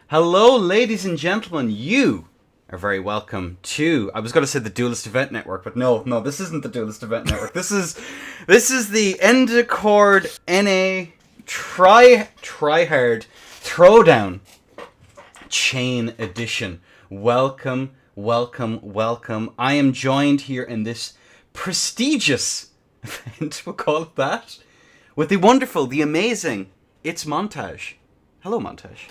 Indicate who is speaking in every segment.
Speaker 1: Hello, ladies and gentlemen. You are very welcome to. I was going to say the Duelist Event Network, but no, this isn't the Duelist Event Network. This is the Endaccord NA Tryhard Throwdown Chain Edition. Welcome. I am joined here in this prestigious event, we'll call it that, with the wonderful, the amazing, it's Montage. Hello, Montage.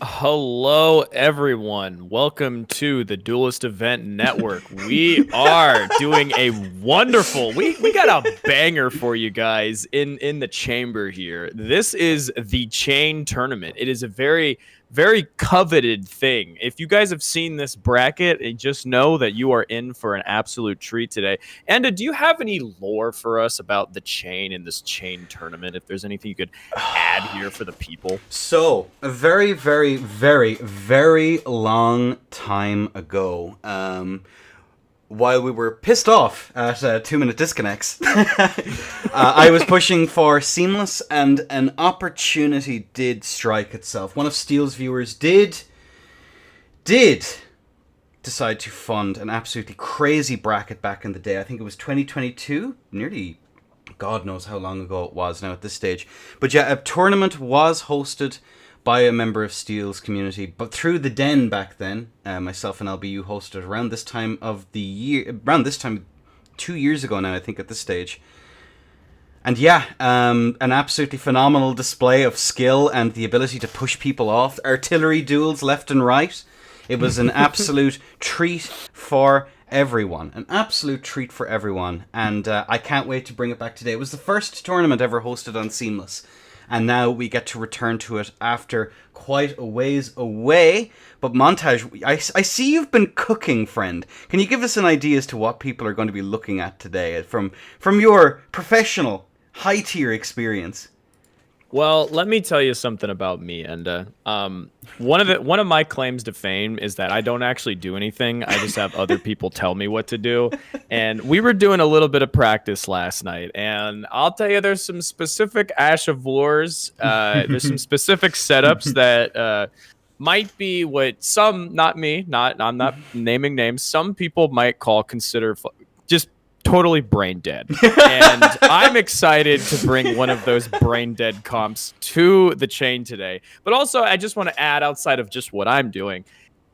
Speaker 2: Hello, everyone. Welcome to the Duelist Event Network. We are doing a wonderful... We got a banger for you guys in the chamber here. This is the Chain Tournament. It is a very, very coveted thing. If you guys have seen this bracket, just know that you are in for an absolute treat today. And do you have any lore for us about the Chain in this Chain Tournament? If there's anything you could add here for the people.
Speaker 1: So, a very, very, very, very long time ago, while we were pissed off at 2-minute disconnects, I was pushing for Seamless, and an opportunity did strike itself. One of Steel's viewers did decide to fund an absolutely crazy bracket back in the day. I think it was 2022, nearly God knows how long ago it was now at this stage. But yeah, a tournament was hosted by a member of Steel's community, but through the Den back then, myself and LBU hosted around this time of the year, around this time 2 years ago now, I think, at this stage. And yeah, an absolutely phenomenal display of skill and the ability to push people off, artillery duels left and right. It was an absolute treat for everyone. An absolute treat for everyone. And I can't wait to bring it back today. It was the first tournament ever hosted on Seamless. And now we get to return to it after quite a ways away. But Montage, I see you've been cooking, friend. Can you give us an idea as to what people are going to be looking at today from your professional, high-tier experience?
Speaker 2: Well, let me tell you something about me, Enda. One of my claims to fame is that I don't actually do anything. I just have other people tell me what to do. And we were doing a little bit of practice last night, and I'll tell you, there's some specific Ash of Wars. There's some specific setups that might be what some, not me, I'm not naming names. Some people might consider just totally brain dead. And I'm excited to bring one of those brain dead comps to the Chain today. But also, I just want to add, outside of just what I'm doing,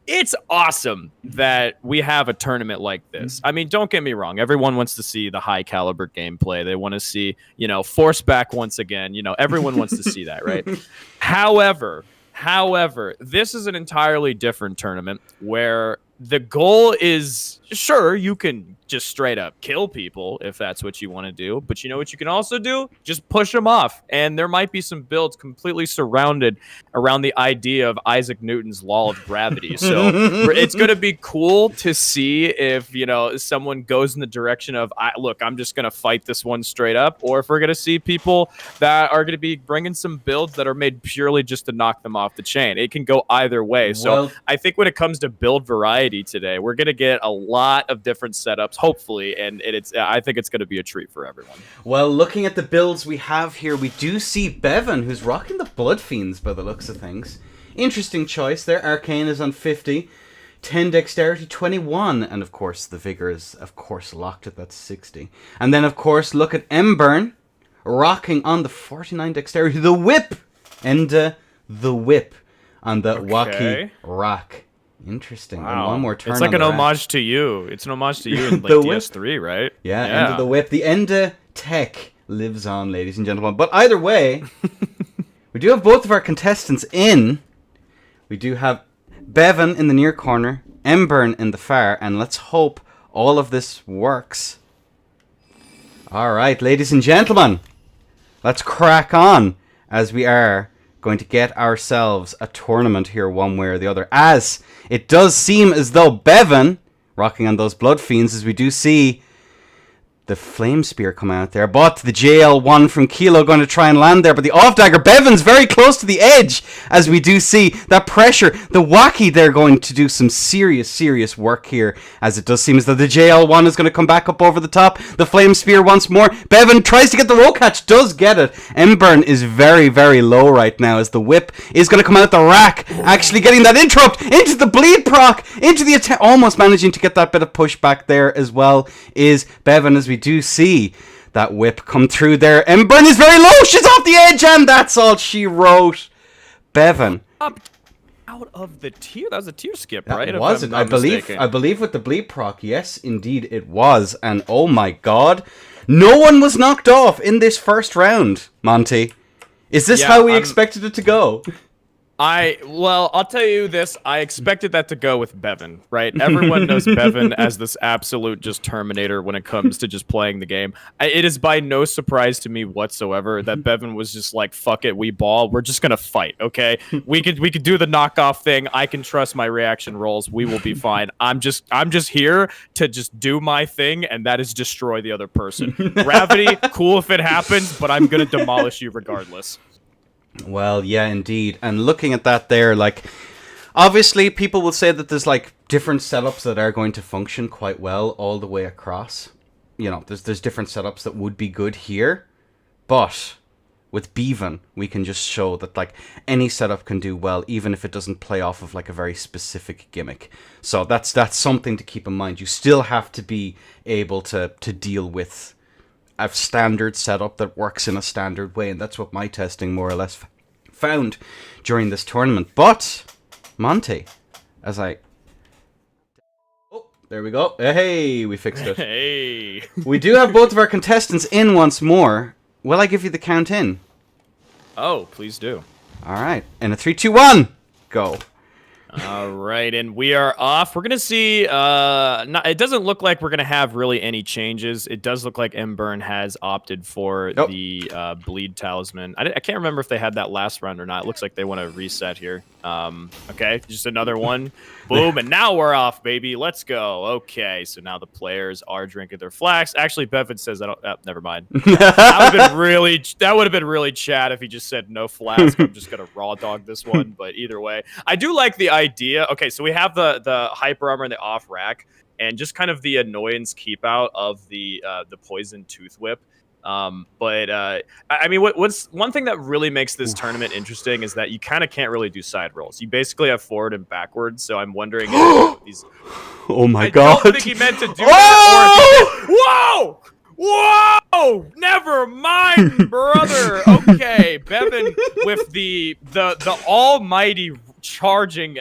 Speaker 2: it's awesome that we have a tournament like this. I mean, don't get me wrong. Everyone wants to see the high caliber gameplay. They want to see, Force back once again. Everyone wants to see that, right? However, this is an entirely different tournament where the goal is, sure, you can just straight up kill people if that's what you want to do, but you know what you can also do? Just push them off. And there might be some builds completely surrounded around the idea of Isaac Newton's law of gravity. So it's going to be cool to see if, someone goes in the direction of, I'm just going to fight this one straight up, or if we're going to see people that are going to be bringing some builds that are made purely just to knock them off the chain. It can go either way. So I think when it comes to build variety today, we're going to get a lot of different setups, hopefully, and I think it's going to be a treat for everyone.
Speaker 1: Well, looking at the builds we have here, we do see Bavon, who's rocking the Blood Fiends by the looks of things. Interesting choice there. Arcane is on 50, 10 Dexterity, 21, and of course the Vigor is, of course, locked at that 60. And then, of course, look at Embern, rocking on the 49 Dexterity, the Whip, and the Whip on the Waki Rock. Interesting.
Speaker 2: Wow.
Speaker 1: And one more turn.
Speaker 2: It's like
Speaker 1: on
Speaker 2: an
Speaker 1: the
Speaker 2: homage to you. It's an homage to you in like DS3, right?
Speaker 1: Yeah, End of the Whip. The Enda tech lives on, ladies and gentlemen. But either way, we do have both of our contestants in. We do have Bavon in the near corner, Embern in the far, and let's hope all of this works. All right, ladies and gentlemen, let's crack on as we are going to get ourselves a tournament here one way or the other, as it does seem as though Bavon, rocking on those Blood Fiends, as we do see the Flame Spear coming out there, but the JL1 from Kilo going to try and land there, but the off dagger, Bavon's very close to the edge, as we do see that pressure, the Wacky, they're going to do some serious work here, as it does seem as though the JL1 is going to come back up over the top, the Flame Spear once more, Bavon tries to get the roll catch, does get it, Embern is very low right now, as the whip is going to come out the rack, actually getting that interrupt, into the bleed proc, into the attack, almost managing to get that bit of push back there as well, is Bavon, as we do see that whip come through there. Embern is very low. She's off the edge, and that's all she wrote. Bavon.
Speaker 2: Up out of the tier. That was a tier skip, right?
Speaker 1: That was it. I believe with the bleed proc. Yes, indeed it was. And oh my god, no one was knocked off in this first round. Monty, is this how we expected it to go?
Speaker 2: Well, I'll tell you this. I expected that to go with Bavon, right? Everyone knows Bavon as this absolute just Terminator when it comes to just playing the game. It is by no surprise to me whatsoever that Bavon was just like, fuck it, we ball. We're just going to fight, okay? We could do the knockoff thing. I can trust my reaction rolls. We will be fine. I'm just here to just do my thing, and that is destroy the other person. Gravity, cool if it happens, but I'm going to demolish you regardless.
Speaker 1: Well, yeah, indeed. And looking at that there, like, obviously people will say that there's, like, different setups that are going to function quite well all the way across. You know, there's different setups that would be good here. But with Bavon, we can just show that, like, any setup can do well, even if it doesn't play off of, like, a very specific gimmick. So that's something to keep in mind. You still have to be able to deal with a standard setup that works in a standard way, and that's what my testing more or less found during this tournament. But Monty, as I there we go, hey, we fixed it.
Speaker 2: Hey,
Speaker 1: we do have both of our contestants in once more. Will I give you the count in?
Speaker 2: Oh, please do.
Speaker 1: All right, in a 3, 2, 1, go.
Speaker 2: All right, and we are off. We're going to see, it doesn't look like we're going to have really any changes. It does look like Embern has opted for the bleed talisman. I can't remember if they had that last round or not. It looks like they want to reset here. Okay, just another one. Boom, and now we're off, baby. Let's go. Okay, so now the players are drinking their flask. Actually, Bavon says, never mind. That would have been really Chad if he just said no flask. I'm just going to raw dog this one, but either way. I do like the idea. Okay, so we have the hyper armor and the off rack, and just kind of the annoyance keep out of the poison tooth whip. I mean, what's one thing that really makes this tournament interesting is that you kind of can't really do side rolls. You basically have forward and backwards. So I'm wondering if these.
Speaker 1: Oh my god!
Speaker 2: I don't think he meant to do that. Whoa! Whoa! Never mind, brother. Okay, Bavon with the almighty charging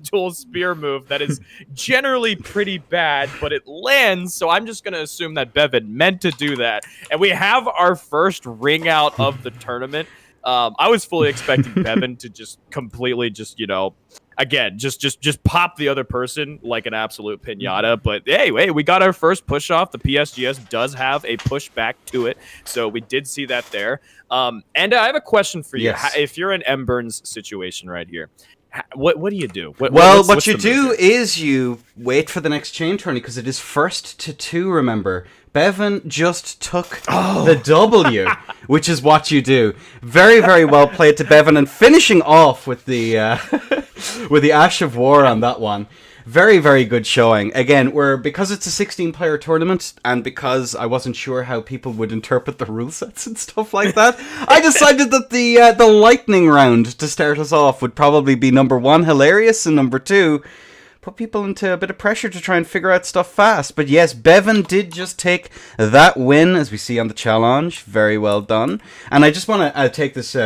Speaker 2: dual spear move that is generally pretty bad, but it lands, so I'm just going to assume that Bavon meant to do that. And we have our first ring out of the tournament. I was fully expecting Bavon to just completely just, again, just pop the other person like an absolute piñata. But hey, we got our first push off. The PSGS does have a push back to it, so we did see that there. And I have a question for you.
Speaker 1: Yes.
Speaker 2: If you're in Embern's situation right here, what do you do?
Speaker 1: What you do is you wait for the next chain tourney, because it is 1st to 2, remember. Bavon just took the W, which is what you do. Very well played to Bavon, and finishing off with the with the Ash of War on that one. Very good showing. Again, because it's a 16-player tournament, and because I wasn't sure how people would interpret the rule sets and stuff like that, I decided that the lightning round to start us off would probably be number 1, hilarious, and number 2, put people into a bit of pressure to try and figure out stuff fast. But yes, Bavon did just take that win, as we see on the challenge. Very well done. And I just want to take this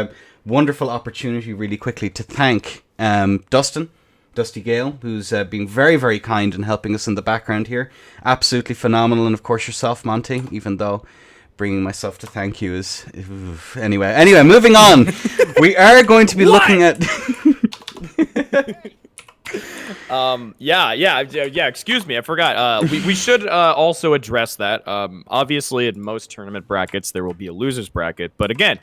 Speaker 1: wonderful opportunity really quickly to thank Dusty Gale, who's being very kind and helping us in the background here. Absolutely phenomenal. And of course yourself, Monty, even though bringing myself to thank you is... Anyway, moving on. We are going to be looking at...
Speaker 2: excuse me, I forgot. We should also address that. Obviously, in most tournament brackets, there will be a loser's bracket. But again,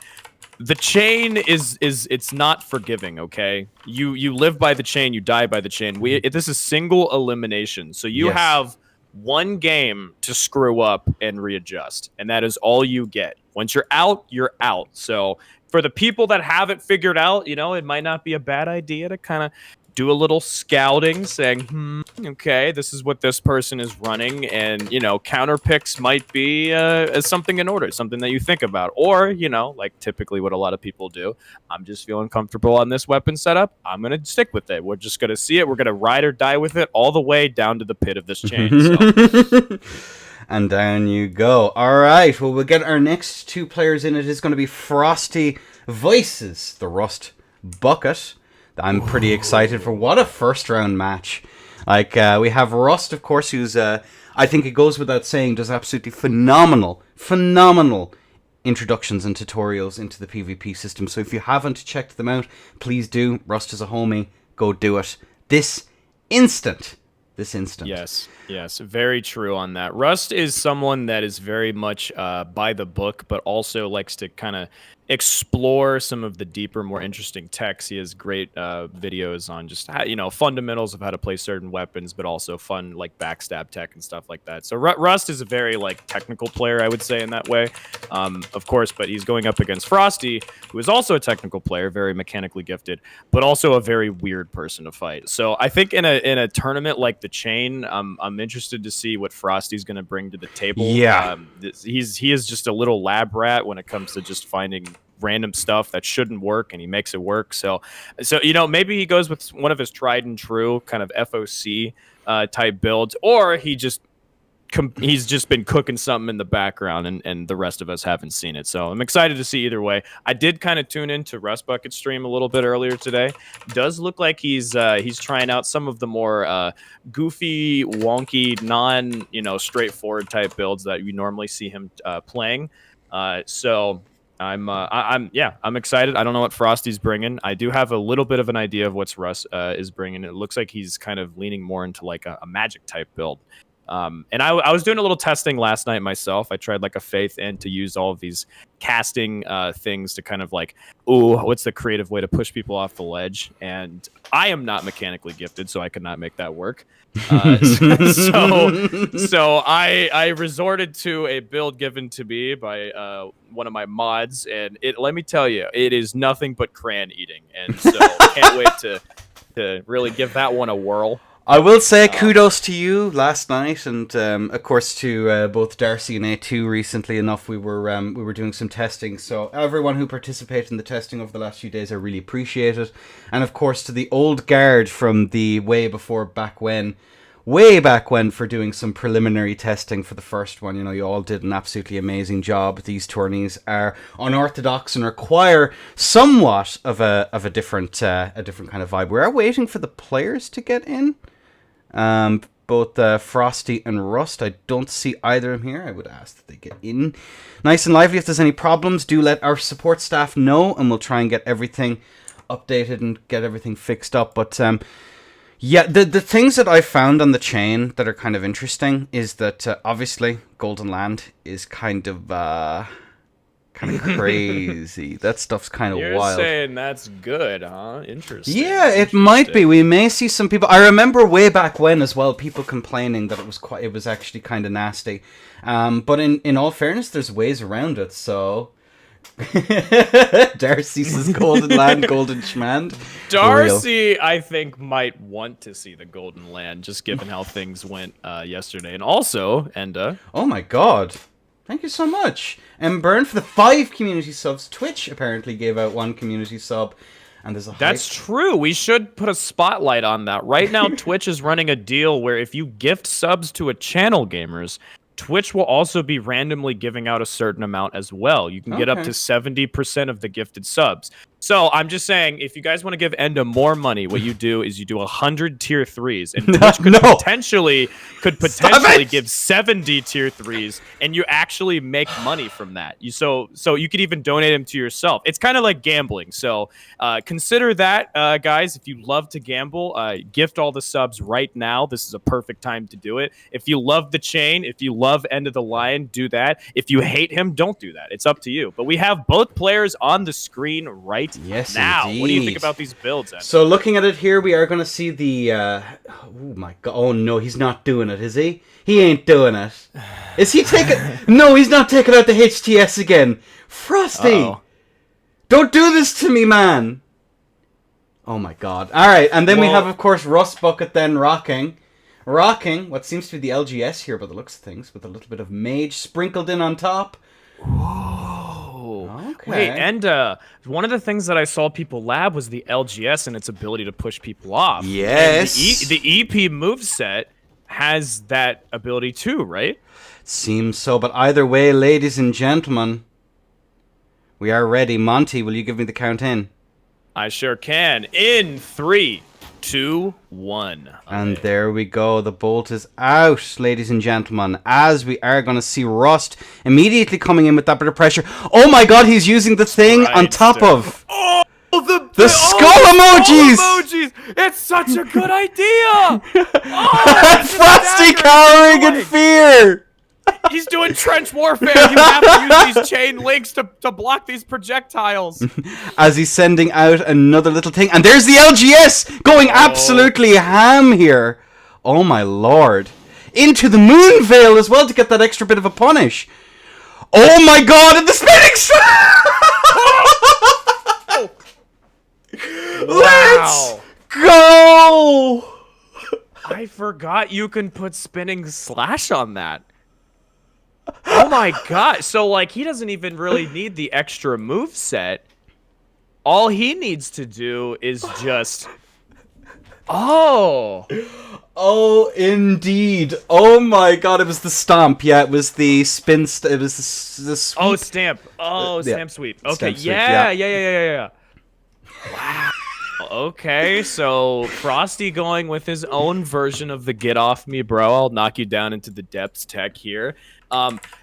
Speaker 2: the chain is it's not forgiving, okay? You live by the chain, you die by the chain. This is single elimination. So you have one game to screw up and readjust, and that is all you get. Once you're out, you're out. So for the people that have it figured out, it might not be a bad idea to kind of do a little scouting, saying, okay, this is what this person is running, and counter picks might be as something in order, something that you think about, or like typically what a lot of people do. I'm just feeling comfortable on this weapon setup. I'm gonna stick with it. We're just gonna see it. We're gonna ride or die with it all the way down to the pit of this chain. So.
Speaker 1: And down you go. All right. Well, we'll get our next two players in. It is going to be Frosty Voices, the Rust Bucket. I'm pretty excited for. What a first round match. Like, we have Rust, of course, who's, I think it goes without saying, does absolutely phenomenal introductions and tutorials into the PvP system. So if you haven't checked them out, please do. Rust is a homie. Go do it. This instant.
Speaker 2: Yes, very true on that. Rust is someone that is very much by the book, but also likes to kind of explore some of the deeper, more interesting techs. He has great videos on just fundamentals of how to play certain weapons, but also fun like backstab tech and stuff like that. So Rust is a very like technical player, I would say, in that way, of course. But he's going up against Frosty, who is also a technical player, very mechanically gifted, but also a very weird person to fight. So I think in a tournament like the Chain, I'm interested to see what Frosty's going to bring to the table.
Speaker 1: Yeah,
Speaker 2: he is just a little lab rat when it comes to just finding random stuff that shouldn't work, and he makes it work. So maybe he goes with one of his tried and true kind of FOC type builds, or he's just been cooking something in the background, and the rest of us haven't seen it. So I'm excited to see either way. I did kind of tune into Rust Bucket's stream a little bit earlier today. Does look like he's trying out some of the more goofy, wonky, non straightforward type builds that you normally see him playing. So I'm excited. I don't know what Frosty's bringing. I do have a little bit of an idea of what Russ is bringing. It looks like he's kind of leaning more into like a magic type build. And I was doing a little testing last night myself. I tried like a Faith and to use all of these casting things to kind of like, what's the creative way to push people off the ledge? And I am not mechanically gifted, so I could not make that work. So I resorted to a build given to me by one of my mods, and let me tell you, it is nothing but crayon eating. And so can't wait to really give that one a whirl.
Speaker 1: I will say kudos to you last night, and of course to both Darcy and A2 recently enough. We were doing some testing, so everyone who participated in the testing over the last few days, I really appreciate it. And of course to the old guard from the way back when for doing some preliminary testing for the first one. You all did an absolutely amazing job. These tourneys are unorthodox and require somewhat of a different kind of vibe. We are waiting for the players to get in. Both Frosty and Rust. I don't see either of them here. I would ask that they get in nice and lively. If there's any problems, do let our support staff know, and we'll try and get everything updated and get everything fixed up. But yeah, the things that I found on the chain that are kind of interesting is that obviously Golden Land is kind of crazy. That stuff's kind of wild.
Speaker 2: You're saying that's good, huh? Interesting.
Speaker 1: Yeah, it might be. We may see some people. I remember way back when as well, people complaining that it was actually kind of nasty. But in all fairness, there's ways around it. So Darcy says Golden Land, Golden Schmand.
Speaker 2: Darcy, I think, might want to see the Golden Land, just given how things went yesterday. And also, Enda.
Speaker 1: Oh my god. Thank you so much. And Burn for the 5 community subs. Twitch apparently gave out 1 community sub. And there's a
Speaker 2: That's true. We should put a spotlight on that. Right now, Twitch is running a deal where if you gift subs to a channel, gamers, Twitch will also be randomly giving out a certain amount as well. You can get up to 70% of the gifted subs. So I'm just saying, if you guys want to give Enda more money, what you do is you do 100 tier 3s, and Twitch could potentially give 70 tier 3s, and you actually make money from that. So you could even donate them to yourself. It's kind of like gambling. So consider that, guys. If you love to gamble, gift all the subs right now. This is a perfect time to do it. If you love the chain, if you love End of the Lion, do that. If you hate him, don't do that. It's up to you. But we have both players on the screen right
Speaker 1: Yes,
Speaker 2: Now,
Speaker 1: indeed.
Speaker 2: what do you think about these builds, Ed?
Speaker 1: So looking at it here, we are going to see the... oh my god. Oh no, he's not doing it, is he? He ain't doing it. Is he taking... No, he's not taking out the HTS again. Frosty!
Speaker 2: Uh-oh.
Speaker 1: Don't do this to me, man! Oh my god. Alright, and then we have, of course, Rust Bucket then rocking what seems to be the LGS here by the looks of things, with a little bit of Mage sprinkled in on top.
Speaker 2: Whoa.
Speaker 1: Okay.
Speaker 2: Wait, and one of the things that I saw people lab was the LGS and its ability to push people off.
Speaker 1: Yes.
Speaker 2: And the EP moveset has that ability too, right?
Speaker 1: Seems so, but either way, ladies and gentlemen, we are ready. Monty, will you give me the count in?
Speaker 2: I sure can. In 3, 2, 1.
Speaker 1: And there we go. The bolt is out, ladies and gentlemen, as we are going to see Rust immediately coming in with that bit of pressure. Oh my god, he's using the thing on top of...
Speaker 2: Oh,
Speaker 1: the skull emojis!
Speaker 2: Skull emojis! It's such a good idea! Oh,
Speaker 1: Frosty cowering in fear!
Speaker 2: He's doing trench warfare. You have to use these chain links to block these projectiles.
Speaker 1: As he's sending out another little thing. And there's the LGS going absolutely ham here. Oh my lord. Into the moon veil as well to get that extra bit of a punish. Oh my god, and the spinning Let's go!
Speaker 2: I forgot you can put spinning slash on that. Oh my god. So, like, he doesn't even really need the extra move set. All he needs to do is just... Oh,
Speaker 1: indeed. Oh my god, it was the stomp. Yeah, it was the spin... it was the sweep.
Speaker 2: Oh, stamp. Oh, stamp sweep. Okay,
Speaker 1: Stamp sweep,
Speaker 2: yeah. Wow. Okay, so Frosty going with his own version of the get off me, bro. I'll knock you down into the depths tech here.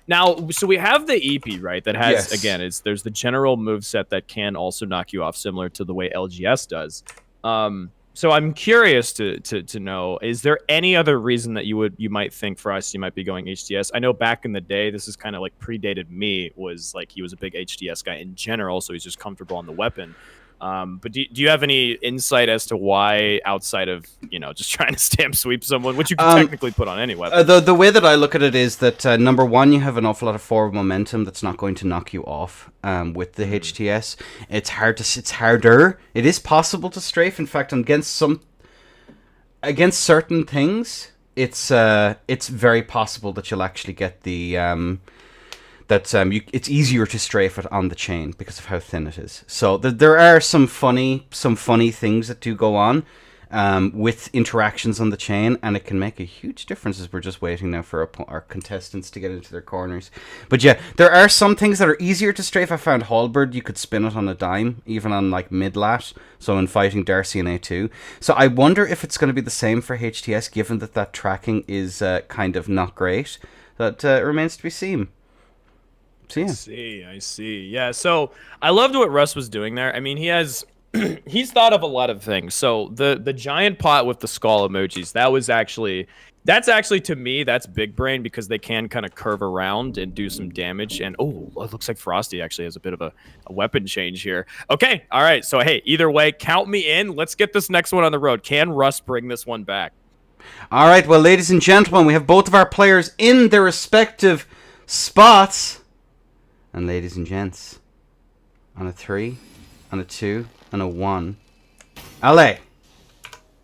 Speaker 2: Now, so we have the EP, right? That has, again, there's the general moveset that can also knock you off, similar to the way LGS does. So I'm curious to know, is there any other reason that you might think Frosty might be going HTS? I know back in the day, this is kind of like predated me, was like he was a big HTS guy in general, so he's just comfortable on the weapon. But do you have any insight as to why, outside of, just trying to stamp sweep someone, which you can technically put on any weapon?
Speaker 1: The way that I look at it is that, number one, you have an awful lot of forward momentum that's not going to knock you off with the HTS. It's harder. It is possible to strafe. In fact, against certain things, it's very possible that you'll actually get the... it's easier to strafe it on the chain because of how thin it is. So there are some funny things that do go on with interactions on the chain, and it can make a huge difference as we're just waiting now for our contestants to get into their corners. But yeah, there are some things that are easier to strafe. I found Halberd, you could spin it on a dime, even on like mid-lat, so in fighting Darcy in A2. So I wonder if it's going to be the same for HTS, given that tracking is kind of not great. That remains to be seen. So, yeah.
Speaker 2: I see. Yeah, so I loved what Russ was doing there. I mean, he's thought of a lot of things. So the giant pot with the skull emojis, that's actually to me, that's big brain, because they can kind of curve around and do some damage. And oh, it looks like Frosty actually has a bit of a weapon change here. Okay, all right. So hey, either way, count me in. Let's get this next one on the road. Can Russ bring this one back?
Speaker 1: All right, well, ladies and gentlemen, we have both of our players in their respective spots. And ladies and gents, on a 3, on a 2, and a 1, LA.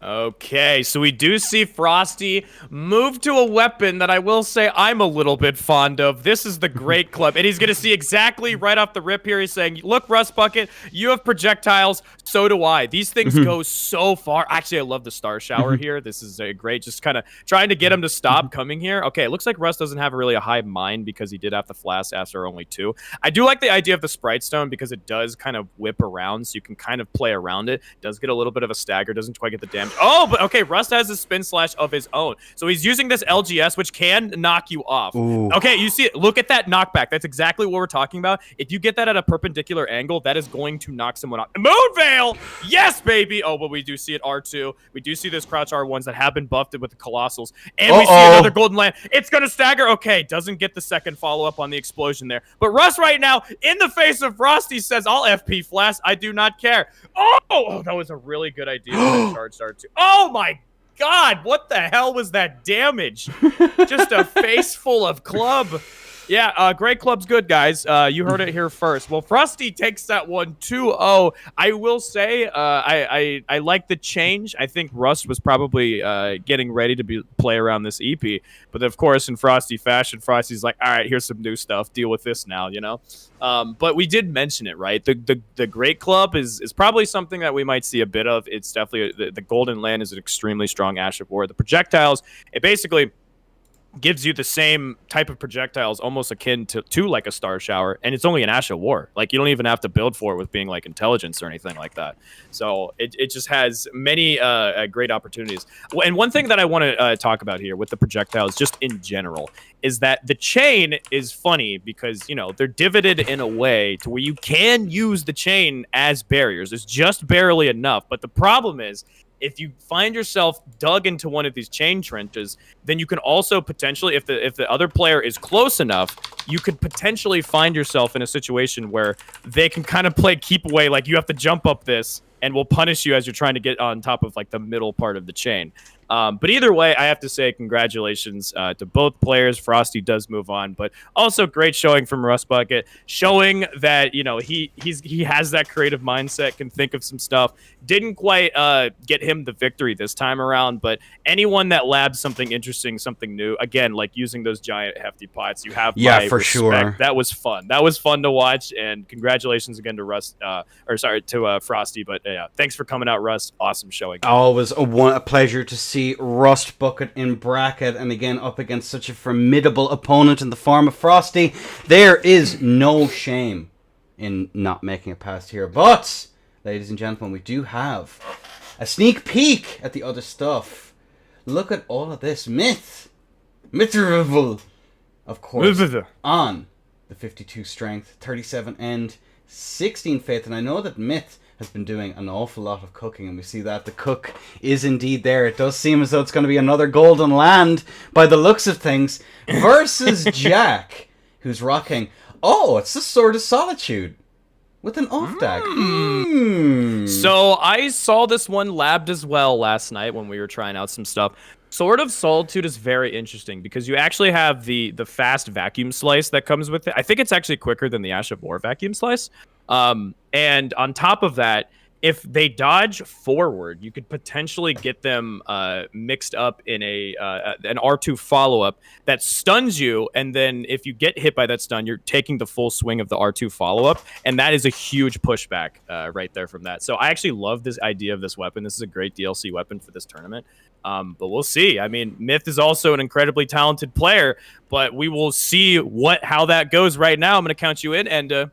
Speaker 2: Okay, so we do see Frosty move to a weapon that I will say I'm a little bit fond of. This is the Great Club, and he's going to see exactly right off the rip here. He's saying, look, Rust Bucket, you have projectiles, so do I. These things go so far. Actually, I love the Star Shower here. This is a great, just kind of trying to get him to stop coming here. Okay, it looks like Rust doesn't have really a high mind because he did have the flash after only 2. I do like the idea of the Sprite Stone because it does kind of whip around, so you can kind of play around it. Does get a little bit of a stagger, doesn't quite get the damage. Oh, but okay, Rust has a spin slash of his own. So he's using this LGS, which can knock you off.
Speaker 1: Ooh.
Speaker 2: Okay, you see it. Look at that knockback. That's exactly what we're talking about. If you get that at a perpendicular angle, that is going to knock someone off. Moonveil! Yes, baby! Oh, but we do see it R2. We do see those crouch R1s that have been buffed with the Colossals. And we see another Golden Land. It's going to stagger. Okay, doesn't get the second follow-up on the explosion there. But Russ right now, in the face of Frosty, says, I'll FP Flash. I do not care. Oh, that was a really good idea. Charged R2. Oh, my God. What the hell was that damage? Just a face full of club. Yeah, great club's good, guys. You heard it here first. Well, Frosty takes that one 2-0. I will say I like the change. I think Rust was probably getting ready to play around this EP. But, of course, in Frosty fashion, Frosty's like, all right, here's some new stuff. Deal with this now, you know? But we did mention it, right? The Great Club is probably something that we might see a bit of. It's definitely the Golden Land is an extremely strong Ash of War. The projectiles, it basically gives you the same type of projectiles, almost akin to like a Star Shower, and it's only an Ash of War. Like, you don't even have to build for it with being like intelligence or anything like that. So it just has many great opportunities. And one thing that I want to talk about here with the projectiles, just in general, is that the chain is funny because, you know, they're divoted in a way to where you can use the chain as barriers. It's just barely enough. But the problem is, if you find yourself dug into one of these chain trenches, then you can also potentially, if the other player is close enough, you could potentially find yourself in a situation where they can kind of play keep away, like you have to jump up this and will punish you as you're trying to get on top of like the middle part of the chain. But either way, I have to say congratulations to both players. Frosty does move on, but also great showing from Rust Bucket, showing that, you know, he has that creative mindset, can think of some stuff. Didn't quite get him the victory this time around, but anyone that labs something interesting, something new, again, like using those giant hefty pots, you have my
Speaker 1: for
Speaker 2: respect.
Speaker 1: sure.
Speaker 2: That was fun. That was fun to watch, and congratulations again to Frosty. But yeah, thanks for coming out, Rust. Awesome showing.
Speaker 1: Always a pleasure to see Rust Bucket in bracket, and again up against such a formidable opponent in the form of Frosty. There is no shame in not making it past here, but ladies and gentlemen, we do have a sneak peek at the other stuff. Look at all of this. Mythrable, of course, on the 52 strength, 37 end, 16 faith, and I know that Myth has been doing an awful lot of cooking, and we see that the cook is indeed there. It does seem as though it's going to be another Golden Land by the looks of things, versus Jack, who's rocking, it's the Sword of Solitude with an off deck.
Speaker 2: So I saw this one labbed as well last night when we were trying out some stuff. Sword of Solitude is very interesting because you actually have the fast vacuum slice that comes with it. I think it's actually quicker than the Ash of War vacuum slice. And on top of that, if they dodge forward, you could potentially get them mixed up in an R2 follow-up that stuns you, and then if you get hit by that stun, you're taking the full swing of the R2 follow-up, and that is a huge pushback right there from that. So I actually love this idea of this weapon. This is a great DLC weapon for this tournament. But we'll see. I mean, Myth is also an incredibly talented player, but we will see how that goes right now. I'm going to count you in, and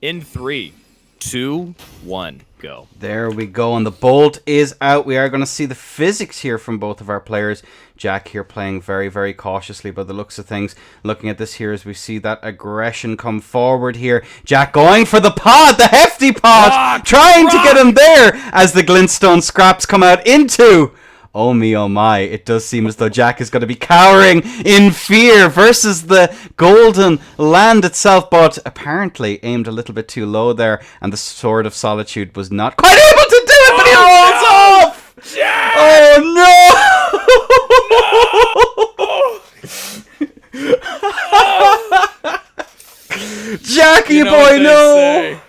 Speaker 2: in 3, 2, 1, go.
Speaker 1: There we go, and the bolt is out. We are going to see the physics here from both of our players. Jack here playing very, very cautiously by the looks of things. Looking at this here as we see that aggression come forward here. Jack going for the pod, the hefty pod, trying to get him there as the glintstone scraps come out into... Oh me, oh my, it does seem as though Jack is going to be cowering in fear versus the Golden Land itself, but apparently aimed a little bit too low there, and the Sword of Solitude was not quite able to do it, but he rolls off!
Speaker 2: Jack!
Speaker 1: Oh no! Jackie boy, no!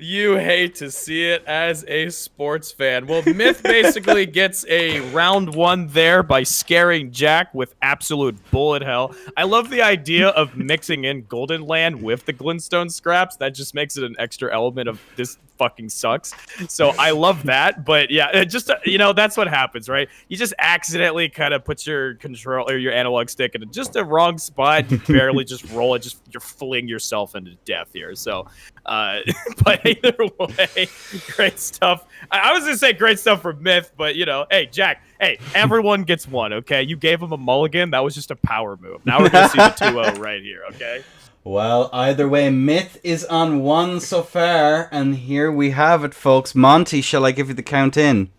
Speaker 2: You hate to see it as a sports fan. Well, Myth basically gets a round 1 there by scaring Jack with absolute bullet hell. I love the idea of mixing in Golden Land with the glintstone scraps. That just makes it an extra element of this fucking sucks. So I love that. But yeah, just that's what happens, right? You just accidentally kind of put your control or your analog stick in just a wrong spot. You barely just roll it. Just you're fling yourself into death here. So, but either way, great stuff. I was gonna say great stuff from Myth, but hey, Jack. Hey, everyone gets one, okay? You gave him a mulligan. That was just a power move. Now we're going to see the 2-0 right here, okay?
Speaker 1: Well, either way, Myth is on 1 so far. And here we have it, folks. Monty, shall I give you the count in?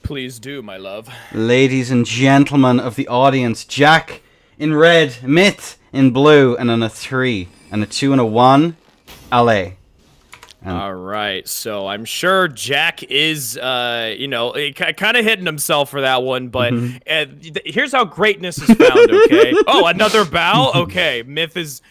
Speaker 2: Please do, my love.
Speaker 1: Ladies and gentlemen of the audience, Jack in red, Myth in blue, and on a 3, and a 2 and a 1, LA.
Speaker 2: All right, so I'm sure Jack is, kind of hitting himself for that one, but here's how greatness is found, okay? Oh, another bow? Okay, Myth is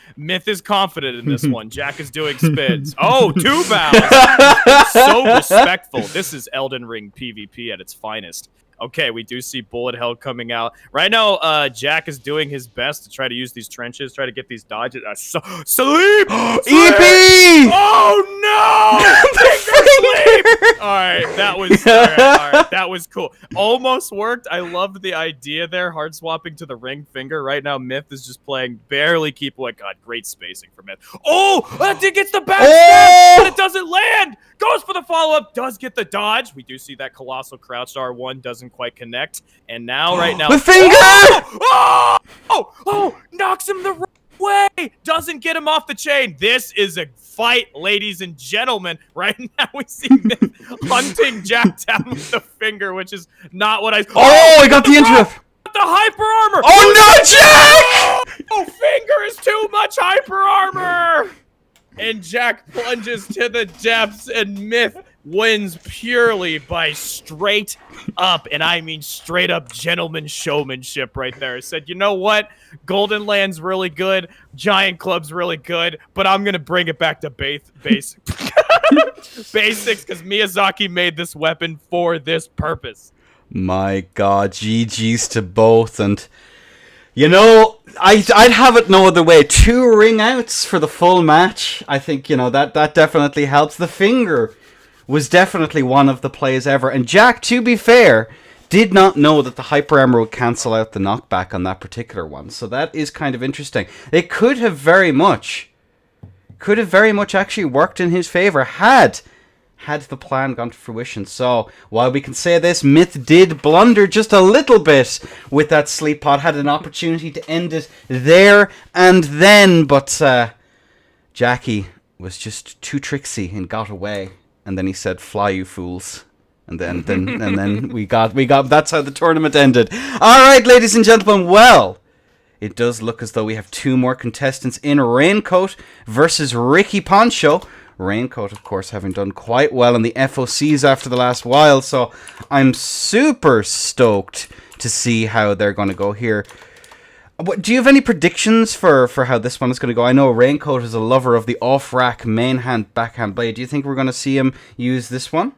Speaker 2: confident in this one. Jack is doing spins. Oh, 2 bows! So respectful. This is Elden Ring PvP at its finest. Okay, we do see Bullet Hell coming out. Right now, Jack is doing his best to try to use these trenches, try to get these dodges. Sleep!
Speaker 1: EP!
Speaker 2: Oh, no! Sleep! All right, that was cool. Almost worked. I loved the idea there, hard swapping to the ring finger. Right now, Myth is just playing, barely keep away. God, great spacing for Myth. Oh, that gets the back step, but it doesn't land. Goes for the follow-up, does get the dodge. We do see that colossal crouched R1 doesn't quite connect. And now, right now...
Speaker 1: The finger!
Speaker 2: Oh! Knocks him the wrong way! Doesn't get him off the chain. This is a fight, ladies and gentlemen. Right now, we see Myth hunting Jack down with the finger, which is not what I...
Speaker 1: Oh, I got the interrupt!
Speaker 2: The hyper armor!
Speaker 1: Oh, no, Jack!
Speaker 2: Oh, finger is too much hyper armor! And Jack plunges to the depths, and Myth wins purely by straight up, and I mean straight up gentleman showmanship right there. Said, you know what? Golden Land's really good, Giant Club's really good, but I'm going to bring it back to basics, because Miyazaki made this weapon for this purpose.
Speaker 1: My God, GG's to both, and... I'd have it no other way. 2 ring outs for the full match. I think, that definitely helps. The finger was definitely one of the plays ever. And Jack, to be fair, did not know that the hyper armor would cancel out the knockback on that particular one. So that is kind of interesting. It could have very much actually worked in his favor had the plan gone to fruition. So, while we can say this, Myth did blunder just a little bit with that sleep pod, had an opportunity to end it there and then, but Jackie was just too tricksy and got away. And then he said, "Fly, you fools." And then we got that's how the tournament ended. All right, ladies and gentlemen, well, it does look as though we have 2 more contestants in. Raincoat versus Ricky Poncho. Raincoat, of course, having done quite well in the FOCs after the last while, so I'm super stoked to see how they're going to go here. Do you have any predictions for how this one is going to go? I know Raincoat is a lover of the off-rack main hand backhand blade. Do you think we're going to see him use this one?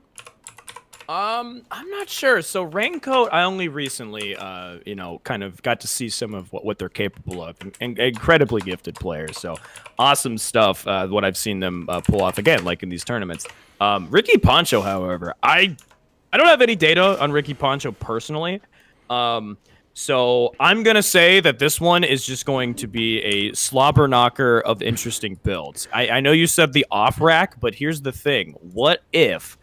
Speaker 2: I'm not sure. So Raincoat, I only recently, kind of got to see some of what they're capable of. Incredibly gifted players. So awesome stuff. What I've seen them pull off again, like in these tournaments. Ricky Poncho, however, I don't have any data on Ricky Poncho personally. So I'm gonna say that this one is just going to be a slobber knocker of interesting builds. I know you said the off rack, but here's the thing: What if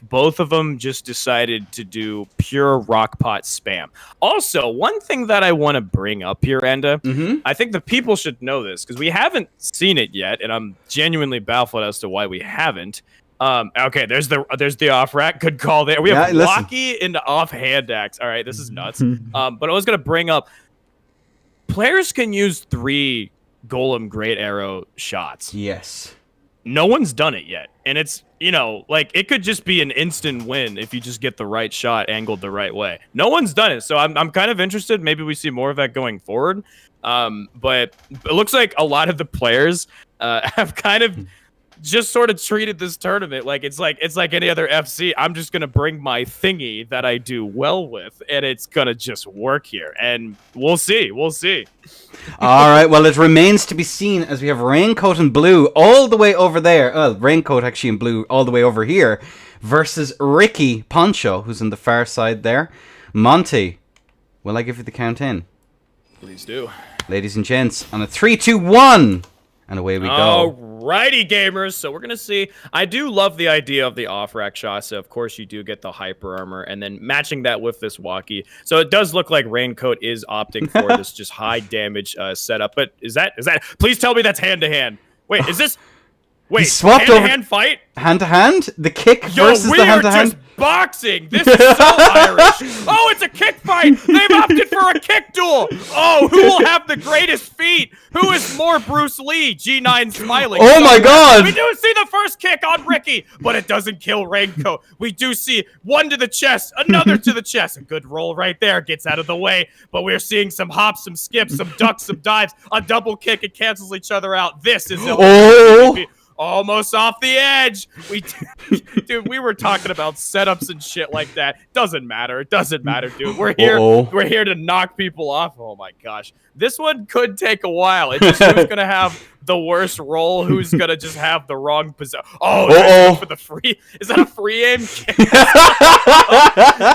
Speaker 2: both of them just decided to do pure rock pot spam? Also, one thing that I want to bring up here, Enda, I think the people should know this because we haven't seen it yet, and I'm genuinely baffled as to why we haven't. Okay, there's the off rack. Good call there. We have blocky into off hand axe. All right, this is nuts. But I was gonna bring up players can use 3 golem great arrow shots.
Speaker 1: Yes.
Speaker 2: No one's done it yet, and it's it could just be an instant win if you just get the right shot angled the right way. No one's done it, so I'm kind of interested. Maybe we see more of that going forward. But it looks like a lot of the players have kind of just sort of treated this tournament like it's like any other FC. I'm just gonna bring my thingy that I do well with, and it's gonna just work here. And we'll see. We'll see.
Speaker 1: All right. Well, it remains to be seen as we have Raincoat and Blue all the way over there. Well, Raincoat actually and Blue all the way over here versus Ricky Poncho, who's on the far side there. Monty, will I give you the count in?
Speaker 2: Please do.
Speaker 1: Ladies and gents, on a 3, 2, 1. And away we go.
Speaker 2: Alrighty, gamers. So we're going to see. I do love the idea of the off-rack shot. So, of course, you do get the hyper armor. And then matching that with this walkie. So it does look like Raincoat is opting for this just high damage setup. But is that? Please tell me that's hand-to-hand. Wait, is this... Wait, hand-to-hand fight?
Speaker 1: Hand-to-hand? The kick versus the hand-to-hand?
Speaker 2: Just boxing. This is so Irish. Oh, it's a kick fight. They've opted for a kick duel. Oh, who will have the greatest feet? Who is more Bruce Lee? G9 smiling.
Speaker 1: Oh my God.
Speaker 2: We do see the first kick on Ricky, but it doesn't kill Raincoat. We do see one to the chest, another to the chest. A good roll right there. Gets out of the way, but we're seeing some hops, some skips, some ducks, some dives. A double kick. It cancels each other out. This is almost off the edge. Dude, we were talking about setups and shit like that. Doesn't matter. It doesn't matter, dude. We're here. We're here to knock people off. Oh my gosh, this one could take a while. It's just who's gonna have the worst roll. Who's gonna just have the wrong position? Oh, for the free. Is that a free aim?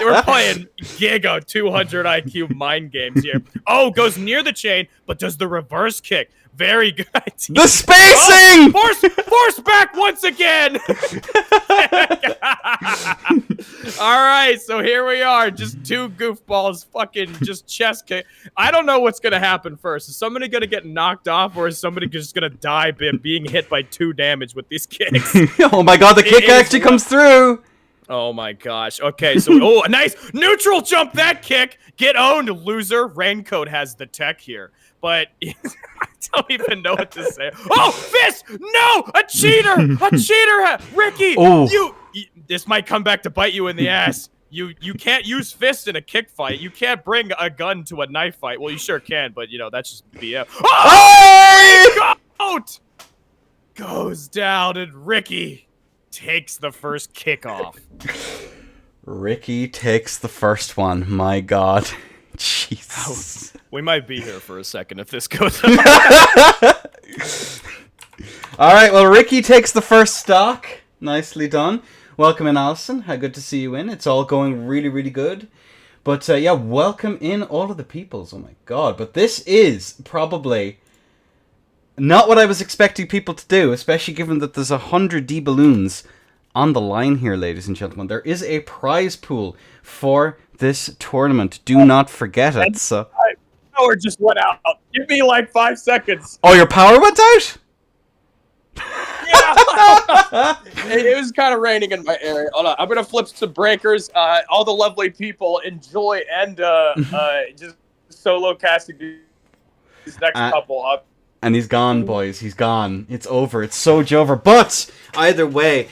Speaker 2: We're playing Giga 200 IQ mind games here. Oh, goes near the chain, but does the reverse kick. Very good idea.
Speaker 1: The spacing!
Speaker 2: Force back once again! Alright, so here we are. Just two goofballs fucking just chest kick. I don't know what's going to happen first. Is somebody going to get knocked off, or is somebody just going to die being hit by 2 damage with these kicks?
Speaker 1: Oh my God, the kick actually comes through!
Speaker 2: Oh my gosh. Okay, so a nice neutral jump that kick. Get owned, loser. Raincoat has the tech here. But I don't even know what to say. Oh, fist! No! A cheater! A cheater! Ricky! You this might come back to bite you in the ass. You can't use fists in a kick fight. You can't bring a gun to a knife fight. Well, you sure can, but, that's just BS. Oh! Raincoat goes down, and Ricky takes the first kick off.
Speaker 1: Ricky takes the first one. My God. Jesus.
Speaker 2: We might be here for a second if this goes on.
Speaker 1: All right, well, Ricky takes the first stock. Nicely done. Welcome in, Alison. How good to see you in. It's all going really, really good. But, yeah, welcome in all of the peoples. Oh, my God. But this is probably not what I was expecting people to do, especially given that there's 100 D balloons on the line here, ladies and gentlemen. There is a prize pool for this tournament. Do not forget it. So
Speaker 2: power just went out. Give me like 5 seconds.
Speaker 1: Oh, your power went out?
Speaker 3: Yeah. It was kind of raining in my area. Hold on. I'm going to flip some breakers. All the lovely people enjoy and just solo casting these next couple up.
Speaker 1: And he's gone, boys. He's gone. It's over. It's so over. But either way,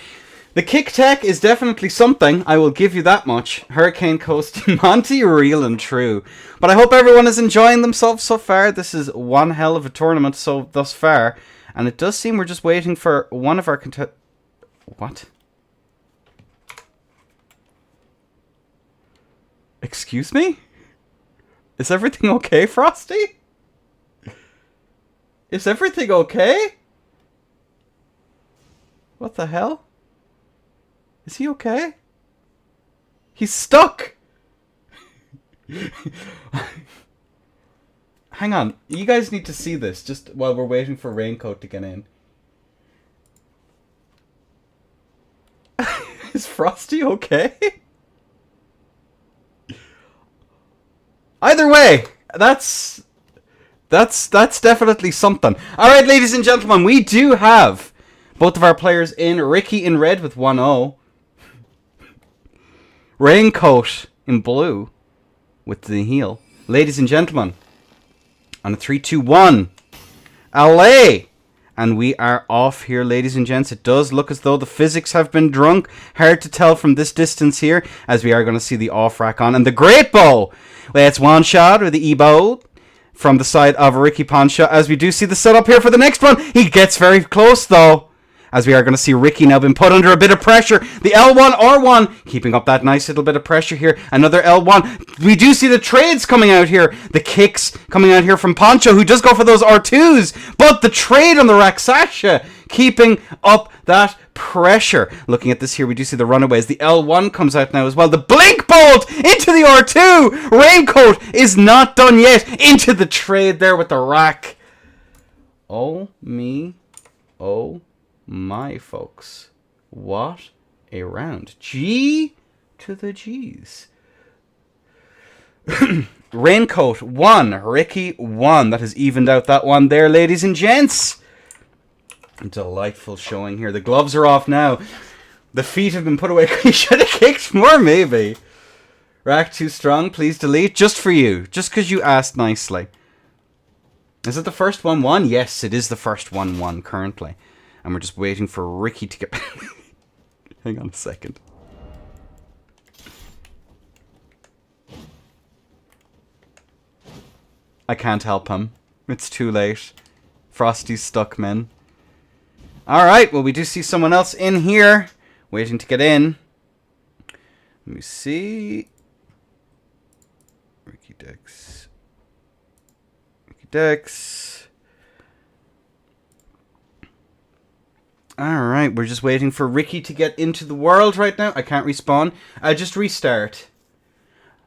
Speaker 1: the kick tech is definitely something. I will give you that much. Hurricane Coast, Monty, real and true. But I hope everyone is enjoying themselves so far. This is one hell of a tournament thus far. And it does seem we're just waiting for one of our What? Excuse me? Is everything okay, Frosty? Is everything okay? What the hell? Is he okay? He's stuck! Hang on. You guys need to see this just while we're waiting for Raincoat to get in. Is Frosty okay? Either way, that's definitely something. Alright, ladies and gentlemen, we do have both of our players in. Ricky in red with 1-0. Raincoat in blue with the heel. Ladies and gentlemen, on a 3, 2, 1. LA! And we are off here, ladies and gents. It does look as though the physics have been drunk. Hard to tell from this distance here, as we are going to see the off-rack on. And the great bow! Well, it's one shot, or the E-bow, from the side of Ricky Poncho, as we do see the setup here for the next one. He gets very close, though. as we are going to see Ricky now been put under a bit of pressure. The L1, R1, keeping up that nice little bit of pressure here. Another L1. We do see the trades coming out here. The kicks coming out here from Poncho, who does go for those R2s. But the trade on the Raksasha, keeping up that pressure. Looking at this here, we do see the runaways. The L1 comes out now as well. The blink bolt into the R2. Raincoat is not done yet. Into the trade there with the rack. Oh me. Oh my, folks. What a round. G to the G's. Raincoat 1, Ricky 1. That has evened out that one there, ladies and gents. Delightful showing here. The gloves are off now. The feet have been put away. He should have kicked more, maybe. Rack too strong. Please delete. Just for you. Just because you asked nicely. Is it the first 1-1? Yes, it is the first 1-1 currently. And we're just waiting for Ricky to get... Hang on a second. I can't help him. It's too late. Frosty's stuck, men. Alright, well, we do see someone else in here. Waiting to get in. Let me see. Ricky Dex. Dex. Alright, we're just waiting for Ricky to get into the world right now. I can't respawn. I just restart.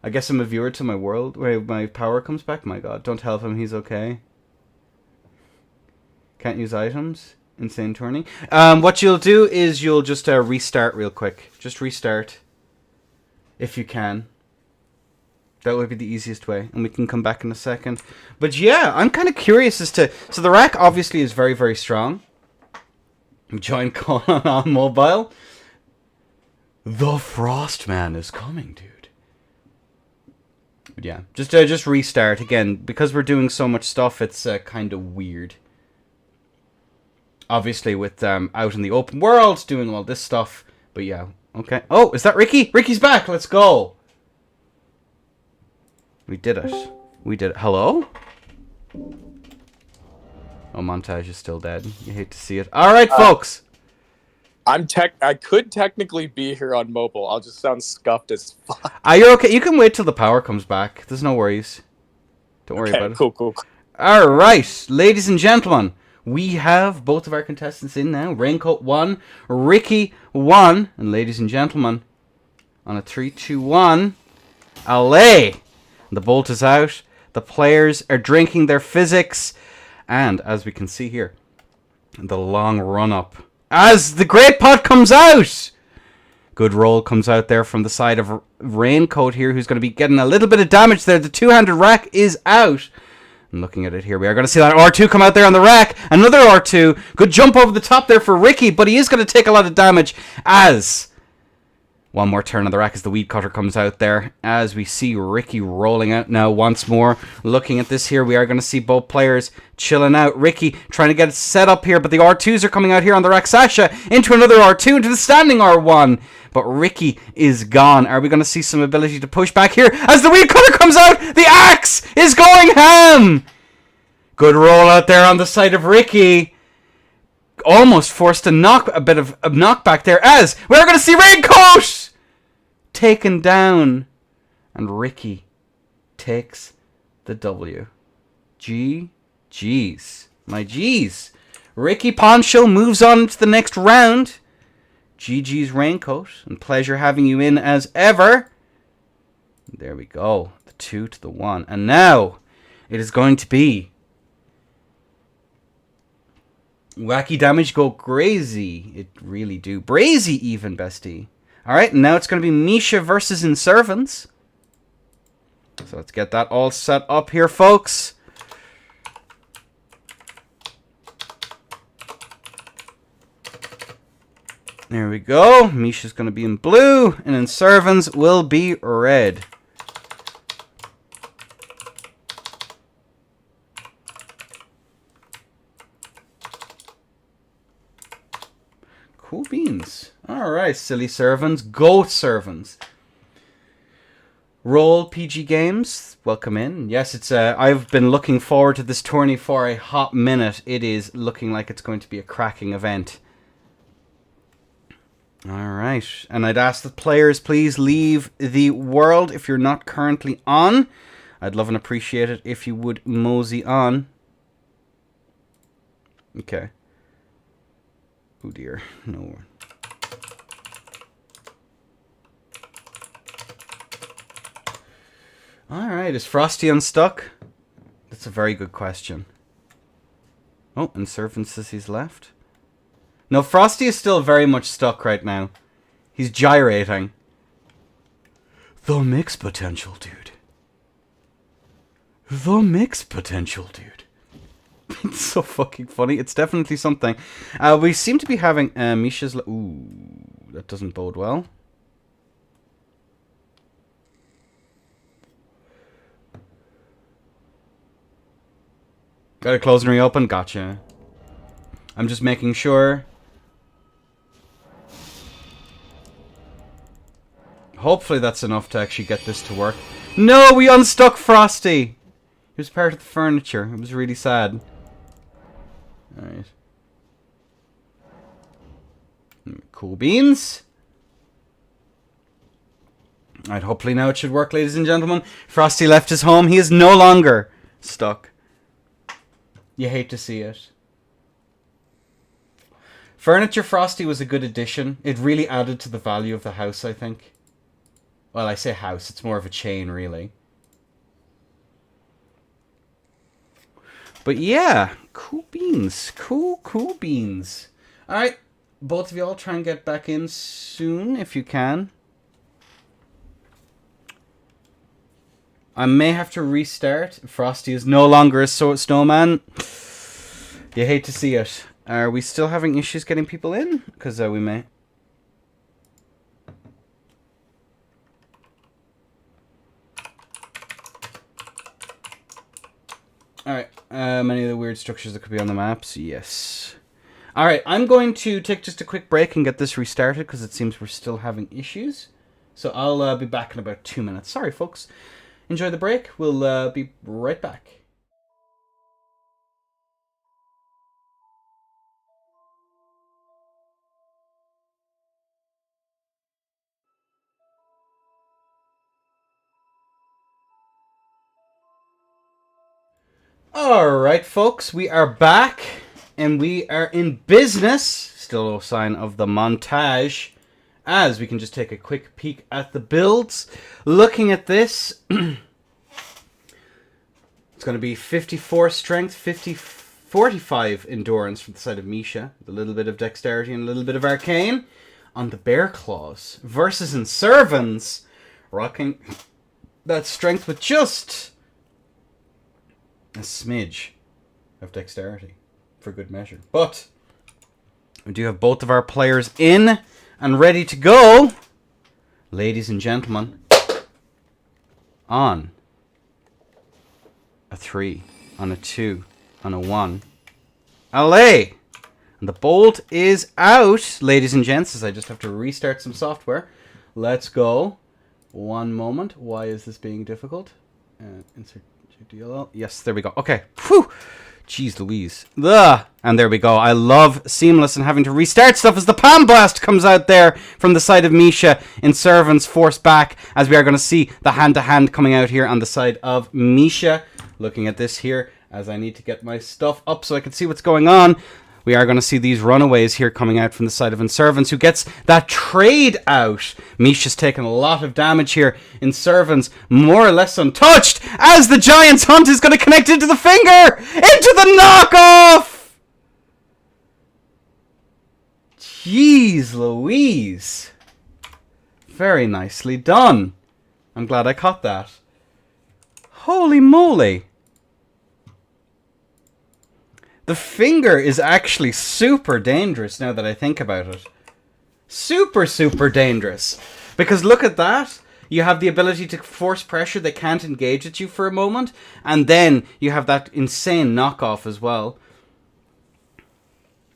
Speaker 1: I guess I'm a viewer to my world where my power comes back. My god, don't help him, he's okay. Can't use items. Insane Tourney. What you'll do is you'll just restart real quick. Just restart. If you can. That would be the easiest way, and we can come back in a second. But yeah, I'm kind of curious as to... So the rack obviously is very, very strong. Join call on mobile. The Frostman is coming, dude. But yeah, just restart again. Because we're doing so much stuff, it's kind of weird. Obviously with out in the open world, doing all this stuff. But yeah, okay. Oh, is that Ricky? Ricky's back, let's go. We did it. We did it. Hello? Oh, Montage is still dead. You hate to see it. Alright, folks.
Speaker 3: I could technically be here on mobile. I'll just sound scuffed as fuck.
Speaker 1: You're okay. You can wait till the power comes back. There's no worries. Don't worry about it.
Speaker 3: Cool.
Speaker 1: Alright, ladies and gentlemen. We have both of our contestants in now. Raincoat 1, Ricky 1. And ladies and gentlemen, on a 3, 2, 1, allez! The bolt is out. The players are drinking their physics. And as we can see here, the long run-up. As the great pot comes out! Good roll comes out there from the side of Raincoat here, who's going to be getting a little bit of damage there. The two-handed rack is out. And looking at it here, we are going to see that R2 come out there on the rack. Another R2. Good jump over the top there for Ricky, but he is going to take a lot of damage as... One more turn on the rack as the weed cutter comes out there. As we see Ricky rolling out now once more. Looking at this here, we are going to see both players chilling out. Ricky trying to get it set up here, but the R2s are coming out here on the Raksasha. Into another R2, into the standing R1. But Ricky is gone. Are we going to see some ability to push back here? As the weed cutter comes out, the axe is going ham! Good roll out there on the side of Ricky. Almost forced a bit of a knockback there as we're going to see Raincoat taken down. And Ricky takes the W. G's. My G's. Ricky Poncho moves on to the next round. GG's Raincoat. And pleasure having you in as ever. There we go. The 2 to the 1. And now it is going to be wacky damage go crazy. It really do. Brazy even, bestie. Alright, now it's going to be Misha versus Inservants. So let's get that all set up here, folks. There we go. Misha's going to be in blue, and Inservants will be red. Cool beans. Alright, silly servants. Go servants. Roll PG Games. Welcome in. Yes, it's I've been looking forward to this tourney for a hot minute. It is looking like it's going to be a cracking event. Alright, and I'd ask the players please leave the world if you're not currently on. I'd love and appreciate it if you would mosey on. Okay. Oh dear, no. Alright, is Frosty unstuck? That's a very good question. Oh, and Servant says he's left. No, Frosty is still very much stuck right now. He's gyrating. The mix potential, dude. The mix potential, dude. It's so fucking funny. It's definitely something. We seem to be having Misha's... Ooh, that doesn't bode well. Got to close and reopen? Gotcha. I'm just making sure. Hopefully that's enough to actually get this to work. No, we unstuck Frosty! He was part of the furniture. It was really sad. Alright. Cool beans. Alright, hopefully now it should work, ladies and gentlemen. Frosty left his home. He is no longer stuck. You hate to see it. Furniture Frosty was a good addition. It really added to the value of the house, I think. Well, I say house. It's more of a chain, really. But yeah, cool beans. Cool beans. Alright, both of y'all try and get back in soon, if you can. I may have to restart. Frosty is no longer a snowman. You hate to see it. Are we still having issues getting people in? Because we may. Alright, many of the weird structures that could be on the maps, yes. Alright, I'm going to take just a quick break and get this restarted because it seems we're still having issues. So I'll be back in about 2 minutes. Sorry, folks. Enjoy the break. We'll be right back. Alright, folks, we are back, and we are in business. Still no sign of the montage, as we can just take a quick peek at the builds. Looking at this, it's going to be 54 strength, 45 endurance from the side of Misha, with a little bit of dexterity and a little bit of arcane. On the Bear Claws versus in Servants, rocking that strength with just a smidge of dexterity for good measure. But we do have both of our players in and ready to go. Ladies and gentlemen, on a 3, on a 2, on a 1. Allez! And the bolt is out, ladies and gents, as I just have to restart some software. Let's go. One moment. Why is this being difficult? Insert DLL. Yes, there we go. Okay. Whew. Jeez Louise. Ugh. And there we go. I love seamless and having to restart stuff as the Palm Blast comes out there from the side of Misha in Servants, forced back, as we are going to see the hand-to-hand coming out here on the side of Misha. Looking at this here, as I need to get my stuff up so I can see what's going on. We are going to see these runaways here coming out from the side of Inservants, who gets that trade out. Misha's taken a lot of damage here. Inservants more or less untouched, as the Giant's Hunt is going to connect into the finger! Into the knockoff! Jeez Louise. Very nicely done. I'm glad I caught that. Holy moly. The finger is actually super dangerous now that I think about it. Super dangerous. Because look at that. You have the ability to force pressure. They can't engage at you for a moment. And then you have that insane knockoff as well.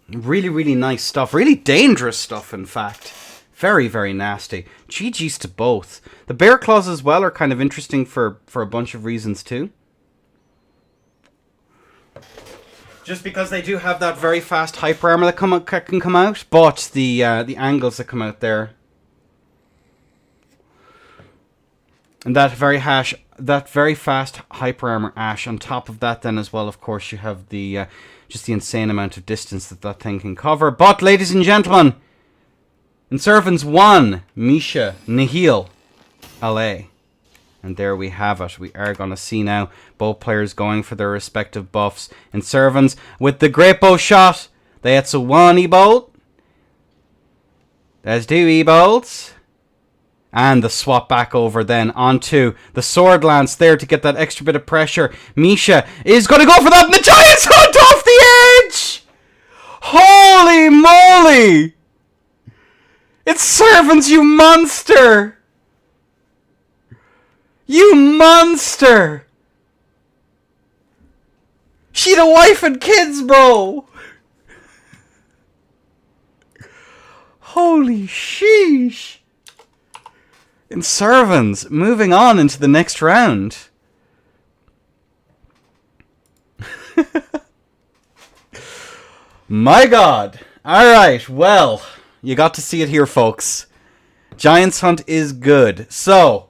Speaker 1: Really nice stuff. Really dangerous stuff, in fact. Very nasty. GG's to both. The Bear Claws as well are kind of interesting for a bunch of reasons too. Just because they do have that very fast hyper armor that can come out, but the angles that come out there, and that very fast hyper armor Ash. On top of that, then as well, of course, you have the just the insane amount of distance that thing can cover. But ladies and gentlemen, in Servants 1, Misha, Nihil, LA. And there we have it. We are going to see now both players going for their respective buffs. In Servants, with the great bow shot, that's a 1 E-bolt. There's 2 E-bolts. And the swap back over then onto the sword lance there to get that extra bit of pressure. Misha is going to go for that, and the Giants hunt off the edge! Holy moly! It's Servants, you monster! You monster! She'd a wife and kids, bro! Holy sheesh! In Servants, moving on into the next round. My God! Alright, well, you got to see it here, folks. Giants Hunt is good. So,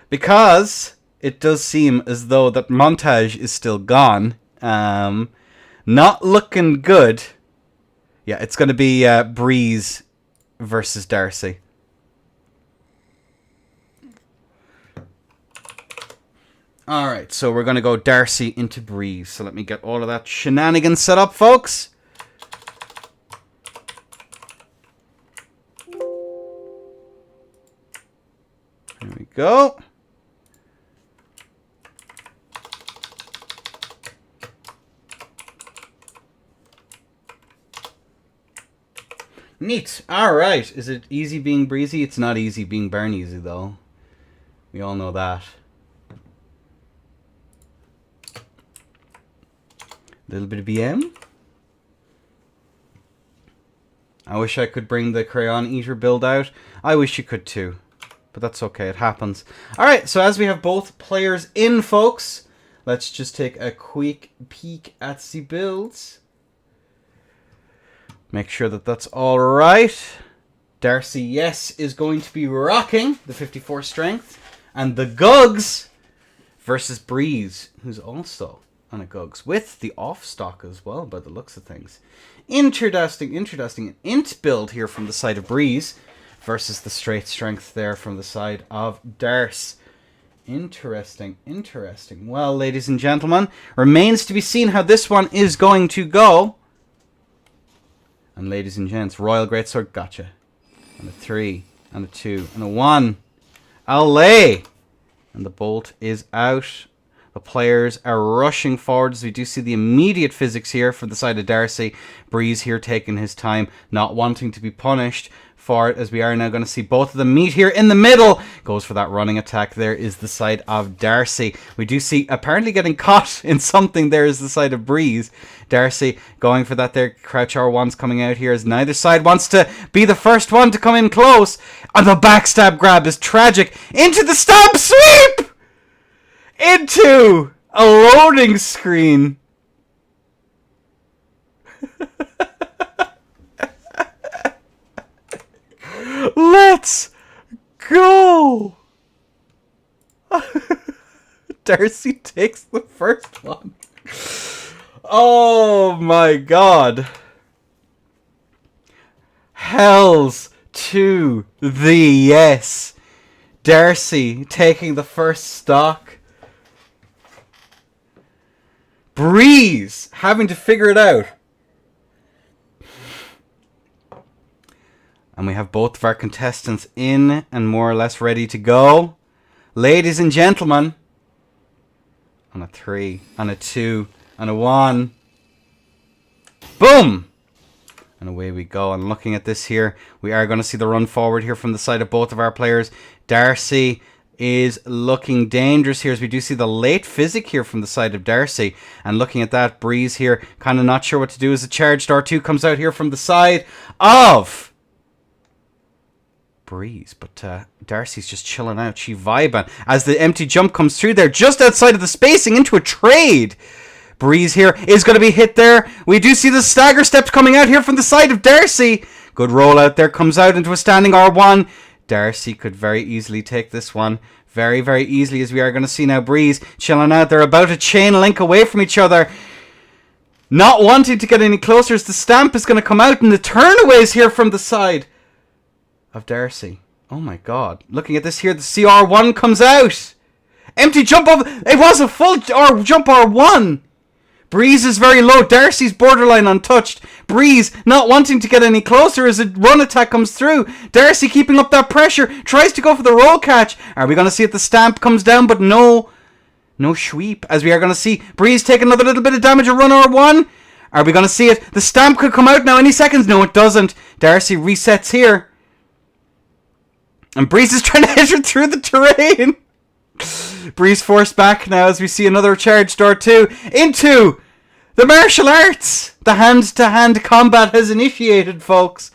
Speaker 1: because it does seem as though that Montage is still gone, not looking good. Yeah, it's going to be Breeze versus Darcy. Alright, so we're going to go Darcy into Breeze. So let me get all of that shenanigans set up, folks. There we go. Neat. Alright. Is it easy being Breezy? It's not easy being Barneasy, though. We all know that. A little bit of BM. I wish I could bring the Crayon Eater build out. I wish you could too. But that's okay. It happens. Alright, so as we have both players in, folks, let's just take a quick peek at the builds. Make sure that that's all right. Darcy, yes, is going to be rocking the 54 strength. And the Gugs versus Breeze, who's also on a Gugs, with the off stock as well, by the looks of things. Interesting. An int build here from the side of Breeze versus the straight strength there from the side of Darce. Interesting. Well, ladies and gentlemen, remains to be seen how this one is going to go. And ladies and gents, Royal Greatsword, gotcha. And a 3, and a 2, and a 1. Alley! And the bolt is out. The players are rushing forward as we do see the immediate physics here for the side of Darcy. Breeze here taking his time, not wanting to be punished for it, as we are now going to see both of them meet here in the middle. Goes for that running attack. There is the side of Darcy. We do see apparently getting caught in something. There is the side of Breeze. Darcy going for that there. Crouch R1's coming out here as neither side wants to be the first one to come in close. And the backstab grab is tragic. Into the stab sweep! Into a loading screen. Let's go. Darcy takes the first one. Oh my God. Hells to the yes. Darcy taking the first stock. Breeze having to figure it out. And we have both of our contestants in and more or less ready to go. Ladies and gentlemen. On a 3, on a 2, on a 1. Boom! And away we go. And looking at this here, we are going to see the run forward here from the side of both of our players. Darcy is looking dangerous here as we do see the late physic here from the side of Darcy. And looking at that, Breeze here kind of not sure what to do as the charged R2 comes out here from the side of Breeze. But Darcy's just chilling out. She vibing as the empty jump comes through there just outside of the spacing into a trade. Breeze here is going to be hit there. We do see the stagger steps coming out here from the side of Darcy. Good roll out there. Comes out into a standing R1. Darcy could very easily take this one. Very, very easily, as we are going to see now. Breeze chilling out. They're about to chain link away from each other. Not wanting to get any closer as the stamp is going to come out. And the turnaways here from the side of Darcy. Oh my god. Looking at this here, the CR1 comes out. Empty jump off. It was a full jump R1. Breeze is very low. Darcy's borderline untouched. Breeze not wanting to get any closer as a run attack comes through. Darcy keeping up that pressure. Tries to go for the roll catch. Are we going to see if the stamp comes down? But no. No sweep. As we are going to see Breeze take another little bit of damage. A run R1. Are we going to see it? The stamp could come out now any seconds. No, it doesn't. Darcy resets here. And Breeze is trying to hit her through the terrain. Breeze forced back now as we see another charged R2 into the martial arts. The hand-to-hand combat has initiated, folks.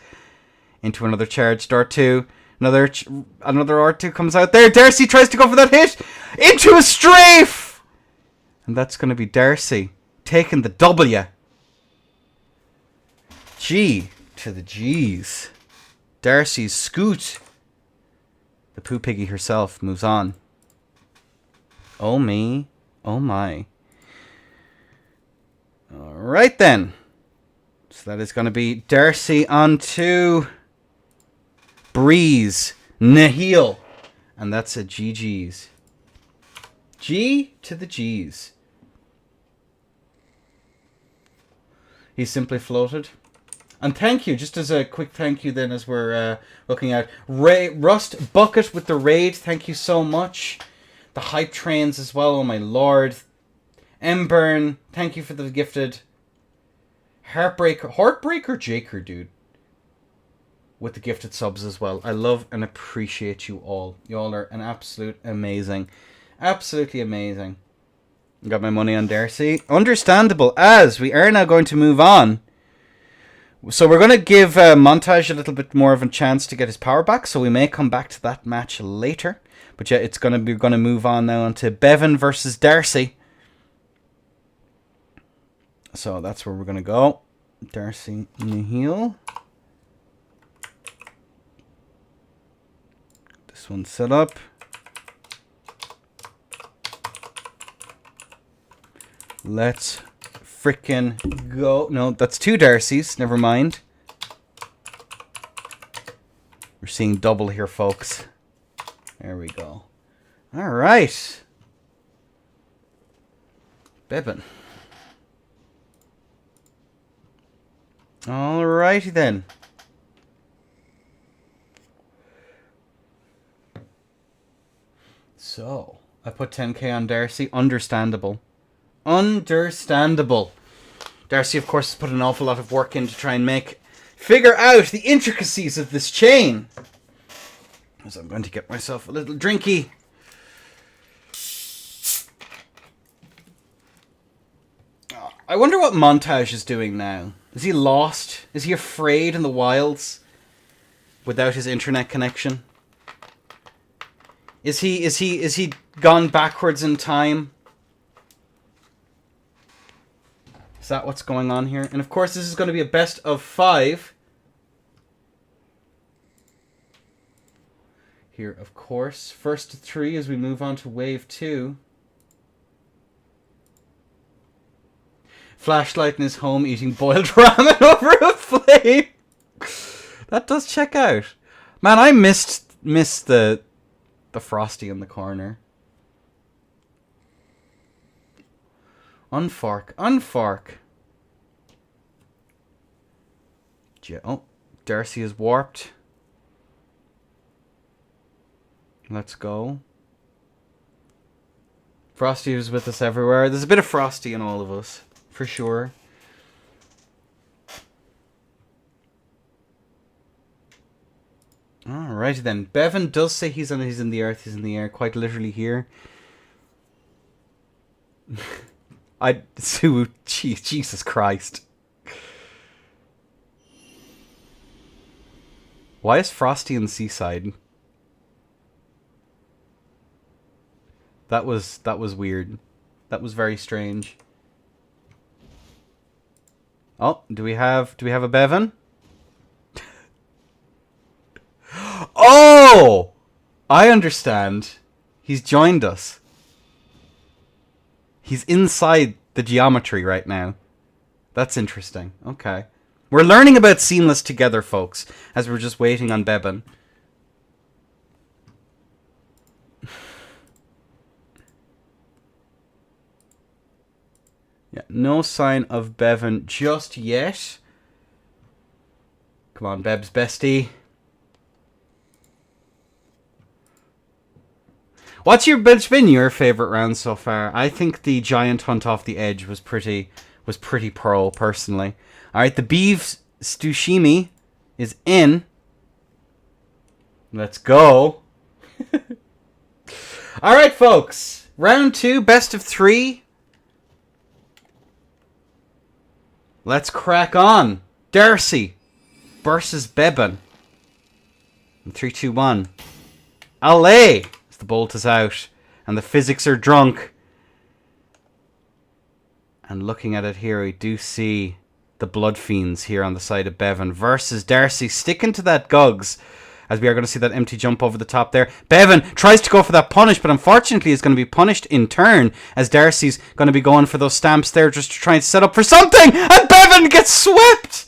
Speaker 1: Into another charged R2. Another R2 comes out there. Darcy tries to go for that hit. Into a strafe. And that's going to be Darcy taking the W. G to the G's. Darcy's scoot. The poo piggy herself moves on. Oh me. Oh my. Alright then. So that is going to be Darcy on to Breeze. Nihil. And that's a GG's. G to the G's. He simply floated. And thank you, just as a quick thank you then as we're looking at Rust Bucket with the raid. Thank you so much. The hype trains as well, oh my lord. Embern, thank you for the gifted. Heartbreaker Jaker, dude. With the gifted subs as well. I love and appreciate you all. You all are an absolute amazing. Absolutely amazing. Got my money on Darcy. Understandable, as we are now going to move on. So we're going to give Montage a little bit more of a chance to get his power back, so we may come back to that match later. But yeah, we're going to move on now onto Bavon versus Darcy. So that's where we're going to go. Darcy Nihil. This one's set up. Let's frickin' go. No, that's two Darcys. Never mind. We're seeing double here, folks. There we go. All right. Bavon. All righty then. So, I put 10k on Darcy. Understandable. Understandable. Darcy, of course, has put an awful lot of work in to try and figure out the intricacies of this chain. So I'm going to get myself a little drinky. I wonder what Montage is doing now. Is he lost? Is he afraid in the wilds without his internet connection? Is he gone backwards in time? Is that what's going on here? And of course, this is going to be a best of 5. Here, of course. First to 3 as we move on to wave 2. Flashlight in his home eating boiled ramen over a flame. That does check out. Man, I missed the Frosty in the corner. Unfork. Oh, Darcy is warped. Let's go. Frosty is with us everywhere. There's a bit of Frosty in all of us, for sure. Alrighty then. Bavon does say he's in the earth, he's in the air, quite literally here. Jesus Christ. Why is Frosty in the seaside? That was weird. That was very strange. Oh, do we have a Bavon? Oh! I understand. He's joined us. He's inside the geometry right now. That's interesting. Okay. We're learning about Seamless together, folks, as we're just waiting on Bavon. Yeah, no sign of Bavon just yet. Come on, Beb's bestie. What's been your favorite round so far? I think the giant hunt off the edge was pretty pro personally. All right, the beef Stushimi is in. Let's go. All right, folks. Round 2, best of 3. Let's crack on. Darcy versus Bavon. 3, 2, 1. Allez! The bolt is out and the physics are drunk, and looking at it here we do see the blood fiends here on the side of Bavon versus Darcy, sticking to that Gugs, as we are going to see that empty jump over the top there. Bavon tries to go for that punish, but unfortunately is going to be punished in turn, as Darcy's going to be going for those stamps there just to try and set up for something, and Bavon gets swept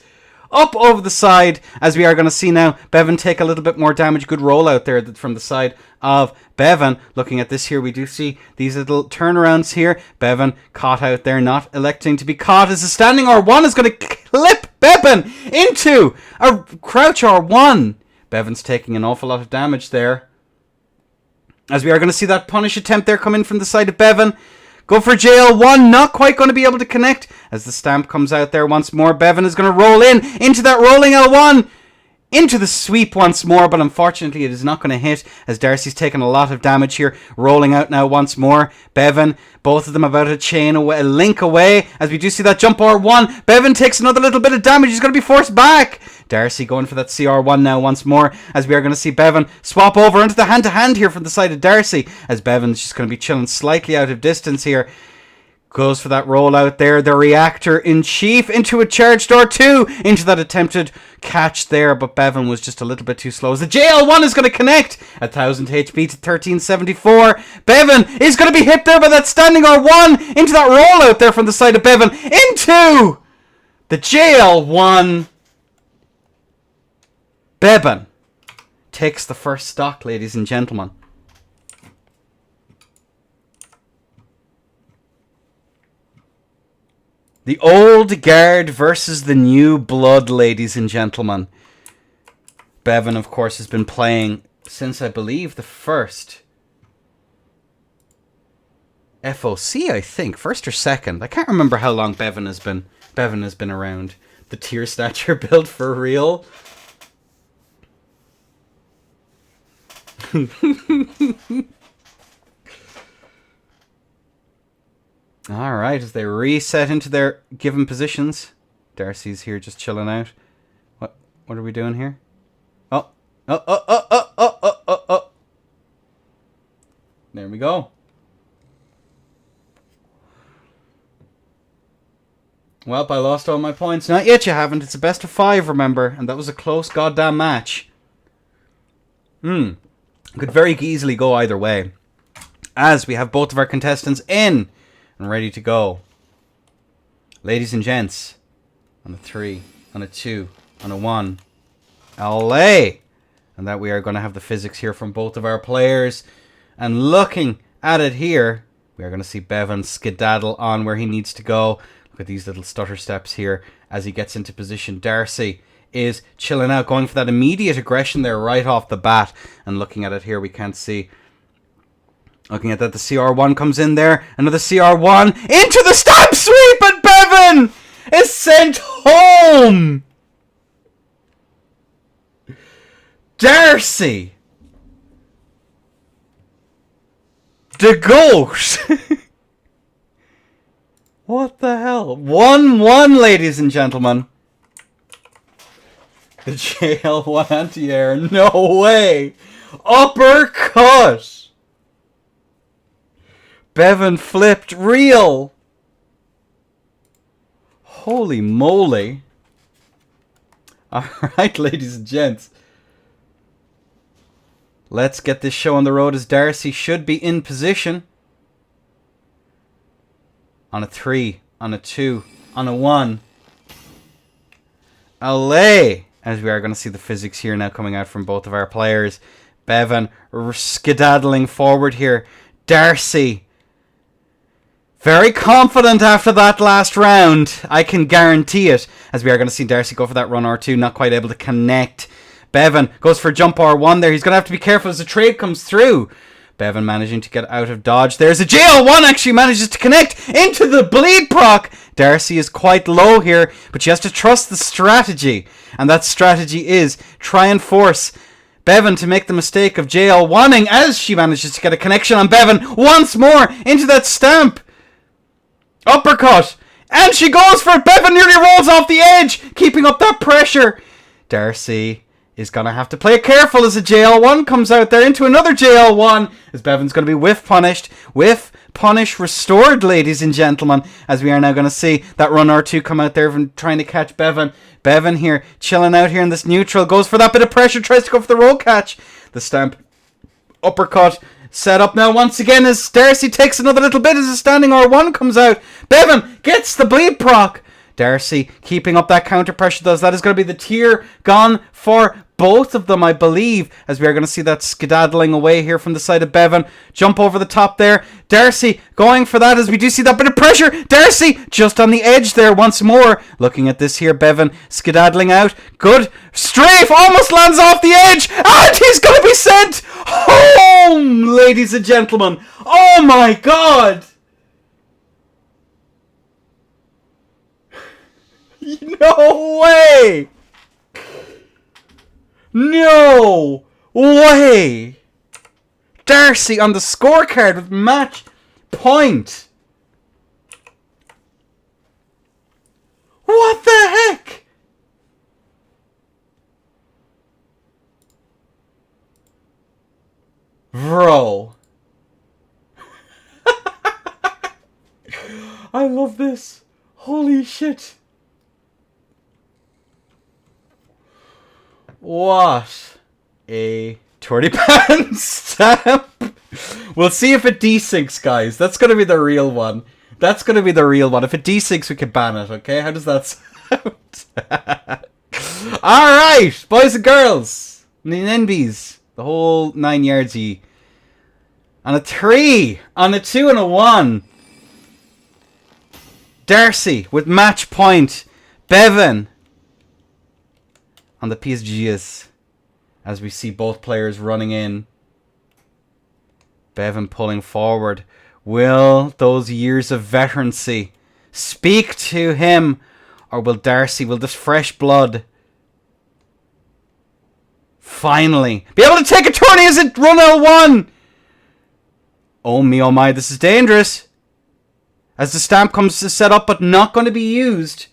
Speaker 1: up over the side, as we are going to see now Bavon take a little bit more damage. Good roll out there from the side of Bavon. Looking at this here, we do see these little turnarounds here. Bavon caught out there, not electing to be caught, as a standing R1 is going to clip Bavon into a crouch R1. Bavon's taking an awful lot of damage there, as we are going to see that punish attempt there come in from the side of Bavon. Go for JL1, not quite going to be able to connect, as the stamp comes out there once more. Bavon is going to roll into that rolling L1, into the sweep once more, but unfortunately it is not going to hit, as Darcy's taken a lot of damage here, rolling out now once more. Bavon, both of them about a chain away, a link away, as we do see that jump R1. Bavon takes another little bit of damage, he's going to be forced back. Darcy going for that CR1 now once more, as we are going to see Bavon swap over into the hand-to-hand here from the side of Darcy, as Bavon's just going to be chilling slightly out of distance here. Goes for that rollout there, the reactor in chief into a charged R2, into that attempted catch there, but Bavon was just a little bit too slow, as the JL1 is going to connect, 1000 HP to 1374. Bavon is going to be hit there by that standing R1, into that rollout there from the side of Bavon, into the JL1. Bavon takes the first stock, ladies and gentlemen. The old guard versus the new blood, ladies and gentlemen. Bavon, of course, has been playing since, I believe, the first FOC, I think. First or second. I can't remember how long Bavon has been around. The tier stature build for real. Alright, as they reset into their given positions. Darcy's here just chilling out. What are we doing here? Oh. There we go. Well, I lost all my points. Not yet, you haven't. It's a best of 5, remember? And that was a close goddamn match. Could very easily go either way, as we have both of our contestants in and ready to go. Ladies and gents, on a 3, on a 2, on a 1. Allez! And that we are going to have the physics here from both of our players. And looking at it here, we are going to see Bavon skedaddle on where he needs to go. Look at these little stutter steps here as he gets into position. Darcy is chilling out, going for that immediate aggression there right off the bat. And looking at it here, we can't see. Looking at that, the CR1 comes in there. Another CR1 into the stamp sweep, and Bavon is sent home. Darcy, the goat. What the hell? 1-1, ladies and gentlemen. The JL1 anti-air. No way. Uppercut. Bavon flipped real. Holy moly. Alright, ladies and gents. Let's get this show on the road as Darcy should be in position. On a 3, on a 2, on a 1. Allay! As we are going to see the physics here now coming out from both of our players. Bavon skedaddling forward here. Darcy. Very confident after that last round. I can guarantee it. As we are going to see Darcy go for that run R2. Not quite able to connect. Bavon goes for jump R1 there. He's going to have to be careful as the trade comes through. Bavon managing to get out of dodge. There's a JL1 actually manages to connect into the bleed proc. Darcy is quite low here, but she has to trust the strategy. And that strategy is try and force Bavon to make the mistake of JL1ing as she manages to get a connection on Bavon once more into that stamp. Uppercut. And she goes for it. Bavon nearly rolls off the edge, keeping up that pressure. Darcy is going to have to play it careful as a JL1 comes out there into another JL1 as Bavon's going to be whiff punished. Whiff punish restored, ladies and gentlemen, as we are now going to see that run R2 come out there and trying to catch Bavon. Bavon here, chilling out here in this neutral, goes for that bit of pressure, tries to go for the roll catch. The stamp uppercut set up now once again as Darcy takes another little bit as a standing R1 comes out. Bavon gets the bleed proc. Darcy keeping up that counter pressure though. That is going to be the tier gone for both of them, I believe, as we are going to see that skedaddling away here from the side of Bavon. Jump over the top there. Darcy going for that as we do see that bit of pressure. Darcy just on the edge there once more. Looking at this here, Bavon skedaddling out. Good strafe, almost lands off the edge, and he's going to be sent home, ladies and gentlemen. Oh my god. No way! No way! Darcy on the scorecard with match point. What the heck? Bro. I love this. Holy shit. What a Tourney pan stamp. We'll see if it desyncs, guys. That's going to be the real one. That's going to be the real one. If it desyncs, we can ban it, okay? How does that sound? Alright, boys and girls. Ninbies. The whole 9 yardsy. On a 3. On a 2 and a 1. Darcy with match point. Bavon on the PSGs as we see both players running in. Bavon pulling forward. Will those years of veterancy speak to him, or will Darcy, will this fresh blood finally be able to take a tourney as it run L1? Oh me, oh my, this is dangerous. As the stamp comes to set up but not going to be used.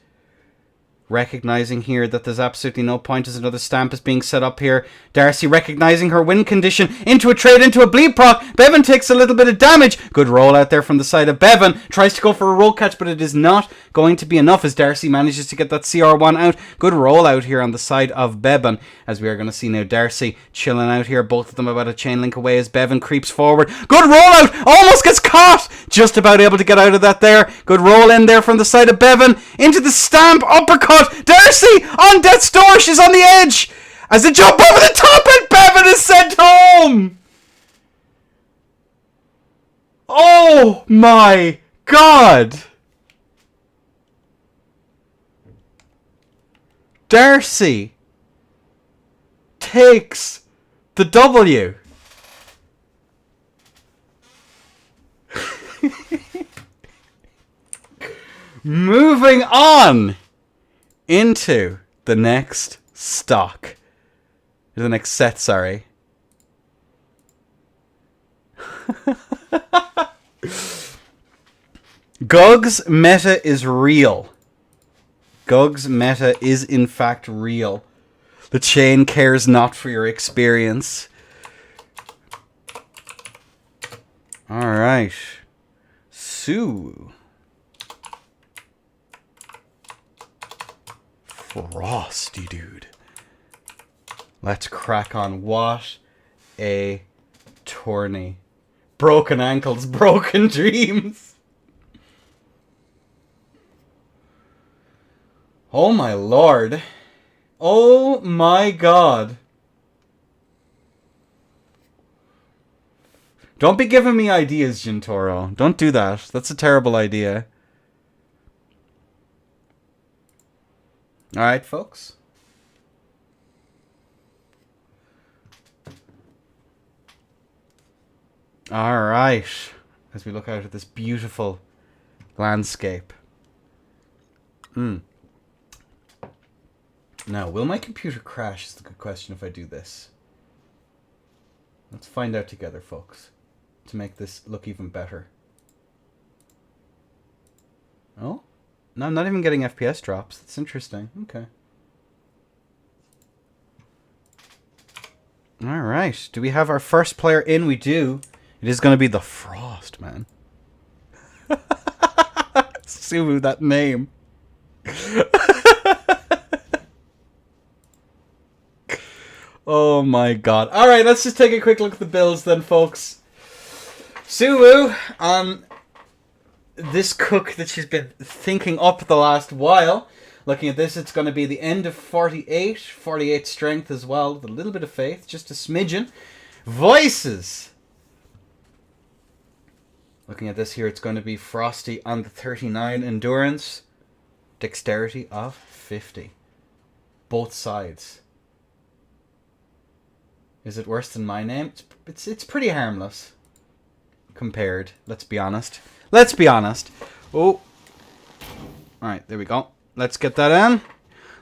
Speaker 1: Recognizing here that there's absolutely no point as another stamp is being set up here. Darcy recognizing her win condition into a trade, into a bleed proc. Bavon takes a little bit of damage. Good roll out there from the side of Bavon. Tries to go for a roll catch, but it is not going to be enough as Darcy manages to get that CR1 out. Good roll out here on the side of Bavon, as we are going to see now Darcy chilling out here. Both of them about a chain link away as Bavon creeps forward. Good roll out. Almost gets caught. Just about able to get out of that there. Good roll in there from the side of Bavon. Into the stamp. Uppercut. Darcy on death's door. She's on the edge. As they jump over the top and Bavon is sent home. Oh my god. Darcy takes the W. Moving on into the next stock. The next set, sorry. Gug's meta is real. Gug's meta is in fact real. The chain cares not for your experience. Alright. Sue. Frosty, dude. Let's crack on. What a tourney. Broken ankles, broken dreams. Oh my lord. Oh my god. Don't be giving me ideas, Gintoro. Don't do that. That's a terrible idea. Alright, folks. Alright. As we look out at this beautiful landscape. Now, will my computer crash is the good question if I do this. Let's find out together, folks. To make this look even better. Oh? No, I'm not even getting FPS drops. That's interesting. Okay. Alright. Do we have our first player in? We do. It is going to be the Frost, man. Sumu, that name. Oh my god. Alright, let's just take a quick look at the builds then, folks. Sumu, on this cook that she's been thinking up the last while. Looking at this, it's going to be the end of 48. 48 strength as well, with a little bit of faith, just a smidgen. Voices! Looking at this here, it's going to be Frosty on the 39 endurance. Dexterity of 50. Both sides. Is it worse than my name? It's pretty harmless. Compared, let's be honest. Let's be honest. Oh. Alright, there we go. Let's get that in.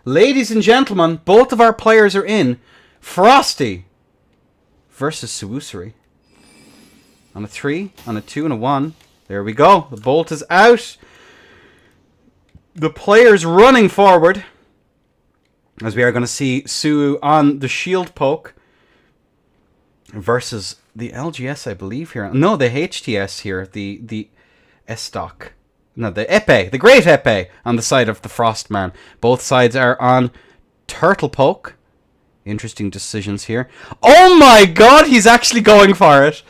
Speaker 1: Ladies and gentlemen, both of our players are in. Frosty versus Suwusuri. On a 3, on a 2, and a 1. There we go. The bolt is out. The players running forward. As we are going to see Suwu on the shield poke. Versus the LGS, I believe, here. No, the HTS here. The S-Stock. No, the Epee. The Great Epee on the side of the Frostman. Both sides are on Turtle Poke. Interesting decisions here. Oh my god, he's actually going for it.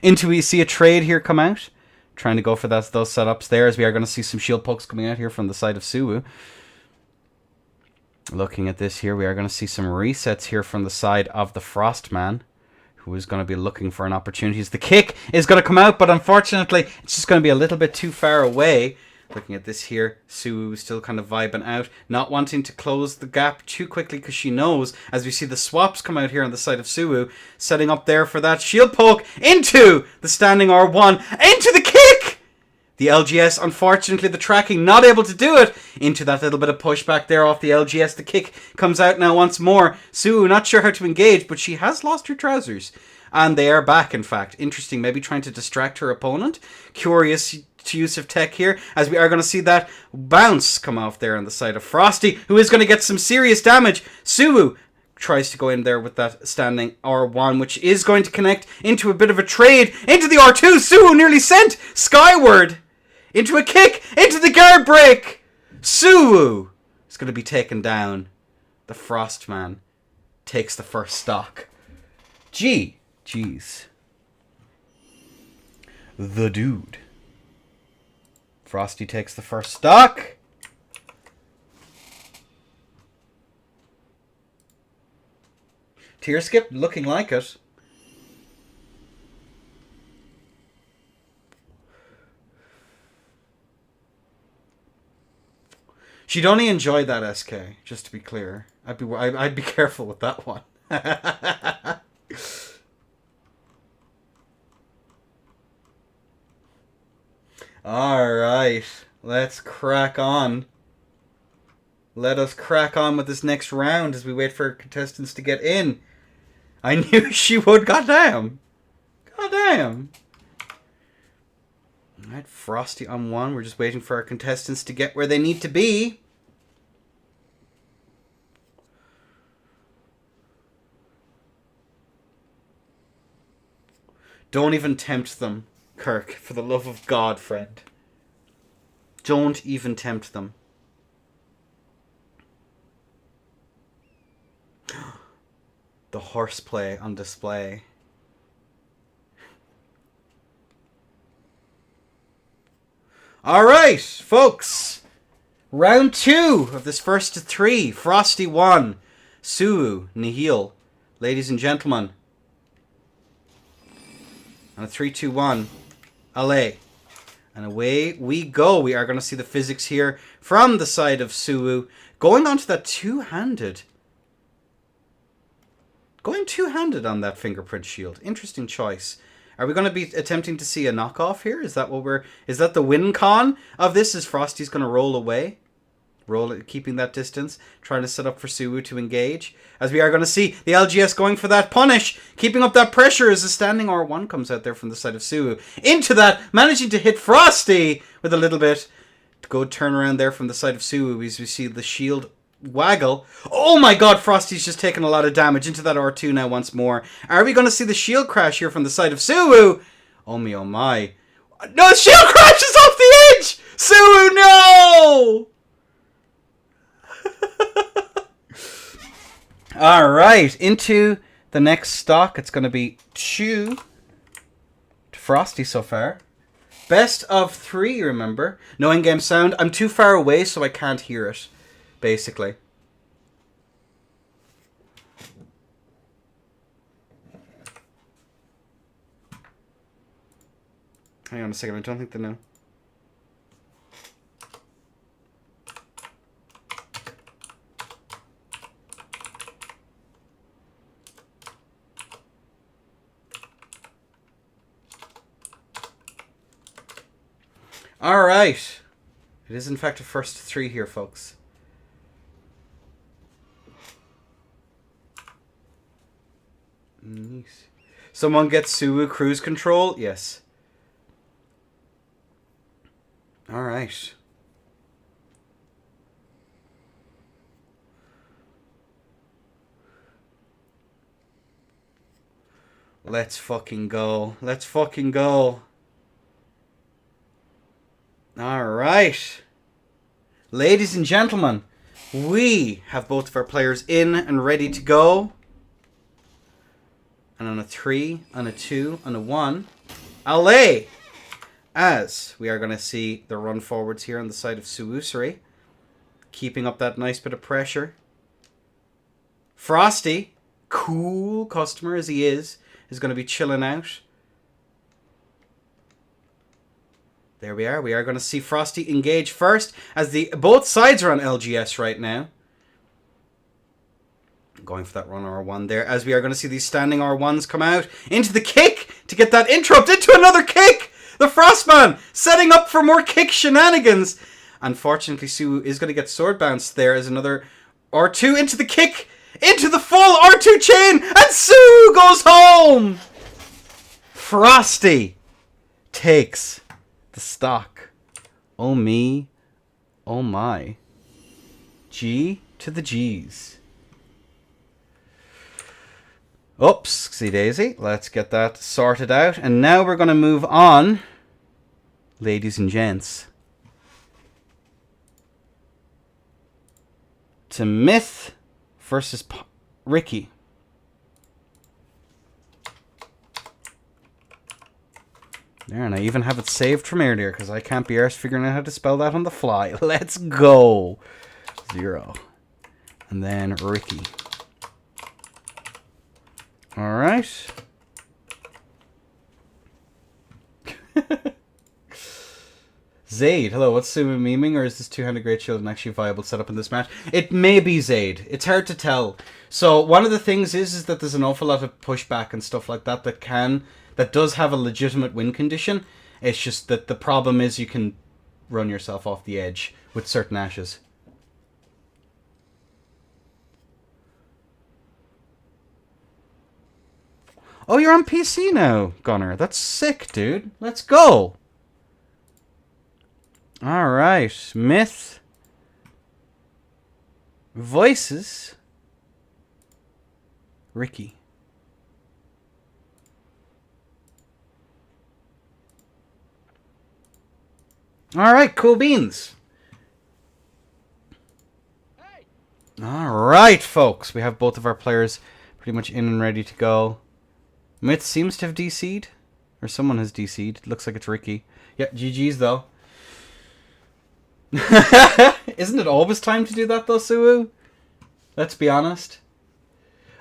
Speaker 1: Into we see a trade here come out. Trying to go for those setups there, as we are going to see some shield pokes coming out here from the side of Suwu. Looking at this here, we are going to see some resets here from the side of the Frostman, who is going to be looking for an opportunity. The kick is going to come out, but unfortunately, it's just going to be a little bit too far away. Looking at this here, Suwu is still kind of vibing out, not wanting to close the gap too quickly because she knows, as we see the swaps come out here on the side of Suwu, setting up there for that shield poke into the standing R1, into the kick! The LGS, unfortunately, the tracking not able to do it. Into that little bit of pushback there off the LGS. The kick comes out now once more. Suwu not sure how to engage, but she has lost her trousers. And they are back, in fact. Interesting, maybe trying to distract her opponent. Curious use of tech here, as we are going to see that bounce come off there on the side of Frosty, who is going to get some serious damage. Suwu tries to go in there with that standing R1, which is going to connect into a bit of a trade into the R2. Suwu nearly sent skyward into a kick into the guard break. Suwu is going to be taken down. The Frostman takes the first stock. Jeez. The dude. Frosty takes the first stock. Tear skip looking like it. She'd only enjoy that SK, just to be clear. I'd be careful with that one. Alright, let's crack on. Let us crack on with this next round as we wait for contestants to get in. I knew she would, goddamn. Goddamn. Alright, Frosty on 1. We're just waiting for our contestants to get where they need to be. Don't even tempt them, Kirk, for the love of God, friend. Don't even tempt them. horseplay on display. All right, folks. Round 2 of this first to 3. Frosty 1. Suwu, nihil. Ladies and gentlemen. On a 3, 2, 1. Allez. And away we go. We are going to see the physics here from the side of Suwu. Going on to that two-handed. Going two-handed on that fingerprint shield. Interesting choice. Are we going to be attempting to see a knockoff here? Is that what we're... Is that the win con of this? Is Frosty's going to roll away? Keeping that distance. Trying to set up for Suwu to engage. As we are going to see the LGS going for that punish. Keeping up that pressure as the standing R1 comes out there from the side of Suwu. Into that. Managing to hit Frosty with a little bit. Good turnaround there from the side of Suwu as we see the shield waggle. Oh my god, Frosty's just taken a lot of damage into that R2 now once more. Are we going to see the shield crash here from the side of Suwu? Oh me, oh my. No, shield crashes off the edge! Suwu, no! Alright, into the next stock. It's going to be 2 to Frosty so far. Best of 3, remember. No in-game sound. I'm too far away so I can't hear it. Basically. Hang on a second, I don't think they know. Alright. It is in fact a first to 3 here, folks. Nice. Someone gets Suwu cruise control? Yes. Alright. Let's fucking go. Let's fucking go. Alright. Ladies and gentlemen, we have both of our players in and ready to go. And on a 3, on a 2, on a 1. Allez! As we are going to see the run forwards here on the side of Suwusuri. Keeping up that nice bit of pressure. Frosty, cool customer as he is going to be chilling out. There we are. We are going to see Frosty engage first as both sides are on LGS right now. Going for that run R1 there as we are going to see these standing R1s come out into the kick to get that interrupt into another kick. The Frostman setting up for more kick shenanigans. Unfortunately, Suwu is going to get sword bounced there as another R2 into the kick, into the full R2 chain, and Suwu goes home. Frosty takes the stock. Oh me, oh my. G to the G's. Oopsie daisy. Let's get that sorted out. And now we're going to move on, ladies and gents, to Myth versus Ricky. There, and I even have it saved from earlier because I can't be arsed figuring out how to spell that on the fly. Let's go. 0. And then Ricky. Alright. Zaid, hello, what's Suwu memeing, or is this two-handed Great Shield an actually viable setup in this match? It may be Zaid. It's hard to tell. So one of the things is that there's an awful lot of pushback and stuff like that that does have a legitimate win condition. It's just that the problem is you can run yourself off the edge with certain ashes. Oh, you're on PC now, Gunnar. That's sick, dude. Let's go. Alright. Myth. Voices. Ricky. Alright, cool beans. Alright, folks. We have both of our players pretty much in and ready to go. Myth seems to have DC'd. Or someone has DC'd. Looks like it's Ricky. Yeah, GG's though. Isn't it always time to do that though, Suwu? Let's be honest.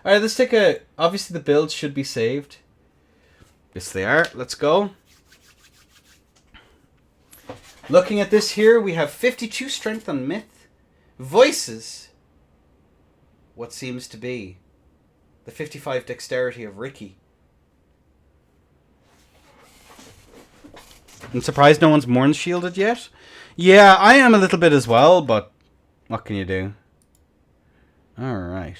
Speaker 1: Alright, let's take a... Obviously the builds should be saved. Yes, they are. Let's go. Looking at this here, we have 52 strength on Myth. Voices. What seems to be the 55 dexterity of Ricky. I'm surprised no one's Morn shielded yet. Yeah, I am a little bit as well, but what can you do? Alright.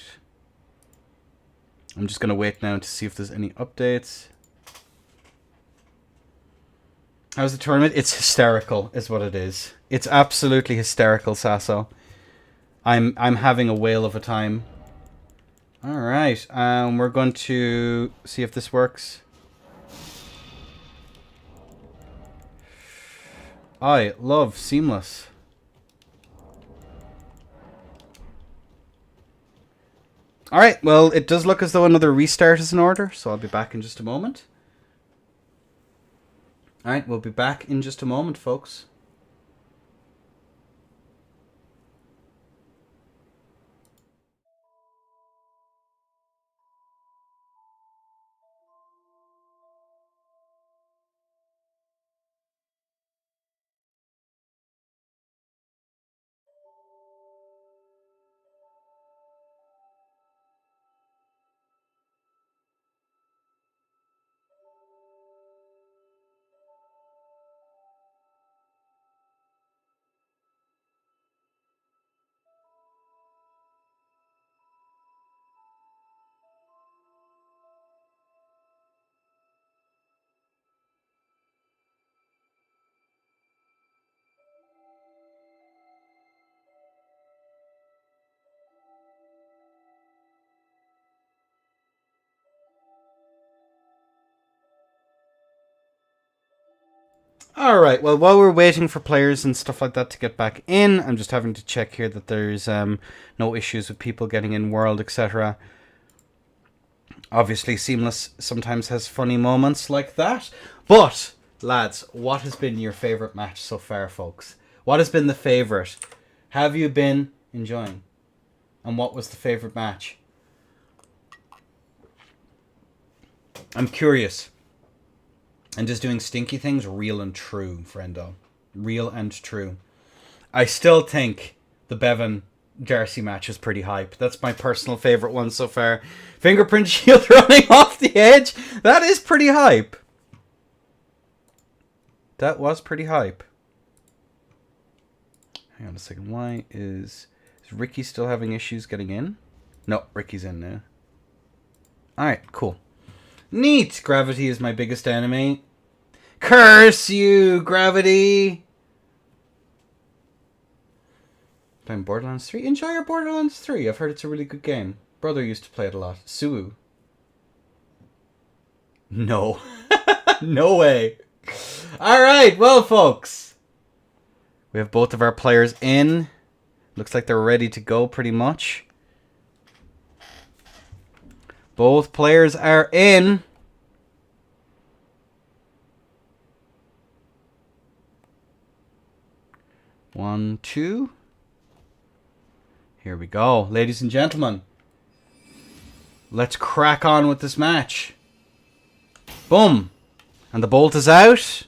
Speaker 1: I'm just going to wait now to see if there's any updates. How's the tournament? It's hysterical, is what it is. It's absolutely hysterical, Sasso. I'm having a whale of a time. Alright, we're going to see if this works. I love Seamless. Alright, well, it does look as though another restart is in order, so I'll be back in just a moment. Alright, we'll be back in just a moment, folks. Alright, well, while we're waiting for players and stuff like that to get back in, I'm just having to check here that there's no issues with people getting in World, etc. Obviously, Seamless sometimes has funny moments like that. But, lads, what has been your favourite match so far, folks? What has been the favourite? Have you been enjoying? And what was the favourite match? I'm curious. And just doing stinky things, real and true, friendo. Real and true. I still think the Bavon Darcy match is pretty hype. That's my personal favourite one so far. Fingerprint shield running off the edge. That is pretty hype. That was pretty hype. Hang on a second. Why is Ricky still having issues getting in? No, Ricky's in now. Alright, cool. Neat! Gravity is my biggest enemy. Curse you, Gravity! Playing Borderlands 3? Enjoy your Borderlands 3. I've heard it's a really good game. Brother used to play it a lot. Suwu. No. No way. Alright, well, folks. We have both of our players in. Looks like they're ready to go, pretty much. Both players are in. One, two. Here we go. Ladies and gentlemen. Let's crack on with this match. Boom. And the bolt is out.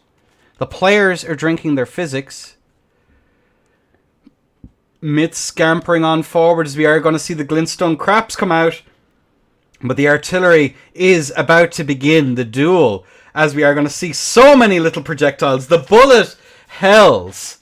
Speaker 1: The players are drinking their physics. Myth scampering on forward as we are going to see the glintstone craps come out. But the artillery is about to begin the duel. As we are going to see so many little projectiles. The bullet hells.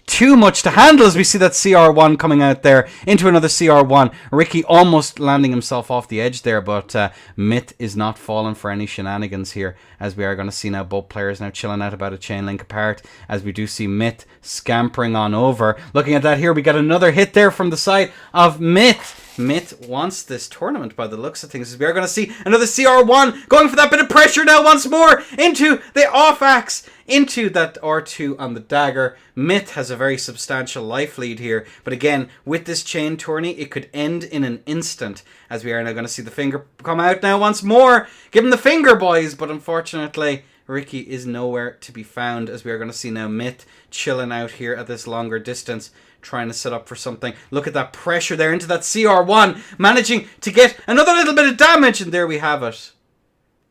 Speaker 1: Too much to handle as we see that CR1 coming out there into another CR1. Ricky almost landing himself off the edge there, but Myth is not falling for any shenanigans here, as we are going to see now both players now chilling out about a chain link apart, as we do see Myth scampering on over. Looking at that here, we got another hit there from the side of Myth. Myth wants this tournament by the looks of things. We are going to see another CR1 going for that bit of pressure now once more into the off axe, into that R2 on the dagger. Myth has a very substantial life lead here, but again, with this chain tourney, it could end in an instant, as we are now going to see the finger come out now once more. Give him the finger, boys, but unfortunately, Ricky is nowhere to be found, as we are going to see now Myth chilling out here at this longer distance, trying to set up for something. Look at that pressure there into that CR1, managing to get another little bit of damage, and there we have it.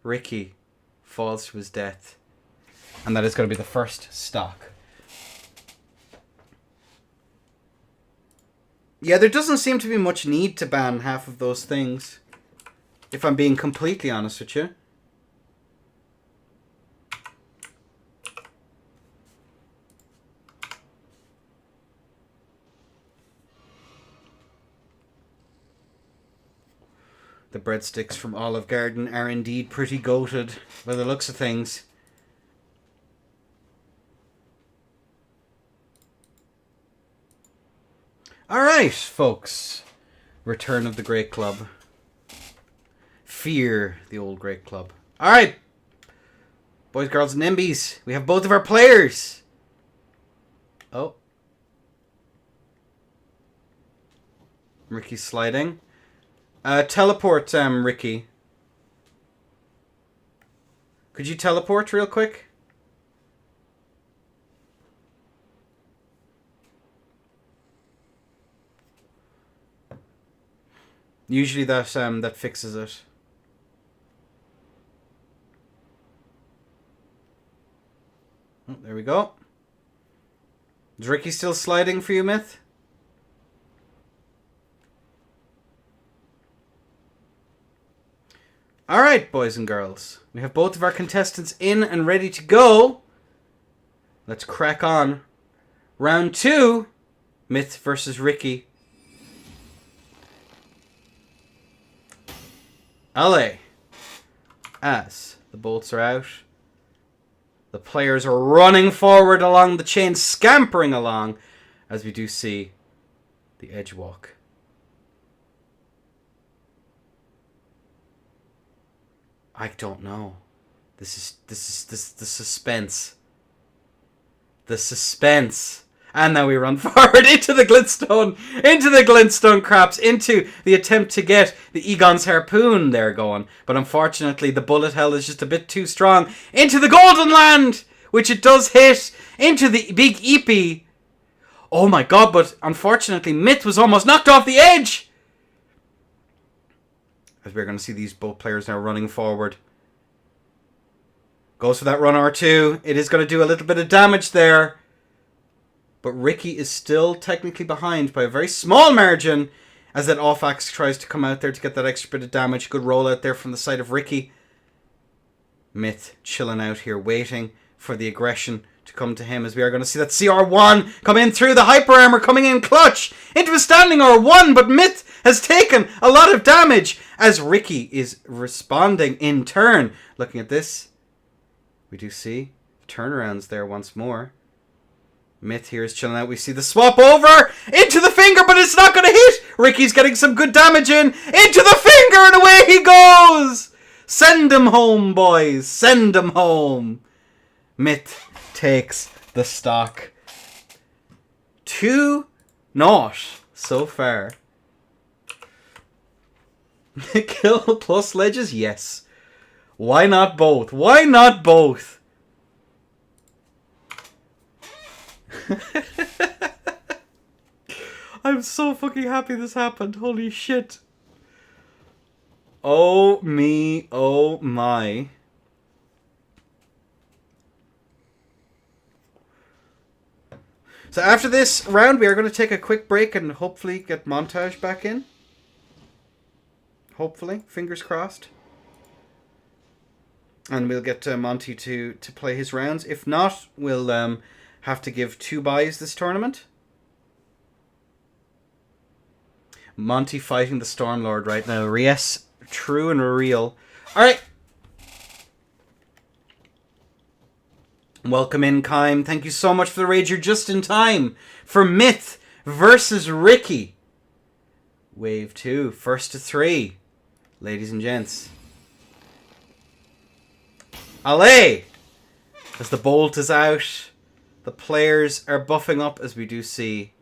Speaker 1: Ricky falls to his death. And that is going to be the first stock. Yeah, there doesn't seem to be much need to ban half of those things, if I'm being completely honest with you. The breadsticks from Olive Garden are indeed pretty goated by the looks of things. Alright, folks. Return of the Great Club. Fear the old Great Club. Alright. Boys, girls, and NIMBYs. We have both of our players. Oh. Ricky's sliding. Teleport, Ricky. Could you teleport real quick? Usually that fixes it. Oh, there we go. Is Ricky still sliding for you, Myth? Alright, boys and girls. We have both of our contestants in and ready to go. Let's crack on. Round 2. Myth versus Ricky. LA. As the bolts are out. The players are running forward along the chain, scampering along, as we do see the edge walk. I don't know. This is the suspense. The suspense. And now we run forward into the glintstone, craps, into the attempt to get the Egon's harpoon there going. But unfortunately, the bullet hell is just a bit too strong. Into the golden land, which it does hit. Into the big Eepee. Oh my god, but unfortunately, Myth was almost knocked off the edge. As we're going to see these both players now running forward. Goes for that run R2. It is going to do a little bit of damage there. But Ricky is still technically behind by a very small margin, as that off-axe tries to come out there to get that extra bit of damage. Good roll out there from the side of Ricky. Myth chilling out here, waiting for the aggression to come to him, as we are going to see that CR1 come in through the hyper armor, coming in clutch into a standing R1, but Myth has taken a lot of damage as Ricky is responding in turn. Looking at this, we do see turnarounds there once more. Myth here is chilling out. We see the swap over into the finger, but it's not going to hit. Ricky's getting some good damage into the finger, and away he goes. Send him home, boys. Send him home. Myth takes the stock. 2-0 so far. Kill plus ledges? Yes. Why not both? Why not both? I'm so fucking happy this happened. Holy shit. Oh me, oh my. So after this round, we are going to take a quick break and hopefully get Montage back in. Hopefully. Fingers crossed. And we'll get Monty to play his rounds. If not, we'll have to give 2 buys this tournament. Monty fighting the Stormlord right now. Yes, true and real. Alright. Welcome in, Kime. Thank you so much for the raid. You're just in time for Myth versus Ricky. Wave 2, first to 3. Ladies and gents. Allez! As the bolt is out, the players are buffing up as we do see.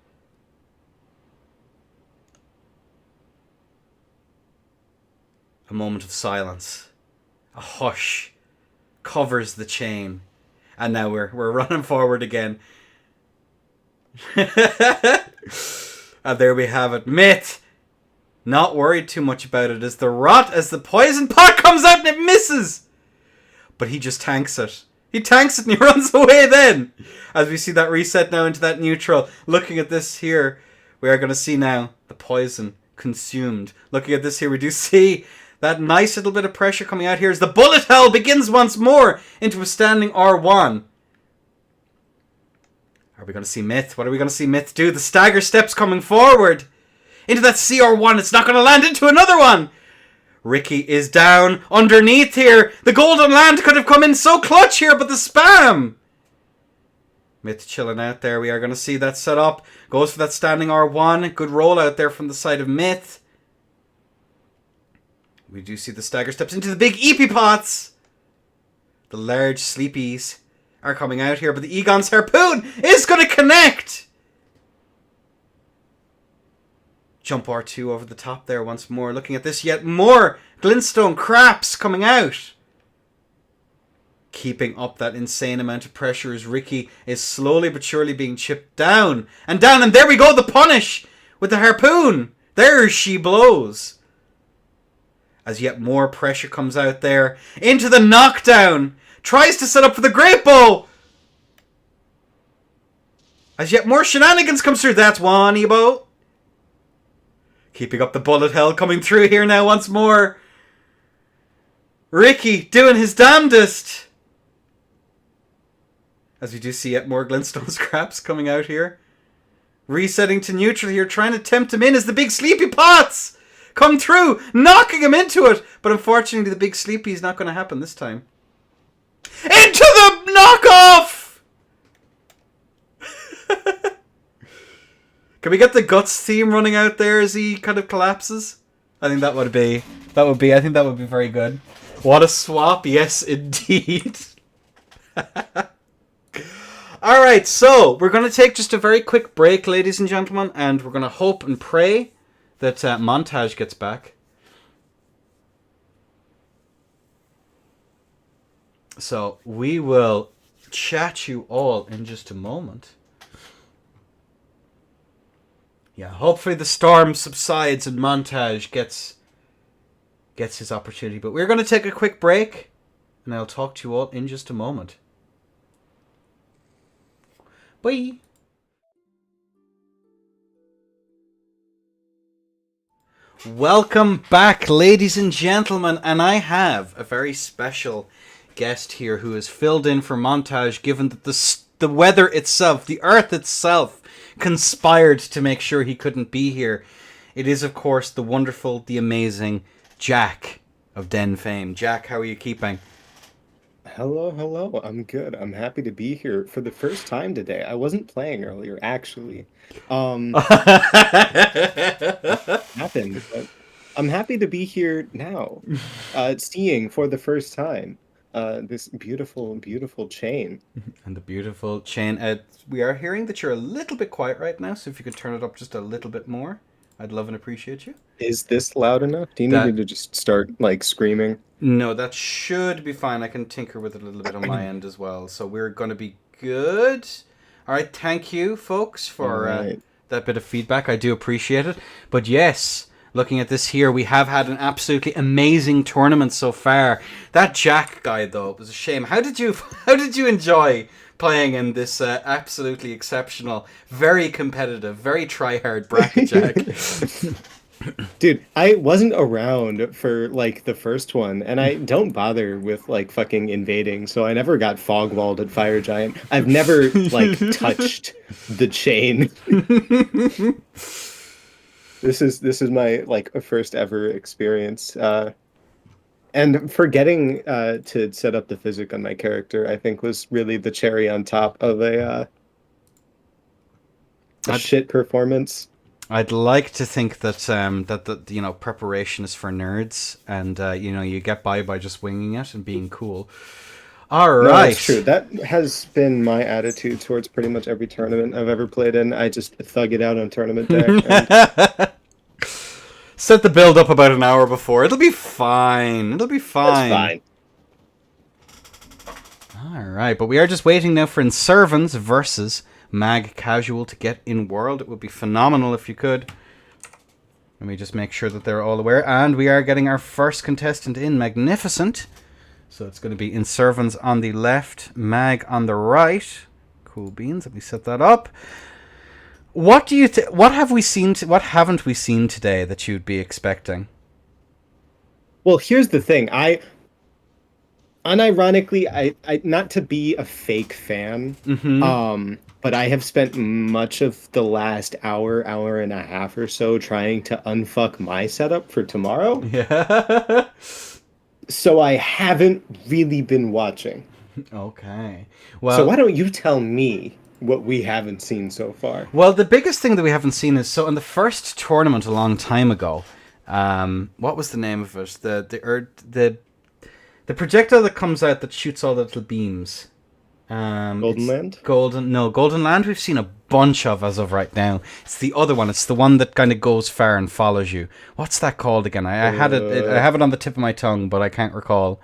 Speaker 1: A moment of silence. A hush covers the chain. And now we're running forward again. And there we have it. Myth! Not worried too much about it as the poison pot comes out and it misses! But he just tanks it. He tanks it and he runs away then! As we see that reset now into that neutral. Looking at this here, we are going to see now the poison consumed. Looking at this here, we do see that nice little bit of pressure coming out here as the bullet hell begins once more into a standing R1. Are we going to see Myth? What are we going to see Myth do? The stagger steps coming forward into that CR1. It's not going to land into another one. Ricky is down underneath here. The golden land could have come in so clutch here, but the spam. Myth chilling out there. We are going to see that set up. Goes for that standing R1. Good roll out there from the side of Myth. We do see the stagger steps into the big EP pots. The large sleepies are coming out here, but the Egon's harpoon is going to connect. Jump R2 over the top there once more. Looking at this, yet more glintstone craps coming out. Keeping up that insane amount of pressure as Ricky is slowly but surely being chipped down. And down, and there we go, the punish with the harpoon. There she blows. As yet more pressure comes out there. Into the knockdown. Tries to set up for the great bow. As yet more shenanigans comes through. That's one Ebo. Keeping up the bullet hell coming through here now once more. Ricky doing his damnedest. As we do see yet more glintstone scraps coming out here. Resetting to neutral here. Trying to tempt him in as the big sleepy pots come through, knocking him into it. But unfortunately, the big sleepy is not going to happen this time. Into the knockoff! Can we get the Guts theme running out there as he kind of collapses? I think that would be very good. What a swap, yes indeed. Alright, so we're going to take just a very quick break, ladies and gentlemen, and we're going to hope and pray that Montage gets back. So we will chat you all in just a moment. Yeah, hopefully the storm subsides and Montage gets his opportunity. But we're going to take a quick break, and I'll talk to you all in just a moment. Bye. Welcome back, ladies and gentlemen, and I have a very special guest here who has filled in for Montage, given that the weather itself, the earth itself, conspired to make sure he couldn't be here. It is, of course, the wonderful, the amazing Jack of Den fame. Jack, how are you keeping?
Speaker 4: Hello. I'm good. I'm happy to be here for the first time today. I wasn't playing earlier, actually. Happened, but I'm happy to be here now, seeing for the first time this beautiful, beautiful chain.
Speaker 1: And the beautiful chain. We are hearing that you're a little bit quiet right now, so if you could turn it up just a little bit more, I'd love and appreciate you.
Speaker 4: Is this loud enough? Do you need me to just start, like, screaming?
Speaker 1: No, that should be fine. I can tinker with it a little bit on my end as well. So we're going to be good. All right, thank you, folks, for that bit of feedback. I do appreciate it. But yes, looking at this here, we have had an absolutely amazing tournament so far. That Jack guy, though, it was a shame. How did you enjoy playing in this absolutely exceptional, very competitive, very try-hard bracket, Jack?
Speaker 4: Dude, I wasn't around for, like, the first one, and I don't bother with, like, fucking invading, so I never got fog-walled at Fire Giant. I've never, like, touched the chain. This is my, like, first ever experience. And forgetting to set up the physic on my character, I think, was really the cherry on top of a shit performance.
Speaker 1: I'd like to think that preparation is for nerds, and you get by just winging it and being cool. All right,
Speaker 4: No, that's true. That has been my attitude towards pretty much every tournament I've ever played in. I just thug it out on tournament day. And
Speaker 1: set the build up about an hour before. It'll be fine. It's fine. All right, but we are just waiting now for Inservans versus Mag Casual to get in World. It would be phenomenal if you could. Let me just make sure that they're all aware. And we are getting our first contestant in. Magnificent. So it's going to be Inservans on the left, Mag on the right. Cool beans. Let me set that up. What do you what have we seen? What haven't we seen today that you'd be expecting?
Speaker 4: Well, here's the thing. Unironically, I not to be a fake fan, but I have spent much of the last hour and a half or so trying to unfuck my setup for tomorrow.
Speaker 1: Yeah.
Speaker 4: So I haven't really been watching.
Speaker 1: Okay. Well,
Speaker 4: so why don't you tell me what we haven't seen so far?
Speaker 1: Well, the biggest thing that we haven't seen is, so in the first tournament a long time ago, what was the name of it? The projectile that comes out that shoots all the little beams.
Speaker 4: Golden Land?
Speaker 1: Golden Land we've seen a bunch of as of right now. It's the other one. It's the one that kind of goes far and follows you. What's that called again? I have it on the tip of my tongue, but I can't recall.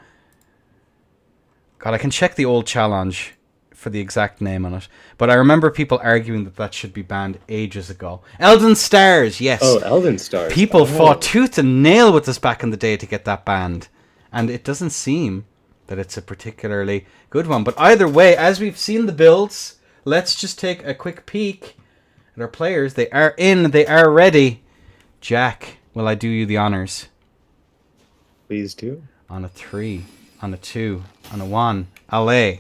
Speaker 1: God, I can check the old challenge for the exact name on it. But I remember people arguing that should be banned ages ago. Elden Stars, yes.
Speaker 4: Oh, Elden Stars.
Speaker 1: People fought tooth and nail with us back in the day to get that banned. And it doesn't seem that it's a particularly good one. But either way, as we've seen the builds, let's just take a quick peek at our players. They are in. They are ready. Jack, will I do you the honors?
Speaker 4: Please do.
Speaker 1: On a 3, on a 2, on a 1. Allez.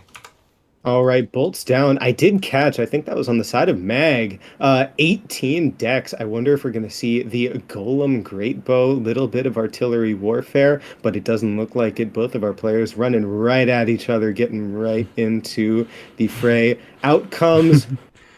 Speaker 4: All right, bolts down. I did catch, I think that was on the side of Mag, 18 decks. I wonder if we're going to see the Golem Greatbow, little bit of artillery warfare, but it doesn't look like it. Both of our players running right at each other, getting right into the fray. Out comes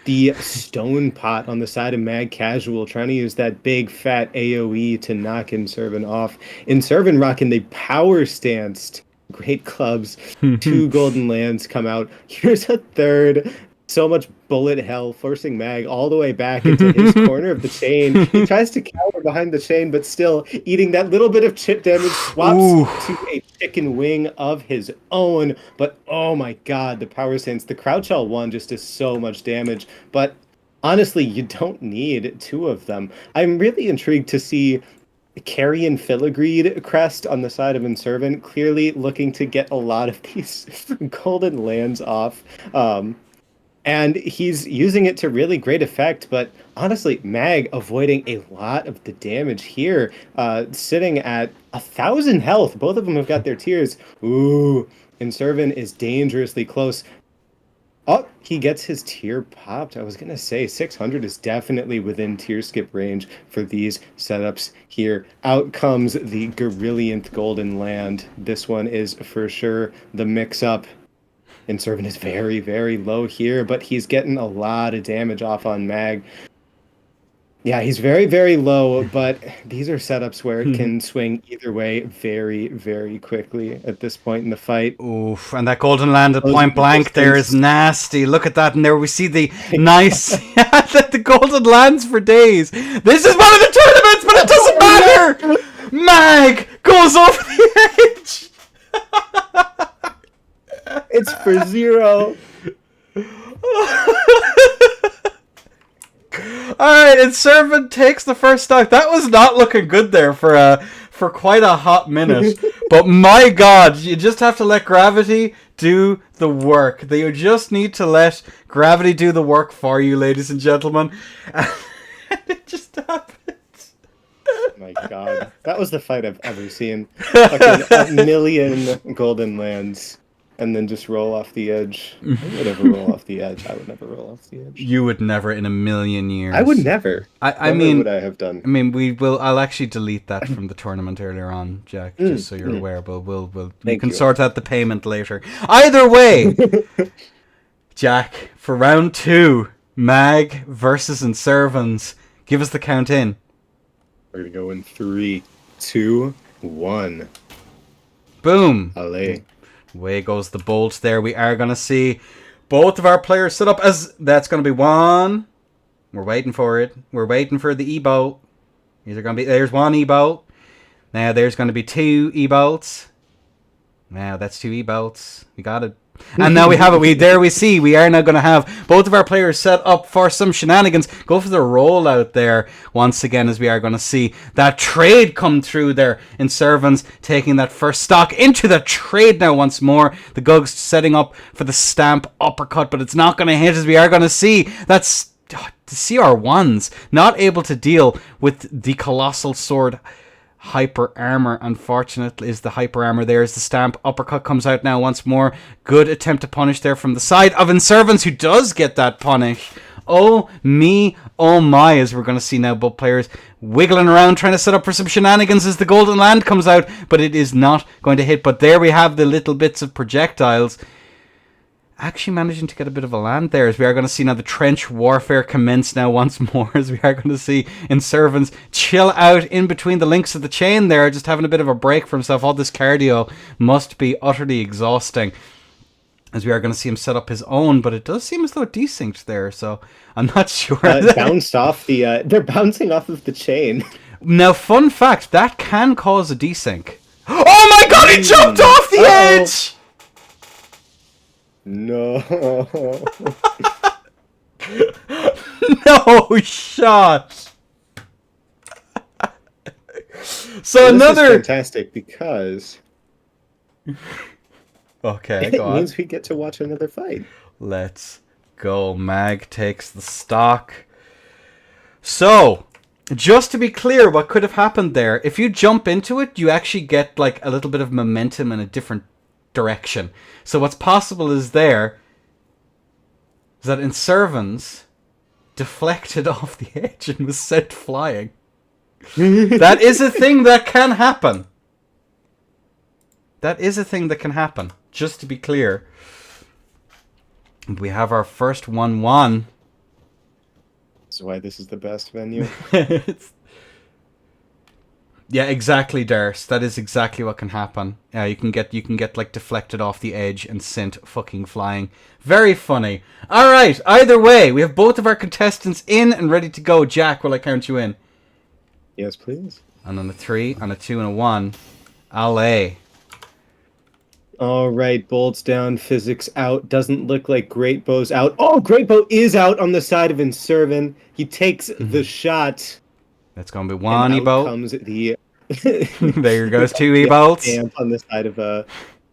Speaker 4: the Stone Pot on the side of Mag Casual, trying to use that big fat AoE to knock Inservan off. Inservan rocking the power stance. Great clubs. 2 golden lands come out. Here's a third. So much bullet hell, forcing Mag all the way back into his corner of the chain. He tries to cower behind the chain, but still eating that little bit of chip damage. Swaps to a chicken wing of his own. But oh my god, the power stance. The Crouch L1 just does so much damage. But honestly, you don't need 2 of them. I'm really intrigued to see Carrion Filigreed crest on the side of Inservant, clearly looking to get a lot of these golden lands off. And he's using it to really great effect, but honestly, Mag avoiding a lot of the damage here, sitting at 1,000 health. Both of them have got their tiers. Ooh, Inservant is dangerously close. Oh, he gets his tier popped. I was going to say 600 is definitely within tier skip range for these setups here. Out comes the Gorilliant Golden Land. This one is for sure the mix-up. Inservant is very, very low here, but he's getting a lot of damage off on Mag. Yeah, he's very, very low, but these are setups where it can swing either way very, very quickly at this point in the fight.
Speaker 1: Oof, and that Golden Land at point blank there is nasty. Look at that, and there we see the nice... the Golden Lands for days. This is one of the tournaments, but it doesn't matter! Mag goes over the edge!
Speaker 4: It's for 0.
Speaker 1: Alright, Inservant takes the first stock. That was not looking good there for quite a hot minute. But my god, you just have to let gravity do the work. You just need to let gravity do the work for you, ladies and gentlemen. And it just happens.
Speaker 4: Oh my god. That was the fight I've ever seen. Fucking a million golden lands. And then just roll off the edge. I would never roll off the edge. I would never roll off the edge.
Speaker 1: You would never in a million years.
Speaker 4: I would never.
Speaker 1: I mean,
Speaker 4: would I have done?
Speaker 1: I mean, I'll actually delete that from the tournament earlier on, Jack, just so you're aware. But we can sort out the payment later. Either way, Jack, for round 2, Mag versus Inservans. Give us the count in.
Speaker 4: We're gonna go in 3, 2, 1.
Speaker 1: Boom.
Speaker 4: Allez.
Speaker 1: Away goes the bolt there. We are going to see both of our players set up as... That's going to be one. We're waiting for it. We're waiting for the E-bolt. These are going to be... There's one E-bolt. Now there's going to be 2 E-bolts. Now that's 2 E-bolts. We got it. And now we have it. We are now going to have both of our players set up for some shenanigans. Go for the rollout there once again, as we are going to see that trade come through there. In Servants taking that first stock into the trade now once more. The Gugs setting up for the stamp uppercut, but it's not going to hit, as we are going to see that's the CR1s not able to deal with the Colossal Sword hyper armor. Unfortunately, is the hyper armor there as the stamp uppercut comes out now once more. Good attempt to punish there from the side of Inservants, who does get that punish. Oh me, oh my, as we're going to see now both players wiggling around trying to set up for some shenanigans as the golden land comes out, but it is not going to hit. But there we have the little bits of projectiles actually managing to get a bit of a land there, as we are going to see now the trench warfare commence now once more, as we are going to see Inservants chill out in between the links of the chain there, just having a bit of a break for himself. All this cardio must be utterly exhausting, as we are going to see him set up his own, but it does seem as though it desynced there, so I'm not sure.
Speaker 4: Bounced off the they're bouncing off of the chain.
Speaker 1: Now, fun fact, that can cause a desync. Oh my god, he jumped off the edge!
Speaker 4: No.
Speaker 1: No shot. So
Speaker 4: this is fantastic because
Speaker 1: okay,
Speaker 4: it
Speaker 1: go on.
Speaker 4: means we get to watch another fight.
Speaker 1: Let's go. Mag takes the stock. So, just to be clear, what could have happened there, if you jump into it, you actually get like a little bit of momentum in a different direction. So what's possible is that Inservants deflected off the edge and was sent flying. That is a thing that can happen. That is a thing that can happen, just to be clear. We have our first 1-1.
Speaker 4: That's why this is the best venue.
Speaker 1: Yeah, exactly, Darce. That is exactly what can happen. Yeah, you can get like deflected off the edge and sent fucking flying. Very funny. All right. Either way, we have both of our contestants in and ready to go. Jack, will I count you in?
Speaker 4: Yes, please.
Speaker 1: And on a 3, on a 2, and a 1. Allez.
Speaker 4: All right, bolts down, physics out. Doesn't look like Great Bow's out. Oh, Great Bow is out on the side of Inservant. He takes the shot.
Speaker 1: That's going to be 1 E-bolt.
Speaker 4: Comes the
Speaker 1: there goes 2 E-bolts.
Speaker 4: Stamp on the side of a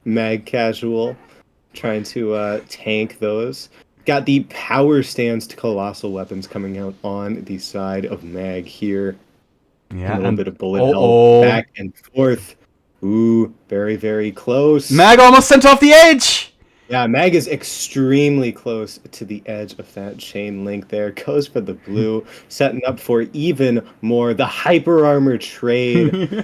Speaker 4: Mag Casual, trying to tank those. Got the power stance to Colossal Weapons coming out on the side of Mag here.
Speaker 1: Yeah,
Speaker 4: a little bit of bullet hell back and forth. Ooh, very, very close.
Speaker 1: Mag almost sent off the edge!
Speaker 4: Yeah, Mag is extremely close to the edge of that chain link there. Goes for the blue, setting up for even more. The hyper armor trade.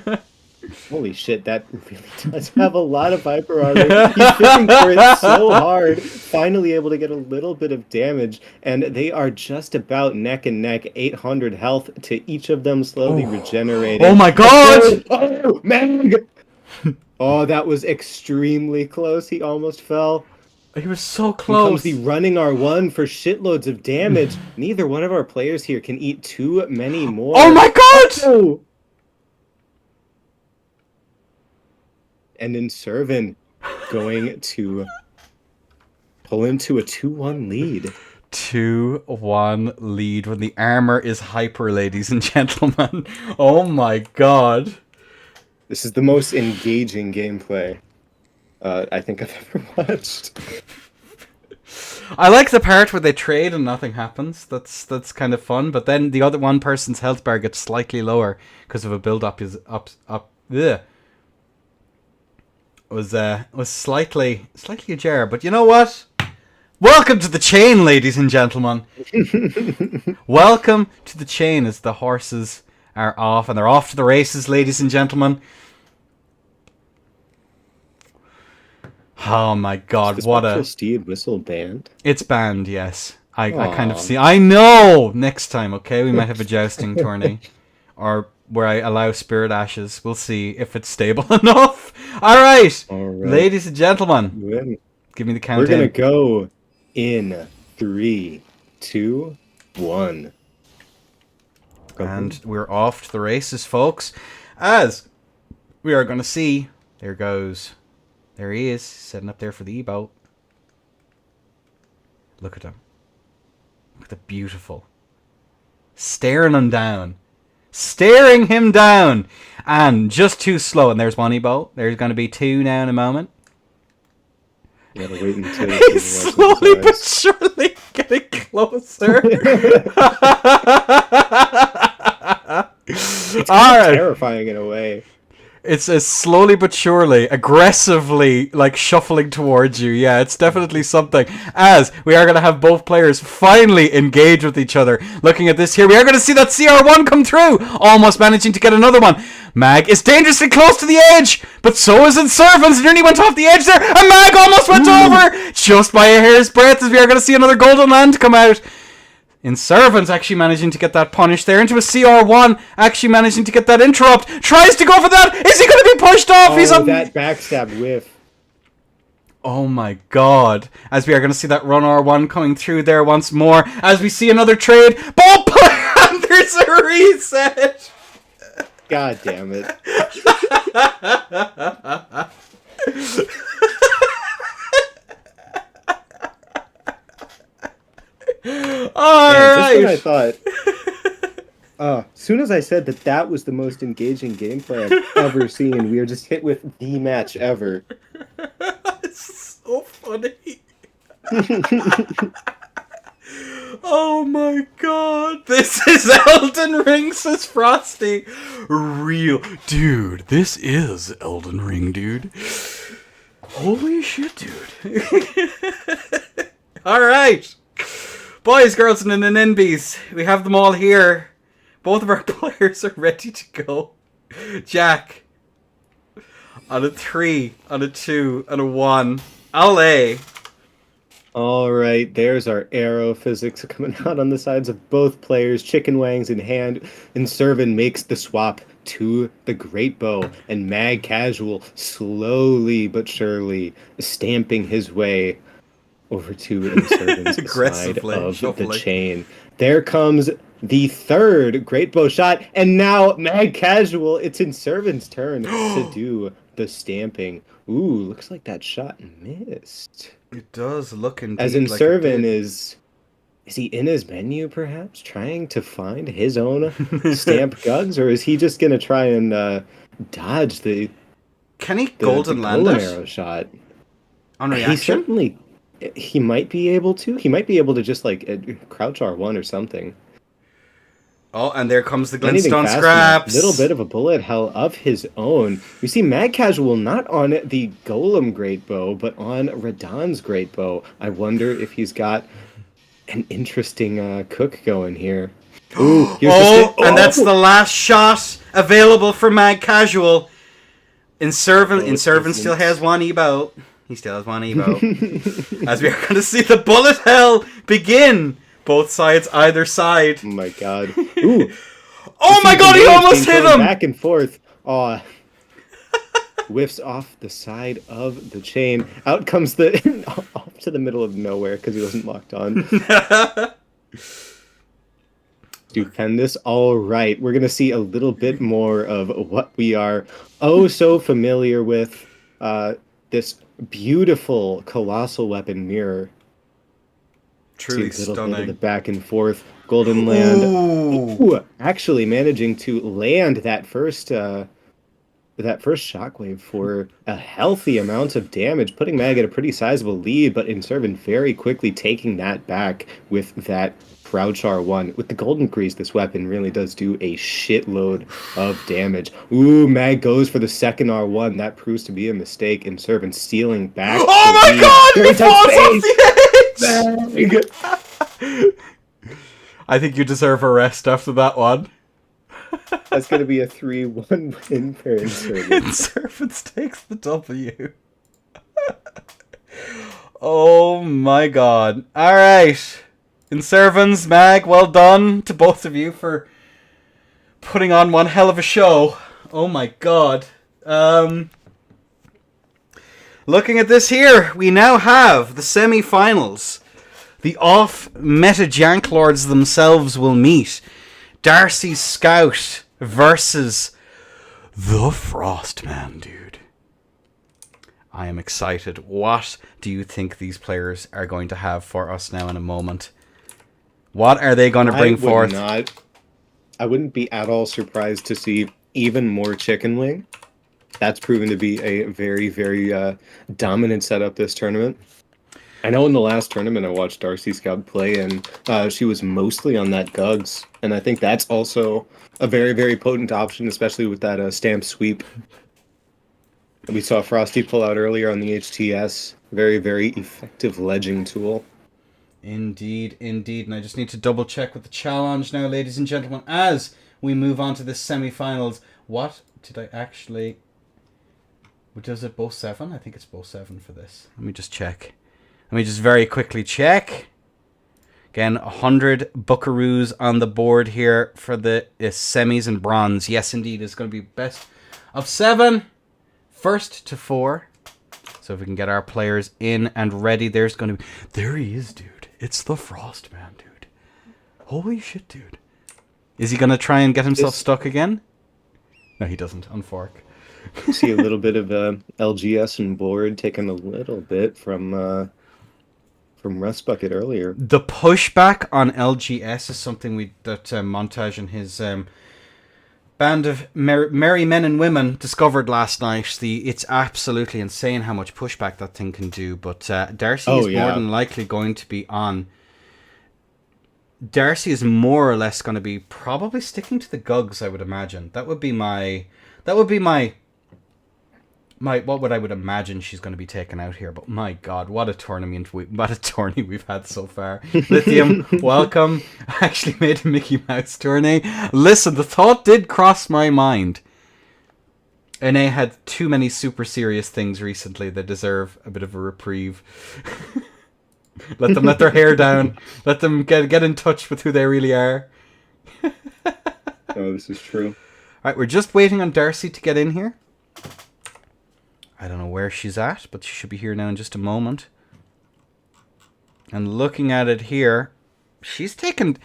Speaker 4: Holy shit, that really does have a lot of hyper armor. He's fishing for it so hard. Finally able to get a little bit of damage. And they are just about neck and neck. 800 health to each of them, slowly regenerating.
Speaker 1: Oh my god!
Speaker 4: Oh, Mag! Oh, that was extremely close. He almost fell.
Speaker 1: He was so close.
Speaker 4: Comes the running R1 for shitloads of damage. Neither one of our players here can eat too many more.
Speaker 1: Oh my god!
Speaker 4: Oh. And Inservant going to pull into a 2-1 lead.
Speaker 1: 2-1 lead when the armor is hyper, ladies and gentlemen. Oh my god.
Speaker 4: This is the most engaging gameplay I think I've ever watched.
Speaker 1: I like the part where they trade and nothing happens. That's kind of fun. But then the other one person's health bar gets slightly lower because of a build up is up. Ugh. Was slightly ajar. But you know what? Welcome to the chain, ladies and gentlemen. Welcome to the chain as the horses are off, and they're off to the races, ladies and gentlemen. Oh my god,
Speaker 4: is
Speaker 1: what
Speaker 4: Poncho
Speaker 1: a...
Speaker 4: Steed whistle banned?
Speaker 1: It's banned, yes. I kind of
Speaker 4: Aw.
Speaker 1: see. I know. Next time, okay, we might have a jousting tourney, or where I allow spirit ashes. We'll see if it's stable enough. All right, ladies and gentlemen, give me the count.
Speaker 4: We're gonna go in 3, 2, 1.
Speaker 1: And we're off to the races, folks. As we are going to see, there goes. There he is, setting up there for the E-boat. Look at him. Look at the beautiful. Staring him down. Staring him down. And just too slow. And there's one E-boat. There's going to be two now in a moment.
Speaker 4: You gotta wait until
Speaker 1: He's slowly but surely getting closer.
Speaker 4: It's kind of terrifying in a way.
Speaker 1: It's slowly but surely, aggressively, like, shuffling towards you. Yeah, it's definitely something. As we are going to have both players finally engage with each other. Looking at this here, we are going to see that CR1 come through. Almost managing to get another one. Mag is dangerously close to the edge, but so is Inservins. Nearly went off the edge there, and Mag almost went over just by a hair's breadth, as we are going to see another Golden Land come out. Inservins actually managing to get that punish there into a CR1, actually managing to get that interrupt, tries to go for that, is he going to be pushed off? He's up.
Speaker 4: That backstab whiff.
Speaker 1: Oh my god, as we are going to see that run R1 coming through there once more, as we see another trade, ball play, and there's a reset!
Speaker 4: God damn it.
Speaker 1: Alright!
Speaker 4: Just when I thought, as soon as I said that was the most engaging gameplay I've ever seen, we are just hit with the match ever.
Speaker 1: It's so funny. Oh my god. This is Elden Ring, says Frosty. Real. Dude, this is Elden Ring, dude. Holy shit, dude. Alright. Boys, girls, and NNBs, we have them all here. Both of our players are ready to go. Jack. On a 3, on a 2, and a 1. LA.
Speaker 4: Alright, there's our arrow physics coming out on the sides of both players. Chicken wangs in hand, and Servin makes the swap to the great bow, and Mag Casual slowly but surely stamping his way over to Inservin's side of the chain. There comes the third great bow shot, and now Mag Casual, it's Inservin's turn to do the stamping. Ooh, looks like that shot missed.
Speaker 1: It does look indeed
Speaker 4: as Inservin is he in his menu perhaps trying to find his own stamp guns, or is he just gonna try and dodge the
Speaker 1: golden land
Speaker 4: arrow shot
Speaker 1: on reaction?
Speaker 4: He might be able to. He might be able to just like crouch R1 or something.
Speaker 1: Oh, and there comes the glintstone scraps.
Speaker 4: A little bit of a bullet hell of his own. We see Mag Casual not on the Golem Great Bow, but on Radahn's Great Bow. I wonder if he's got an interesting cook going here. Ooh,
Speaker 1: and that's the last shot available for Mag Casual. Inservin still has one E-bow. He still has one E-bow. As we are going to see the bullet hell begin. Both sides, either side.
Speaker 4: Oh my god. Ooh.
Speaker 1: Oh my god, he almost hit him!
Speaker 4: Back and forth. Aw. Whiffs off the side of the chain. Out comes the... off to the middle of nowhere because he wasn't locked on. Defend this all right. We're going to see a little bit more of what we are so familiar with. This beautiful colossal weapon mirror.
Speaker 1: Truly
Speaker 4: see a little
Speaker 1: stunning.
Speaker 4: bit of the back and forth. Golden Land. Ooh, actually managing to land that first shockwave for a healthy amount of damage, putting Mag at a pretty sizable lead, but Inservin very quickly taking that back with that crouch R1. With the Golden Grease, this weapon really does do a shitload of damage. Ooh, Mag goes for the second R1. That proves to be a mistake. Inservin stealing back.
Speaker 1: Oh my god! He falls off the edge! I think you deserve a rest after that one.
Speaker 4: That's going to be a 3-1 win for Inservin.
Speaker 1: Inservin takes the W. Oh my god. Alright. In servants, Mag, well done to both of you for putting on one hell of a show. Oh my god. Looking at this here, we now have the semi-finals. The off-meta Janklords themselves will meet. Darcy's Scout versus the Frostman, dude. I am excited. What do you think these players are going to have for us now in a moment? What are they going to bring forth?
Speaker 4: I wouldn't be at all surprised to see even more Chicken Wing. That's proven to be a very, very dominant setup this tournament. I know in the last tournament I watched Darcy Scout play, and she was mostly on that Gugs. And I think that's also a very, very potent option, especially with that stamp sweep. We saw Frosty pull out earlier on the HTS. Very, very effective ledging tool.
Speaker 1: Indeed, indeed. And I just need to double check with the challenge now, ladies and gentlemen, as we move on to the semi-finals. What did I actually... Does it bow 7? I think it's bow 7 for this. Let me just check. Let me just very quickly check. Again, 100 buckaroos on the board here for the semis and bronze. Yes, indeed, it's going to be best of 7. First to 4. So if we can get our players in and ready, there's going to be... There he is, dude. It's the Frostman, dude. Holy shit, dude. Is he going to try and get himself stuck again? No, he doesn't. Unfork.
Speaker 4: See a little bit of LGS and board taking a little bit from Rust Bucket earlier.
Speaker 1: The pushback on LGS is something that Montage and his band of merry men and women discovered last night. It's absolutely insane how much pushback that thing can do. But Darcy is more than likely going to be on. Darcy is more or less going to be probably sticking to the Gugs, I would imagine. That would be my what would I would imagine she's going to be taken out here. But my god, what a tourney we've had so far. Lithium, welcome. I actually made a Mickey Mouse tourney. Listen, the thought did cross my mind. NA had too many super serious things recently that deserve a bit of a reprieve. Let them let their hair down. Let them get in touch with who they really are.
Speaker 4: Oh, this is true.
Speaker 1: Alright, we're just waiting on Darcy to get in here. I don't know where she's at, but she should be here now in just a moment. And looking at it here, she's taken...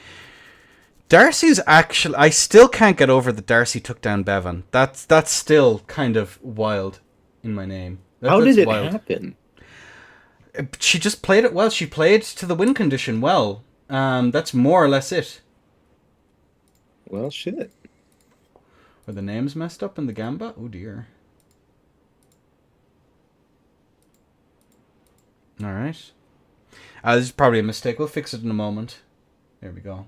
Speaker 1: Darcy's actually... I still can't get over that Darcy took down Bavon. That's still kind of wild in my name.
Speaker 4: How did it happen?
Speaker 1: She just played it well. She played to the win condition well. That's more or less it.
Speaker 4: Well, shit.
Speaker 1: Were the names messed up in the Gamba? Oh dear. Alright. This is probably a mistake. We'll fix it in a moment. There we go.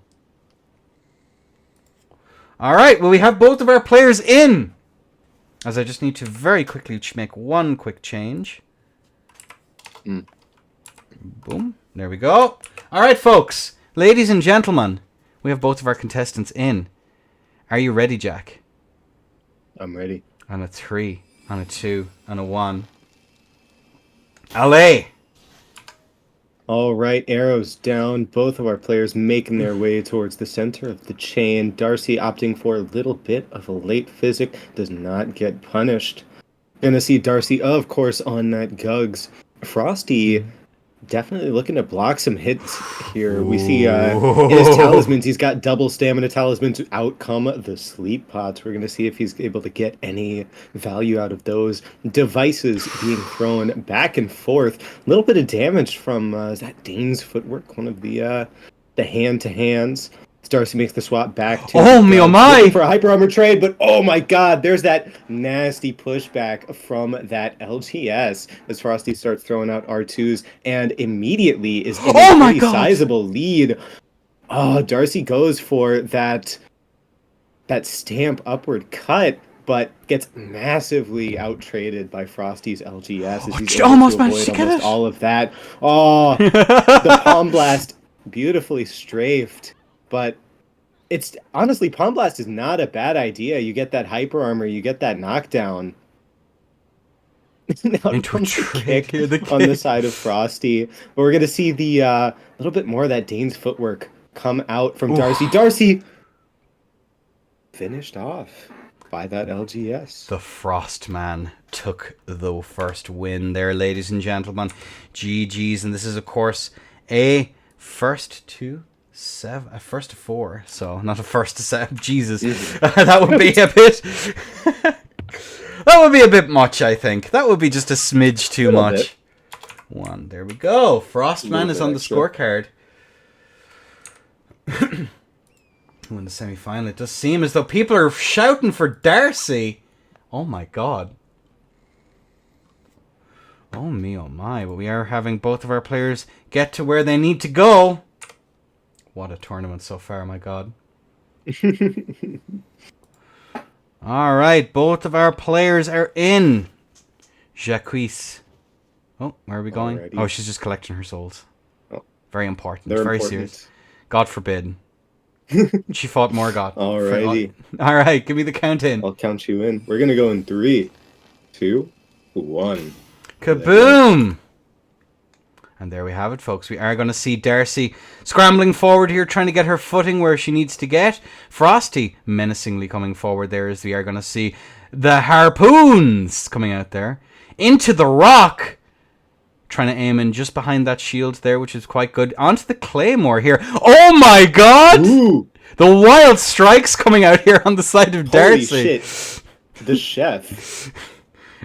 Speaker 1: Alright, well we have both of our players in! As I just need to very quickly make one quick change. Boom. There we go. Alright, folks. Ladies and gentlemen, we have both of our contestants in. Are you ready, Jack?
Speaker 4: I'm ready.
Speaker 1: On a 3, on a 2, on a 1. Allez!
Speaker 4: All right, arrows down. Both of our players making their way towards the center of the chain. Darcy opting for a little bit of a late physic. Does not get punished. Gonna see Darcy, of course, on that Gugs. Frosty definitely looking to block some hits here. We see in his talismans, he's got double stamina talisman to outcome the sleep pots. We're going to see if he's able to get any value out of those devices being thrown back and forth. A little bit of damage from, is that Dane's footwork? One of the hand-to-hands. Darcy makes the swap back to...
Speaker 1: Oh, me oh my!
Speaker 4: Looking for a hyper armor trade, but oh my god, there's that nasty pushback from that LGS as Frosty starts throwing out R2s and immediately is getting a pretty sizable lead. Oh, Darcy goes for that stamp upward cut, but gets massively out-traded by Frosty's LGS as he's able to avoid almost all of that. Oh, the Palm Blast beautifully strafed. But it's honestly, Palm Blast is not a bad idea. You get that hyper armor, you get that knockdown. Now
Speaker 1: Into a
Speaker 4: comes the
Speaker 1: trade
Speaker 4: kick
Speaker 1: here, the
Speaker 4: on the
Speaker 1: kick.
Speaker 4: side of Frosty. But we're going to see the little bit more of that Dane's footwork come out from Darcy. Darcy finished off by that LGS.
Speaker 1: The Frostman took the first win there, ladies and gentlemen. GG's, and this is, of course, a first to 7, a first to 4. So not a first to 7. Jesus, that would be a bit. That would be a bit much, I think. That would be just a smidge too much. Bit. 1. There we go. Frostman is on the scorecard. In the semi-final, it does seem as though people are shouting for Darcy. Oh my god. Oh me, oh my. But we are having both of our players get to where they need to go. What a tournament so far, my god. Alright, both of our players are in. Jacques. Oh, where are we going? Alrighty. Oh, she's just collecting her souls. Oh. Very important. They're very serious. God forbid. She fought Morgoth.
Speaker 4: Alrighty.
Speaker 1: Alright, give me the count in.
Speaker 4: I'll count you in. We're going to go in 3, 2, 1.
Speaker 1: Kaboom! And there we have it, folks. We are going to see Darcy scrambling forward here, trying to get her footing where she needs to get. Frosty menacingly coming forward there as we are going to see the harpoons coming out there. Into the rock. Trying to aim in just behind that shield there, which is quite good. Onto the claymore here. Oh my god!
Speaker 4: Ooh.
Speaker 1: The wild strikes coming out here on the side of Darcy.
Speaker 4: Holy shit. The chef.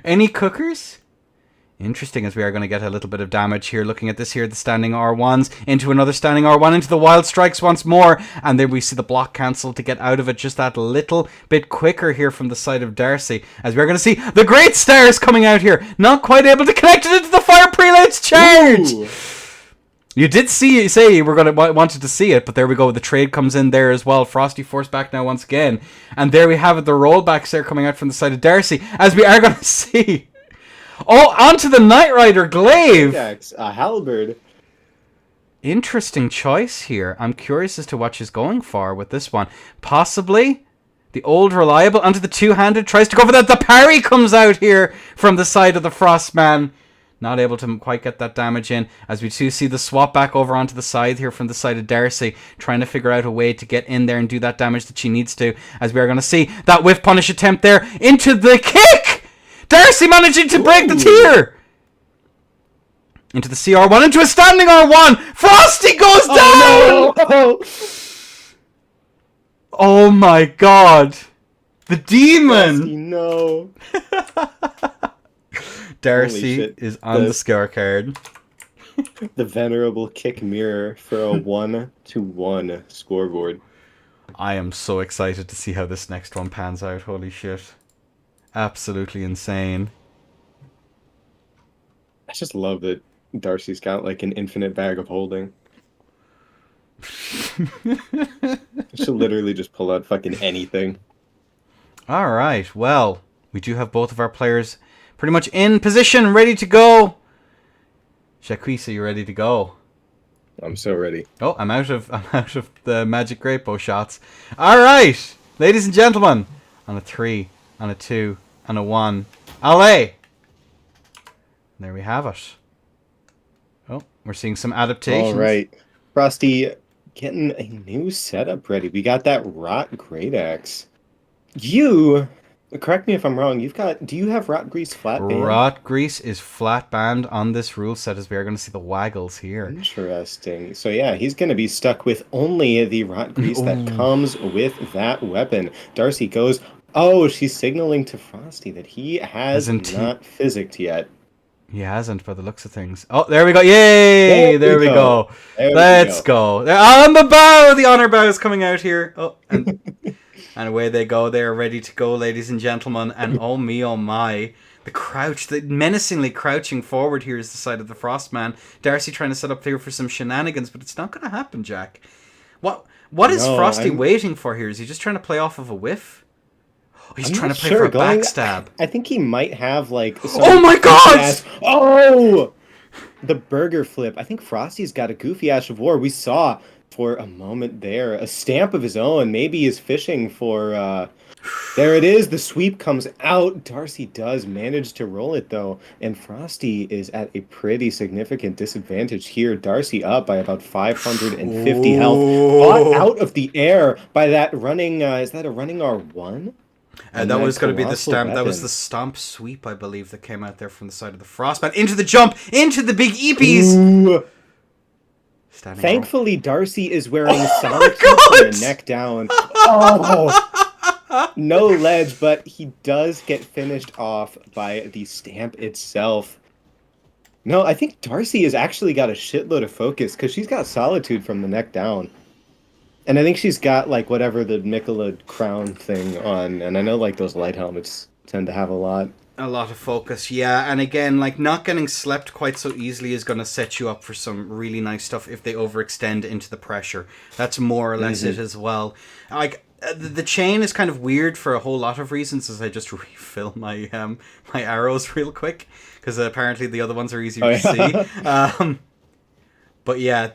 Speaker 1: Any cookers? Interesting, as we are going to get a little bit of damage here. Looking at this here, the standing R1s into another standing R1 into the wild strikes once more. And then we see the block cancel to get out of it just that little bit quicker here from the side of Darcy. As we are going to see the great stars coming out here. Not quite able to connect it into the fire prelate's charge. Ooh. You did say you were going to wanted to see it, but there we go. The trade comes in there as well. Frosty forced back now once again. And there we have it, the rollbacks there coming out from the side of Darcy. As we are going to see... Oh, onto the Knight Rider glaive!
Speaker 4: A halberd.
Speaker 1: Interesting choice here. I'm curious as to what she's going for with this one. Possibly the old reliable onto the two-handed. Tries to go for that. The parry comes out here from the side of the Frostman. Not able to quite get that damage in. As we do see the swap back over onto the side here from the side of Darcy. Trying to figure out a way to get in there and do that damage that she needs to. As we are going to see that whiff punish attempt there into the kick! Darcy managing to break the tier! Into the CR1, into a standing R1! Frosty goes down!
Speaker 4: No.
Speaker 1: Oh my god! The demon!
Speaker 4: Frosty, no.
Speaker 1: Darcy is on the scorecard.
Speaker 4: The venerable kick mirror for a 1-1 scoreboard.
Speaker 1: I am so excited to see how this next one pans out. Holy shit. Absolutely insane.
Speaker 4: I just love that Darcy's got like an infinite bag of holding. She'll literally just pull out fucking anything.
Speaker 1: Alright, well, we do have both of our players pretty much in position, ready to go. Jacques, are you ready to go?
Speaker 4: I'm so ready.
Speaker 1: Oh, I'm out of the magic great bow shots. Alright, ladies and gentlemen, on a 3. On a 2, and a 1. Allez! There we have it. Oh, we're seeing some adaptations.
Speaker 4: All right. Frosty, getting a new setup ready. We got that Rot Great Axe. You, correct me if I'm wrong, do you have Rot Grease flat band?
Speaker 1: Rot Grease is flat band on this rule set, as we are going to see the waggles here.
Speaker 4: Interesting. So yeah, he's going to be stuck with only the Rot Grease that comes with that weapon. Darcy goes... Oh, she's signaling to Frosty that he has not physicked yet.
Speaker 1: He hasn't, by the looks of things. Oh, there we go. Yay! There we go. Let's go. On the bow! The honor bow is coming out here. Oh, and away they go. They're ready to go, ladies and gentlemen. And oh me, oh my. The menacingly crouching forward here is the side of the Frostman. Darcy trying to set up here for some shenanigans, but it's not going to happen, Jack. What is Frosty waiting for here? Is he just trying to play off of a whiff? He's trying to play for a backstab.
Speaker 4: I think he might have like.
Speaker 1: Oh my god!
Speaker 4: Oh! the burger flip. I think Frosty's got a goofy Ash of War. We saw for a moment there a stamp of his own. Maybe he's fishing for there it is. The sweep comes out. Darcy does manage to roll it though, and Frosty is at a pretty significant disadvantage here. Darcy up by about 550 health, caught out of the air by that running. Is that a running R1?
Speaker 1: That was going to be the stamp. Weapon. That was the stomp sweep, I believe, that came out there from the side of the Frostman. Into the jump! Into the big EPs!
Speaker 4: Thankfully, Darcy is wearing solid from the neck down. Oh! No ledge, but he does get finished off by the stamp itself. No, I think Darcy has actually got a shitload of focus because she's got solitude from the neck down. And I think she's got, like, whatever the Nicola crown thing on. And I know, like, those light helmets tend to have a lot.
Speaker 1: A lot of focus, yeah. And again, like, not getting slept quite so easily is going to set you up for some really nice stuff if they overextend into the pressure. That's more or less it as well. Like, the chain is kind of weird for a whole lot of reasons, as I just refill my my arrows real quick. Because apparently the other ones are easier to see. But yeah,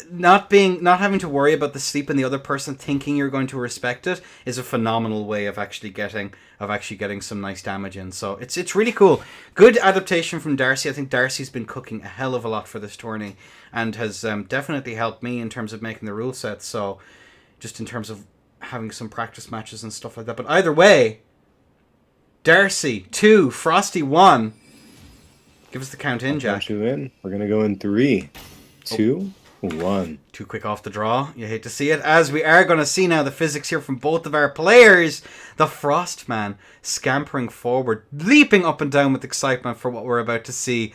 Speaker 1: not having to worry about the sleep and the other person thinking you're going to respect it is a phenomenal way of actually getting some nice damage in. So it's really cool. Good adaptation from Darcy. I think Darcy's been cooking a hell of a lot for this tourney and has definitely helped me in terms of making the rule set. So just in terms of having some practice matches and stuff like that. But either way, Darcy 2, Frosty 1. Give us the count in, Jack.
Speaker 4: Count you in. We're gonna go in 3, 2, 1.
Speaker 1: Too quick off the draw. You hate to see it. As we are going to see now the physics here from both of our players. The Frostman scampering forward, leaping up and down with excitement for what we're about to see.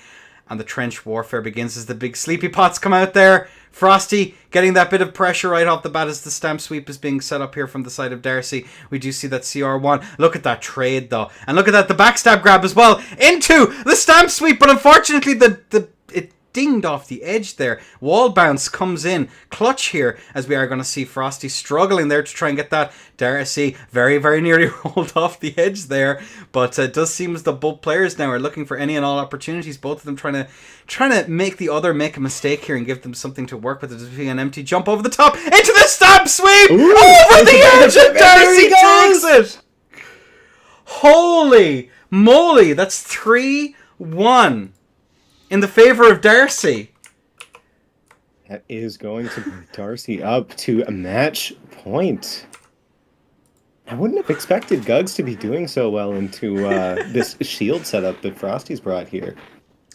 Speaker 1: And the trench warfare begins as the big sleepy pots come out there. Frosty getting that bit of pressure right off the bat as the stamp sweep is being set up here from the side of Darcy. We do see that CR1. Look at that trade though. And look at that, the backstab grab as well into the stamp sweep. But unfortunately it dinged off the edge there. Wall bounce comes in clutch here as we are going to see Frosty struggling there to try and get that. Darcy very, very nearly rolled off the edge there, but it does seem as though both players now are looking for any and all opportunities, both of them trying to make the other make a mistake here and give them something to work with. It being an empty jump over the top into the stab sweep. Ooh, over the edge, and Darcy takes it. Holy moly, that's 3-1 in the favor of Darcy.
Speaker 4: That is going to bring Darcy up to a match point. I wouldn't have expected Gugs to be doing so well into this shield setup that Frosty's brought here.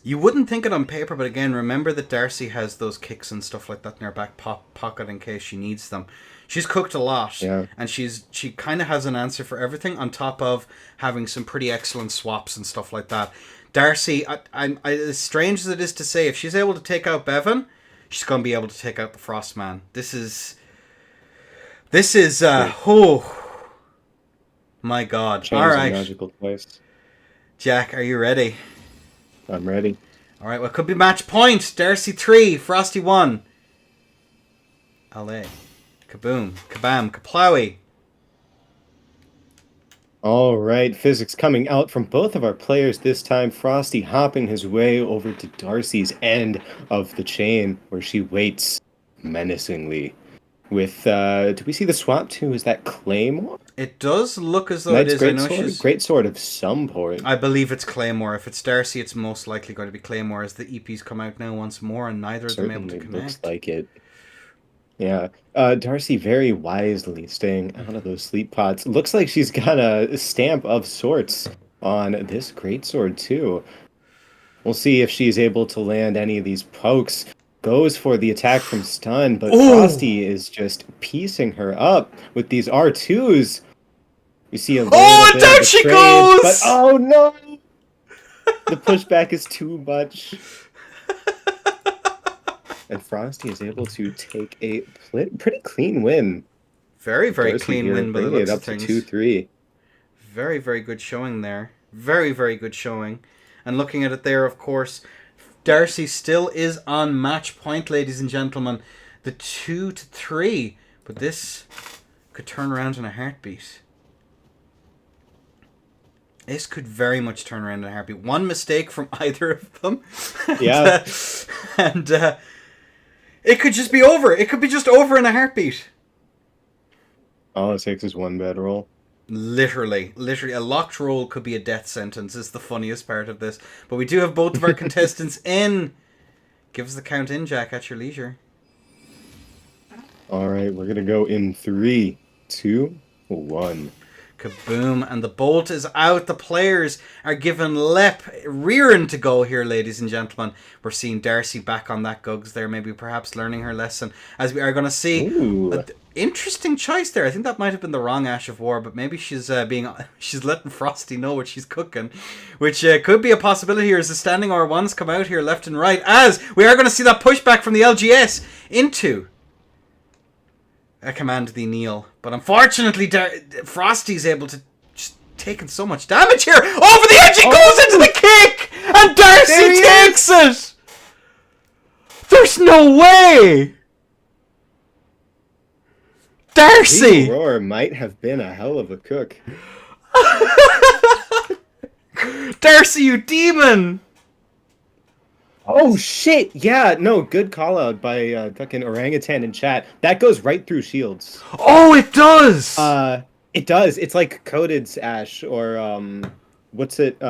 Speaker 1: You wouldn't think it on paper, but again, remember that Darcy has those kicks and stuff like that in her back pocket in case she needs them. She's cooked a lot, and she kind of has an answer for everything on top of having some pretty excellent swaps and stuff like that. Darcy, as strange as it is to say, if she's able to take out Bavon, she's going to be able to take out the Frostman. This is oh my God!
Speaker 4: Change
Speaker 1: all right,
Speaker 4: magical place.
Speaker 1: Jack, are you ready?
Speaker 4: I'm ready.
Speaker 1: All right, well, it could be match point. Darcy 3, Frosty 1. LA, kaboom, kabam, kaplowy.
Speaker 4: All right, physics coming out from both of our players this time. Frosty hopping his way over to Darcy's end of the chain, where she waits menacingly. With, do we see the swap too? Is that Claymore?
Speaker 1: It does look as though
Speaker 4: Knight's
Speaker 1: it is.
Speaker 4: Great sword of some port.
Speaker 1: I believe it's Claymore. If it's Darcy, it's most likely going to be Claymore as the EPs come out now once more, and neither of them able to connect.
Speaker 4: Looks like it. Yeah. Darcy very wisely staying out of those sleep pots. Looks like she's got a stamp of sorts on this greatsword too. We'll see if she's able to land any of these pokes. Goes for the attack from stun, but Frosty is just piecing her up with these R2s. We see a little bit
Speaker 1: down
Speaker 4: of
Speaker 1: she
Speaker 4: trade,
Speaker 1: goes!
Speaker 4: But oh no! The pushback is too much. And Frosty is able to take a pretty clean win.
Speaker 1: Very, very
Speaker 4: Darcy
Speaker 1: clean
Speaker 4: here,
Speaker 1: win by the
Speaker 4: bringing
Speaker 1: looks
Speaker 4: it
Speaker 1: of
Speaker 4: up
Speaker 1: things.
Speaker 4: to 2-3.
Speaker 1: Very, very good showing there. Very, very good showing. And looking at it there, of course, Darcy still is on match point, ladies and gentlemen. The 2-3. But this could turn around in a heartbeat. This could very much turn around in a heartbeat. One mistake from either of them.
Speaker 4: Yeah.
Speaker 1: And it could just be over. It could be just over in a heartbeat.
Speaker 4: All it takes is one bad roll.
Speaker 1: Literally. A locked roll could be a death sentence is the funniest part of this. But we do have both of our contestants in. Give us the count in, Jack, at your leisure.
Speaker 4: All right, we're going to go in 3, 2, 1.
Speaker 1: Kaboom. And the bolt is out. The players are given rearing to go here, ladies and gentlemen. We're seeing Darcy back on that Gugs there, maybe perhaps learning her lesson. As we are going to see...
Speaker 4: Ooh.
Speaker 1: Interesting choice there. I think that might have been the wrong Ash of War, but maybe she's letting Frosty know what she's cooking, which could be a possibility here as the standing R1s come out here left and right, as we are going to see that pushback from the LGS into a command the kneel. But unfortunately, Frosty's able to just taking so much damage here. Over the edge he goes into the kick, and Darcy takes it. There's no way. Darcy!
Speaker 4: Roar might have been a hell of a cook.
Speaker 1: Darcy, you demon!
Speaker 4: Oh shit! Yeah, no, good call out by fucking orangutan in chat. That goes right through shields.
Speaker 1: Oh, it does!
Speaker 4: It does. It's like coated ash, or what's it?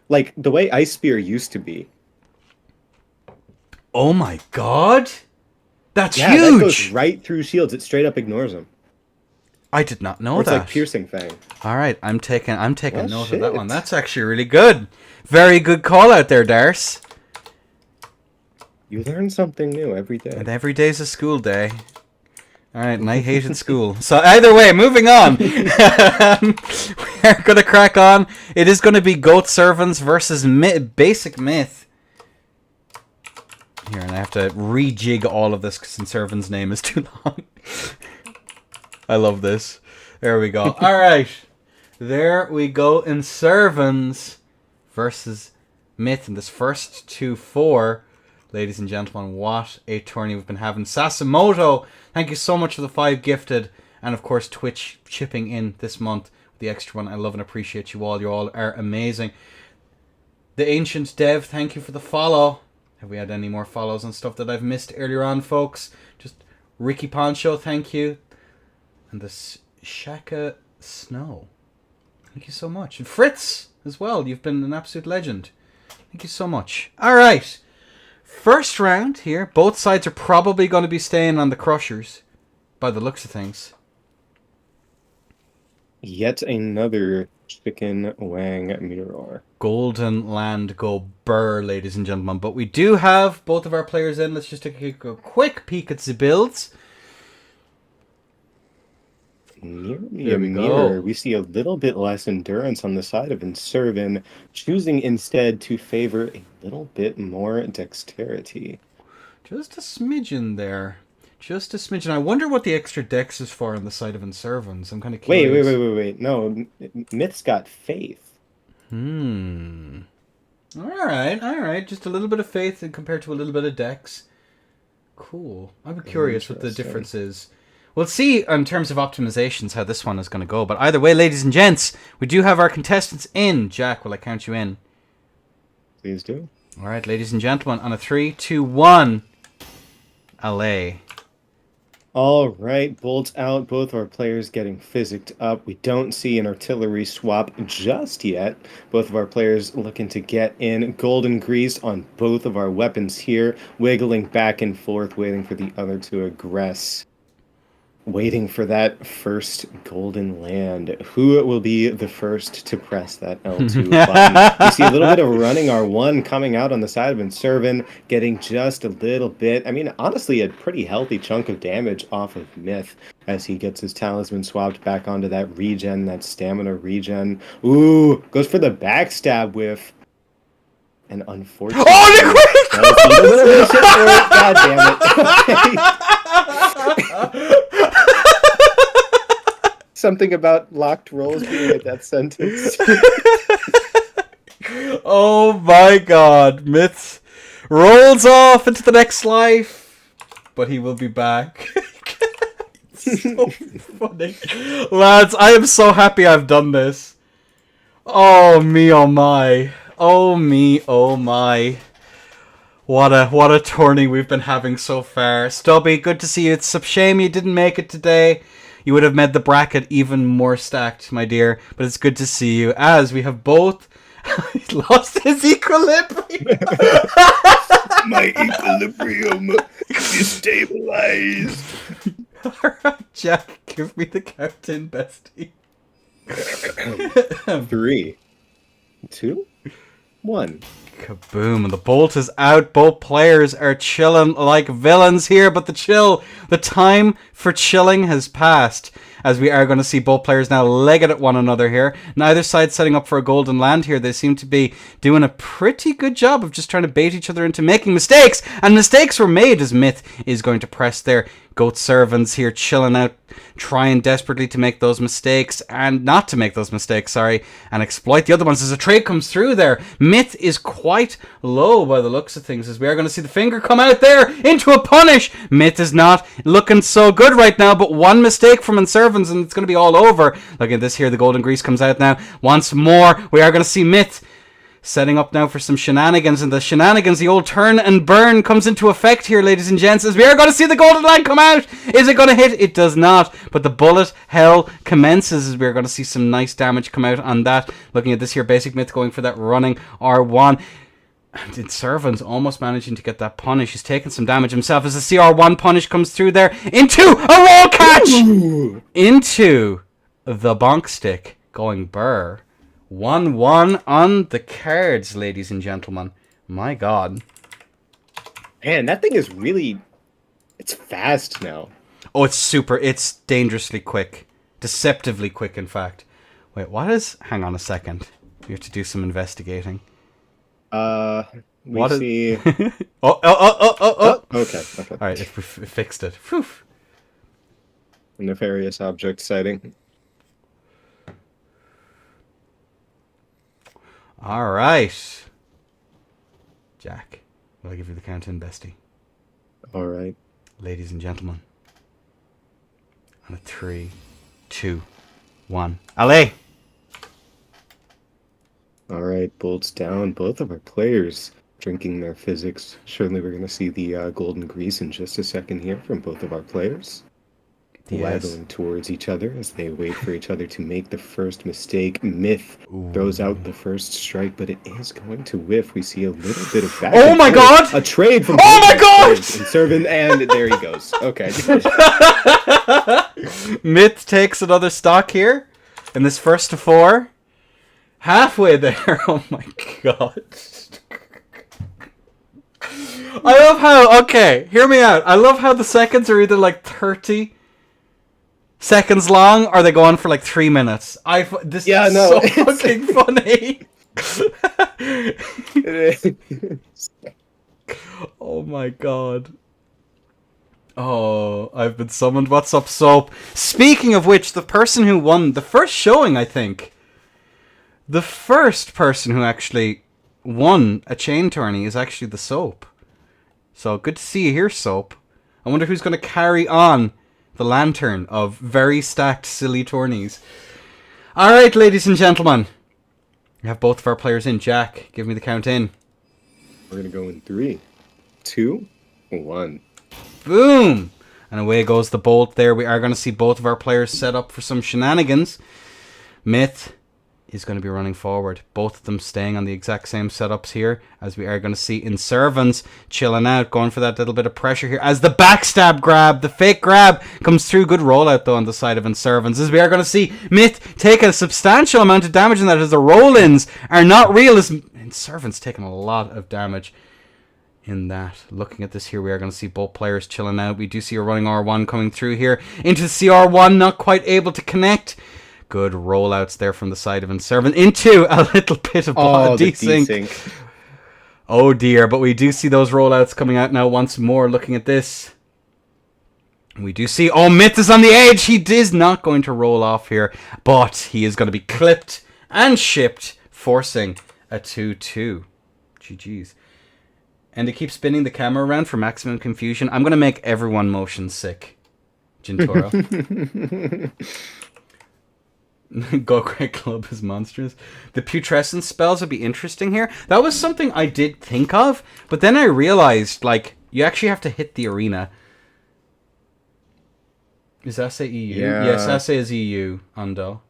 Speaker 4: Like the way Ice Spear used to be.
Speaker 1: Oh my god! That's huge!
Speaker 4: That goes right through shields. It straight up ignores them.
Speaker 1: I did not know
Speaker 4: It's
Speaker 1: that.
Speaker 4: like piercing fang.
Speaker 1: All right, I'm taking note
Speaker 4: shit.
Speaker 1: of that one. That's actually really good. Very good call out there, Darce.
Speaker 4: You learn something new every day.
Speaker 1: And every day's a school day. All right, and I hated school. So either way, moving on. We're going to crack on. It is going to be Goat Servants versus Basic Myth. Here, and I have to rejig all of this because Servan's name is too long. I love this. There we go. All right. There we go. In Servans versus Myth in this first 2-4. Ladies and gentlemen, what a tourney we've been having. Sasimoto, thank you so much for the 5 gifted. And of course, Twitch chipping in this month with the extra one. I love and appreciate you all. You all are amazing. The Ancient Dev, thank you for the follow. Have we had any more follows and stuff that I've missed earlier on, folks? Just Ricky Poncho, thank you. And the Shaka Snow. Thank you so much. And Fritz as well. You've been an absolute legend. Thank you so much. All right. First round here. Both sides are probably going to be staying on the Crushers by the looks of things.
Speaker 4: Yet another chicken wang mirror.
Speaker 1: Golden Land go burr, ladies and gentlemen. But we do have both of our players in. Let's just take a quick peek at the builds.
Speaker 4: Nearly
Speaker 1: There
Speaker 4: a
Speaker 1: we
Speaker 4: mirror.
Speaker 1: go.
Speaker 4: We see a little bit less endurance on the side of Inservin, choosing instead to favor a little bit more dexterity.
Speaker 1: Just a smidgen there. Just a smidgen. I wonder what the extra dex is for on the side of Inservins. I'm kind of curious.
Speaker 4: Wait. No, Myth's got faith.
Speaker 1: All right. Just a little bit of faith compared to a little bit of dex. Cool. I'm curious what the difference is. We'll see in terms of optimizations how this one is going to go. But either way, ladies and gents, we do have our contestants in. Jack, will I count you in?
Speaker 4: Please do.
Speaker 1: All right, ladies and gentlemen, on a 3, 2, 1. LA.
Speaker 4: All right, bolts out. Both our players getting physicked up. We don't see an artillery swap just yet. Both of our players looking to get in. Golden grease on both of our weapons here. Wiggling back and forth, waiting for the other to aggress. Waiting for that first golden land. Who will be the first to press that L2 button? We see a little bit of running R1 coming out on the side of Inservin, getting just a little bit. I mean, honestly, a pretty healthy chunk of damage off of Myth as he gets his talisman swapped back onto that regen, that stamina regen. Ooh, goes for the backstab whiff. And unfortunately...
Speaker 1: Oh, the quick!
Speaker 4: God damn it. Something about locked rolls being a death sentence.
Speaker 1: Oh my god. Myth rolls off into the next life. But he will be back. So funny. Lads, I am so happy I've done this. Oh me, oh my. Oh me, oh my. What a tourney we've been having so far. Stubby, good to see you. It's a shame you didn't make it today. You would have made the bracket even more stacked, my dear. But it's good to see you, as we have both lost his equilibrium.
Speaker 4: My equilibrium is destabilized.
Speaker 1: Alright, Jack, give me the captain, bestie.
Speaker 4: 3, 2, 1.
Speaker 1: Kaboom. The bolt is out. Both players are chilling like villains here, but the time for chilling has passed, as we are going to see both players now leg it at one another here. Neither side setting up for a golden land here. They seem to be doing a pretty good job of just trying to bait each other into making mistakes, and mistakes were made as Myth is going to press their goat servants here, chilling out, trying desperately to make those mistakes, and not to make those mistakes, and exploit the other ones as a trade comes through there. Myth is quite low by the looks of things, as we are going to see the finger come out there into a punish. Myth is not looking so good right now, but one mistake from Inservants and it's going to be all over. Look at this here, the golden grease comes out now. Once more, we are going to see Myth setting up now for some shenanigans, and the old turn and burn comes into effect here, ladies and gents, as we are going to see the golden line come out. Is it going to hit? It does not, but the bullet hell commences, as we are going to see some nice damage come out on that. Looking at this here, Basic Myth going for that running R1. And Inservants almost managing to get that punish. He's taking some damage himself as the CR1 punish comes through there into a roll catch! Into the bonk stick, going burr. 1-1 on the cards, ladies and gentlemen. My God.
Speaker 4: Man, that thing is really... It's fast now.
Speaker 1: Oh, it's dangerously quick. Deceptively quick, in fact. Wait, what is... Hang on a second. We have to do some investigating.
Speaker 4: We see...
Speaker 1: Oh.
Speaker 4: Okay.
Speaker 1: Alright, we fixed it. Whew.
Speaker 4: Nefarious object sighting.
Speaker 1: Alright. Jack, I'll give you the count in, bestie.
Speaker 4: Alright.
Speaker 1: Ladies and gentlemen. On a 3, 2, 1. Allez!
Speaker 4: Alright, bolts down. Both of our players drinking their physics. Surely we're going to see the golden grease in just a second here from both of our players.
Speaker 1: Yes.
Speaker 4: Waggling towards each other as they wait for each other to make the first mistake. Myth throws out the first strike, but it is going to whiff. We see a little bit of back.
Speaker 1: Oh my God!
Speaker 4: A trade from...
Speaker 1: Oh my God!
Speaker 4: And Servant, and there he goes. Okay.
Speaker 1: Myth takes another stock here in this first to 4. Halfway there. Oh my God. I love how... Okay, hear me out. I love how the seconds are either like 30 seconds long, or they go on for like 3 minutes. This is so fucking funny. Oh my God. Oh, I've been summoned. What's up, Soap? Speaking of which, the person who won the first showing, I think, the first person who actually won a chain tourney is actually the Soap. So good to see you here, Soap. I wonder who's going to carry on the lantern of very stacked, silly tourneys. Alright, ladies and gentlemen. We have both of our players in. Jack, give me the count in.
Speaker 4: We're going to go in 3, 2, 1.
Speaker 1: Boom! And away goes the bolt there. We are going to see both of our players set up for some shenanigans. Myth is going to be running forward. Both of them staying on the exact same setups here, as we are going to see Inservants chilling out, going for that little bit of pressure here as the backstab grab, the fake grab comes through. Good rollout though on the side of Inservants, as we are going to see Myth take a substantial amount of damage in that, as the roll-ins are not real, as Inservants taking a lot of damage in that. Looking at this here, we are going to see both players chilling out. We do see a running R1 coming through here into the CR1, not quite able to connect. Good rollouts there from the side of Inservant into a little bit of desync. Oh dear, but we do see those rollouts coming out now once more. Looking at this, we do see, Myth is on the edge. He is not going to roll off here, but he is going to be clipped and shipped, forcing a 2-2. GG's. And to keep spinning the camera around for maximum confusion, I'm going to make everyone motion sick. Gintoro. Go Great Club is monstrous. The putrescent spells would be interesting here. That was something I did think of, but then I realized, like, you actually have to hit the arena. Is Assay EU?
Speaker 4: Yeah.
Speaker 1: Yes, Assay is EU, Undo.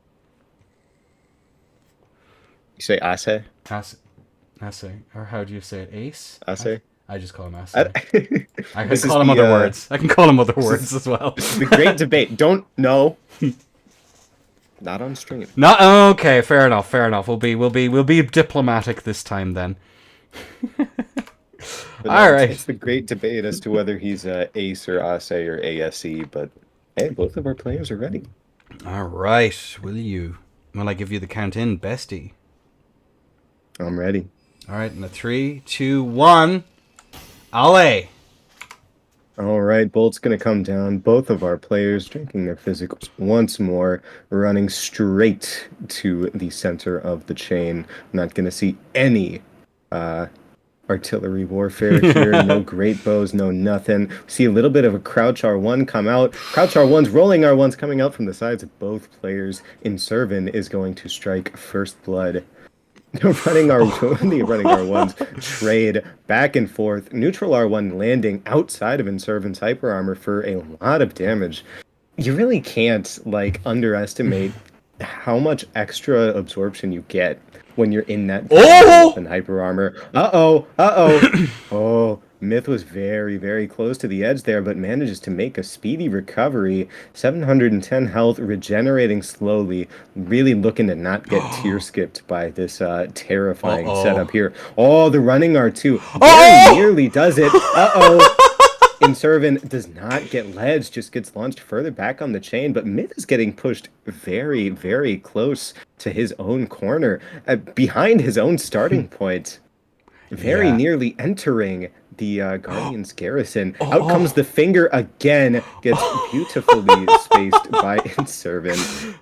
Speaker 4: You say Assay?
Speaker 1: Assay. Or how do you say it? Ace?
Speaker 4: Assay?
Speaker 1: I just call him Assay. I can
Speaker 4: This is
Speaker 1: call him
Speaker 4: the,
Speaker 1: other words. I can call him other words as well.
Speaker 4: The great debate. Don't know. Not on stream.
Speaker 1: No, okay, fair enough. We'll be diplomatic this time then. All right.
Speaker 4: It's the great debate as to whether he's Ace or Assay or ASE, but hey, both of our players are ready.
Speaker 1: All right. Will I give you the count in, bestie?
Speaker 4: I'm ready.
Speaker 1: All right, in a 3, 2, 1. Ale.
Speaker 4: All right, Bolt's going to come down. Both of our players drinking their physicals once more, running straight to the center of the chain. Not going to see any artillery warfare here. No great bows, no nothing. See a little bit of a crouch R1 come out. Crouch R1's rolling R1's coming out from the sides of both players. Inservin is going to strike first blood. The running R1s trade back and forth. Neutral R1 landing outside of Inservin's hyper armor for a lot of damage. You really can't underestimate how much extra absorption you get when you're in that and hyper armor. Oh, Myth was very, very close to the edge there, but manages to make a speedy recovery. 710 health, regenerating slowly. Really looking to not get tier skipped by this terrifying setup here. Oh, the running R2 very nearly does it. Inservin does not get ledge, just gets launched further back on the chain, but Myth is getting pushed very, very close to his own corner, behind his own starting point. Very nearly entering the Guardian's garrison. Out comes the finger again, gets beautifully spaced by Inservin.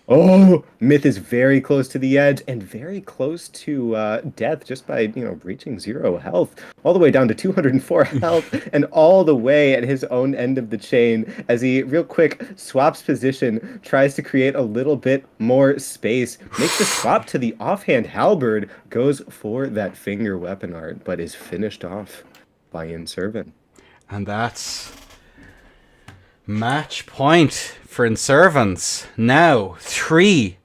Speaker 4: Oh, Myth is very close to the edge and very close to death just by, reaching 0 health. All the way down to 204 health and all the way at his own end of the chain as he real quick swaps position, tries to create a little bit more space, makes the swap to the offhand halberd, goes for that finger weapon art, but is finished off by Inservin.
Speaker 1: And that's match point for Inservins. Now 3-2.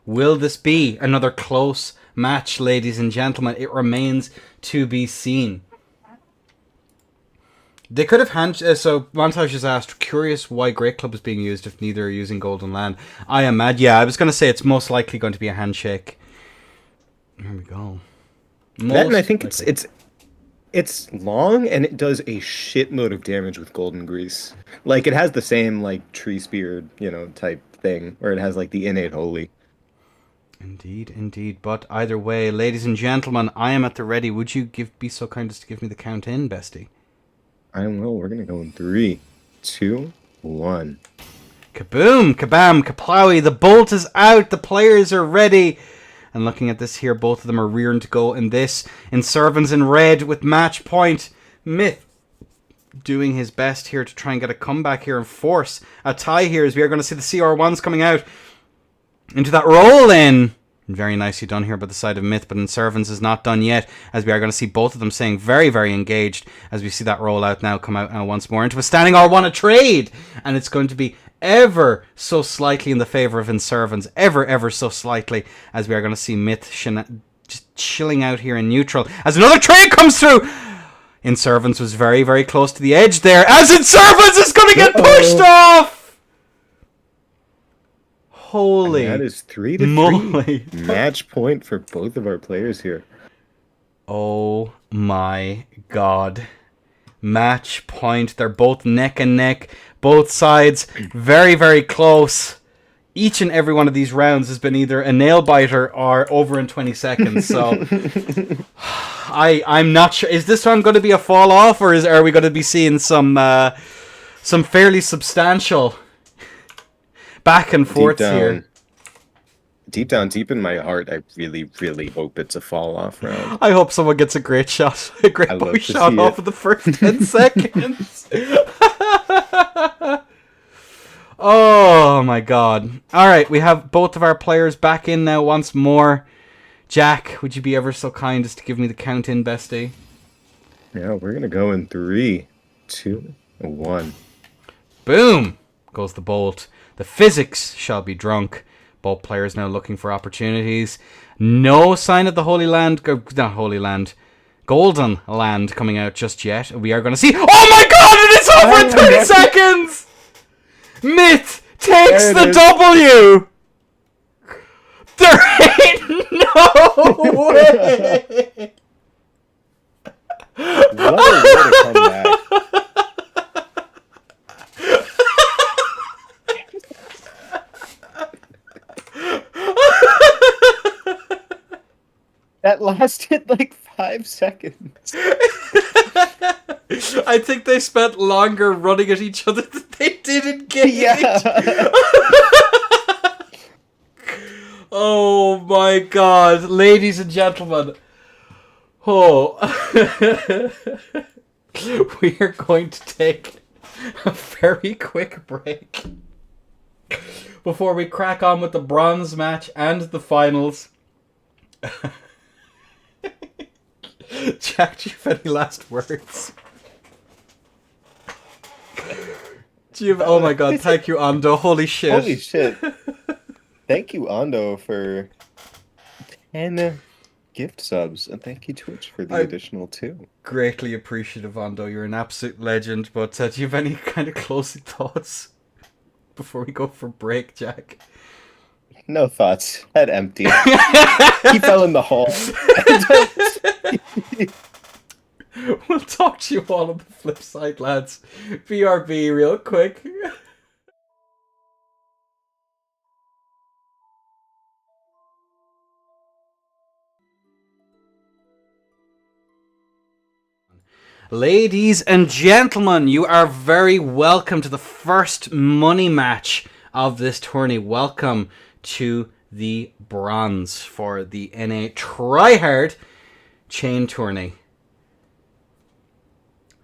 Speaker 1: Will this be another close match, ladies and gentlemen? It remains to be seen. They could have so Montage has asked, curious why Great Club is being used if neither are using Golden Land. I was going to say it's most likely going to be a handshake. There we go.
Speaker 4: And I think it's long and it does a shitload of damage with golden grease. It has the same tree spear, type thing where it has the innate holy.
Speaker 1: Indeed. But either way, ladies and gentlemen, I am at the ready. Would you be so kind as to give me the count in, bestie?
Speaker 4: I will. We're gonna go in 3, 2, 1.
Speaker 1: Kaboom, kabam, kaplowy. The bolt is out. The players are ready. And looking at this here, both of them are rearing to go in this. Inservins in red with match point. Myth doing his best here to try and get a comeback here and force a tie here as we are going to see the CR1s coming out into that roll in. Very nicely done here by the side of Myth, but Inservins is not done yet as we are going to see both of them staying very, very engaged as we see that roll out now come out now once more into a standing R1 a trade. And it's going to be ever so slightly in the favor of Inservins, ever so slightly, as we are going to see Myth just chilling out here in neutral as another trade comes through. Inservins was very, very close to the edge there as Inservins is going to get pushed off. Holy,
Speaker 4: and that is 3-3 match point for both of our players here.
Speaker 1: Oh my god. Match point. They're both neck and neck. Both sides very, very close. Each and every one of these rounds has been either a nail biter or over in 20 seconds. So I'm not sure. Is this one going to be a fall off, or are we going to be seeing some fairly substantial back and forth here?
Speaker 4: Deep down, deep in my heart, I really, really hope it's a fall-off round.
Speaker 1: I hope someone gets a great shot. A great bow shot off of the first 10 seconds. Oh my god. Alright, we have both of our players back in now once more. Jack, would you be ever so kind as to give me the count in, bestie?
Speaker 4: Yeah, we're gonna go in 3, 2, 1.
Speaker 1: Boom! Goes the bolt. The physics shall be drunk. Both players now looking for opportunities. No sign of the Holy Land, not Holy Land, Golden Land coming out just yet. We are going to see. Oh my god, it is over in 30 seconds! Myth takes the W! There ain't no way!
Speaker 4: What a way to come back. That lasted like 5 seconds.
Speaker 1: I think they spent longer running at each other than they did engage.
Speaker 4: Yeah.
Speaker 1: Oh my god, ladies and gentlemen. Oh. We are going to take a very quick break before we crack on with the bronze match and the finals. Jack, do you have any last words? Do you have, oh my god, thank you, Ando. Holy shit.
Speaker 4: Holy shit. Thank you, Ando, for 10 gift subs. And thank you, Twitch, for the additional 2.
Speaker 1: Greatly appreciative, Ando. You're an absolute legend. But do you have any kind of closing thoughts before we go for break, Jack?
Speaker 4: No thoughts. Head empty. He fell in the hole.
Speaker 1: We'll talk to you all on the flip side, lads. BRB real quick. Ladies and gentlemen, you are very welcome to the first money match of this tourney. Welcome to the bronze for the NA Tryhard Chain Tourney.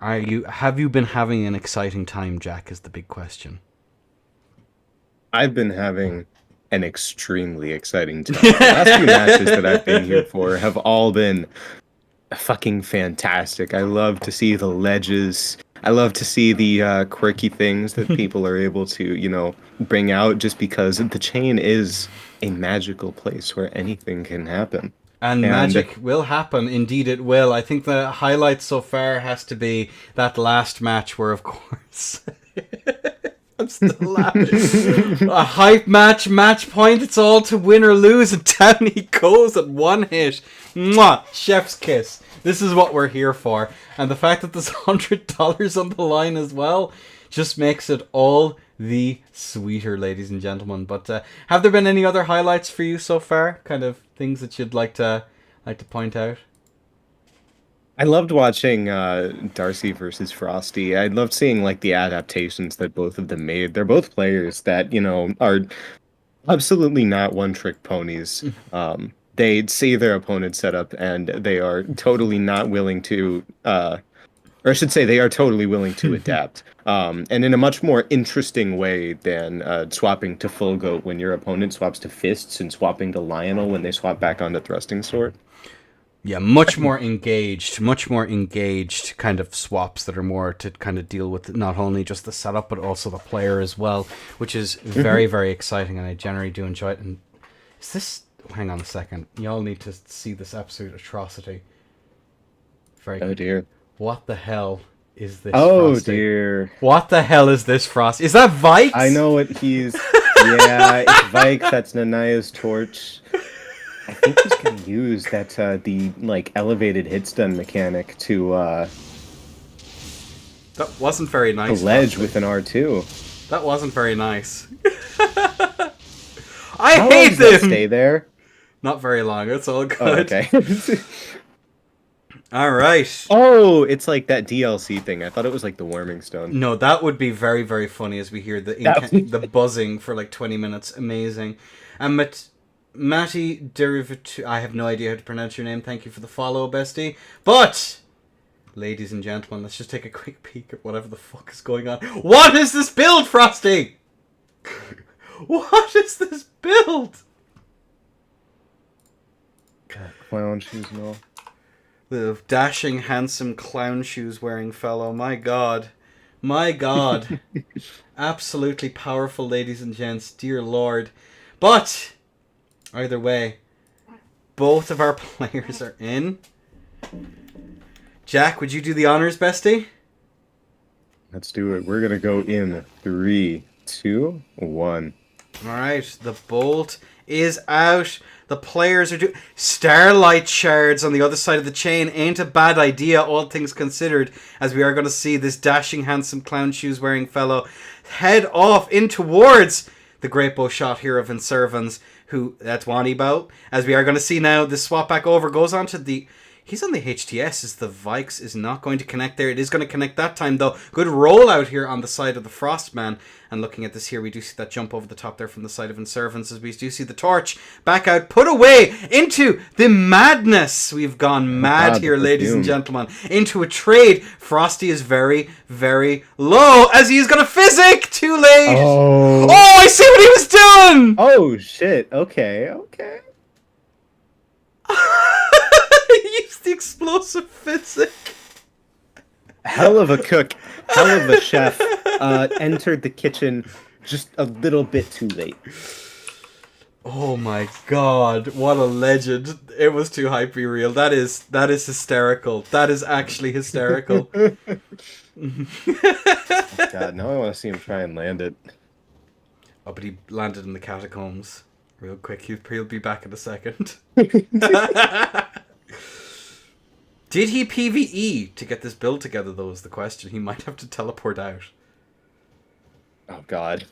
Speaker 1: Have you been having an exciting time, Jack, is the big question.
Speaker 4: I've been having an extremely exciting time. The last few matches that I've been here for have all been fucking fantastic. I love to see the ledges. I love to see the quirky things that people are able to, bring out, just because the chain is a magical place where anything can happen.
Speaker 1: And magic will happen. Indeed it will. I think the highlight so far has to be that last match where, of course... I'm still laughing. A hype match point. It's all to win or lose, and down he goes at one hit. Mwah! Chef's kiss. This is what we're here for. And the fact that there's $100 on the line as well just makes it all the sweeter, ladies and gentlemen. But have there been any other highlights for you so far? Kind of things that you'd like to point out?
Speaker 4: I loved watching Darcy versus Frosty. I loved seeing the adaptations that both of them made. They're both players that, are absolutely not one-trick ponies. They see their opponent's setup and they are totally not willing to, or I should say they are totally willing to adapt. And in a much more interesting way than swapping to full goat when your opponent swaps to fists and swapping to Lionel when they swap back onto thrusting sword.
Speaker 1: Yeah, much more engaged kind of swaps that are more to kind of deal with not only just the setup but also the player as well, which is very, very exciting, and I generally do enjoy it. And is this... Hang on a second. Y'all need to see this absolute atrocity. Very good.
Speaker 4: Oh, dear.
Speaker 1: What the hell is this,
Speaker 4: Oh,
Speaker 1: Frosty?
Speaker 4: dear.
Speaker 1: What the hell is this, Frosty? Is that Vikes?
Speaker 4: I know what he's... Yeah, it's Vikes. That's Nanaya's torch. I think he's going to use that, the, elevated hit stun mechanic to,
Speaker 1: That wasn't very nice.
Speaker 4: the ledge
Speaker 1: Frosty.
Speaker 4: with an R2.
Speaker 1: That wasn't very nice. I
Speaker 4: How long
Speaker 1: hate
Speaker 4: does that
Speaker 1: them!
Speaker 4: stay there?
Speaker 1: Not very long. It's all good.
Speaker 4: Oh, okay.
Speaker 1: All right.
Speaker 4: Oh, it's like that DLC thing. I thought it was like the warming stone.
Speaker 1: No, that would be very, very funny as we hear the the buzzing for 20 minutes. Amazing. And Matty Derivative, I have no idea how to pronounce your name. Thank you for the follow, bestie. But, ladies and gentlemen, let's just take a quick peek at whatever the fuck is going on. What is this build, Frosty? What is this build?
Speaker 4: Clown shoes and all.
Speaker 1: The dashing, handsome, clown shoes wearing fellow. My God. My God. Absolutely powerful, ladies and gents. Dear Lord. But, either way, both of our players are in. Jack, would you do the honors, bestie?
Speaker 4: Let's do it. We're going to go in 3, 2, 1.
Speaker 1: Alright, the bolt is out. The players are doing... Starlight shards on the other side of the chain ain't a bad idea, all things considered, as we are going to see this dashing, handsome, clown shoes wearing fellow head off in towards the great bow shot here of Inservans, who... That's Wanibo. As we are going to see now, the swap back over goes on to the... He's on the HTS, as the Vikes is not going to connect there. It is going to connect that time, though. Good rollout here on the side of the Frostman. And looking at this here, we do see that jump over the top there from the side of Inservants, as we do see the torch back out, put away into the madness. We've gone mad here, ladies and gentlemen. Into a trade. Frosty is very, very low, as he is going to physic. Too late.
Speaker 4: Oh,
Speaker 1: I see what he was doing.
Speaker 4: Oh, shit. Okay.
Speaker 1: The explosive physic.
Speaker 4: Hell of a cook, hell of a chef, entered the kitchen just a little bit too late.
Speaker 1: Oh my God, what a legend. It was too hype to be real. That is hysterical. That is actually hysterical.
Speaker 4: God, now I want to see him try and land it.
Speaker 1: Oh, but he landed in the catacombs real quick. He'll be back in a second. Did he PvE to get this build together, though, is the question. He might have to teleport out.
Speaker 4: Oh, God.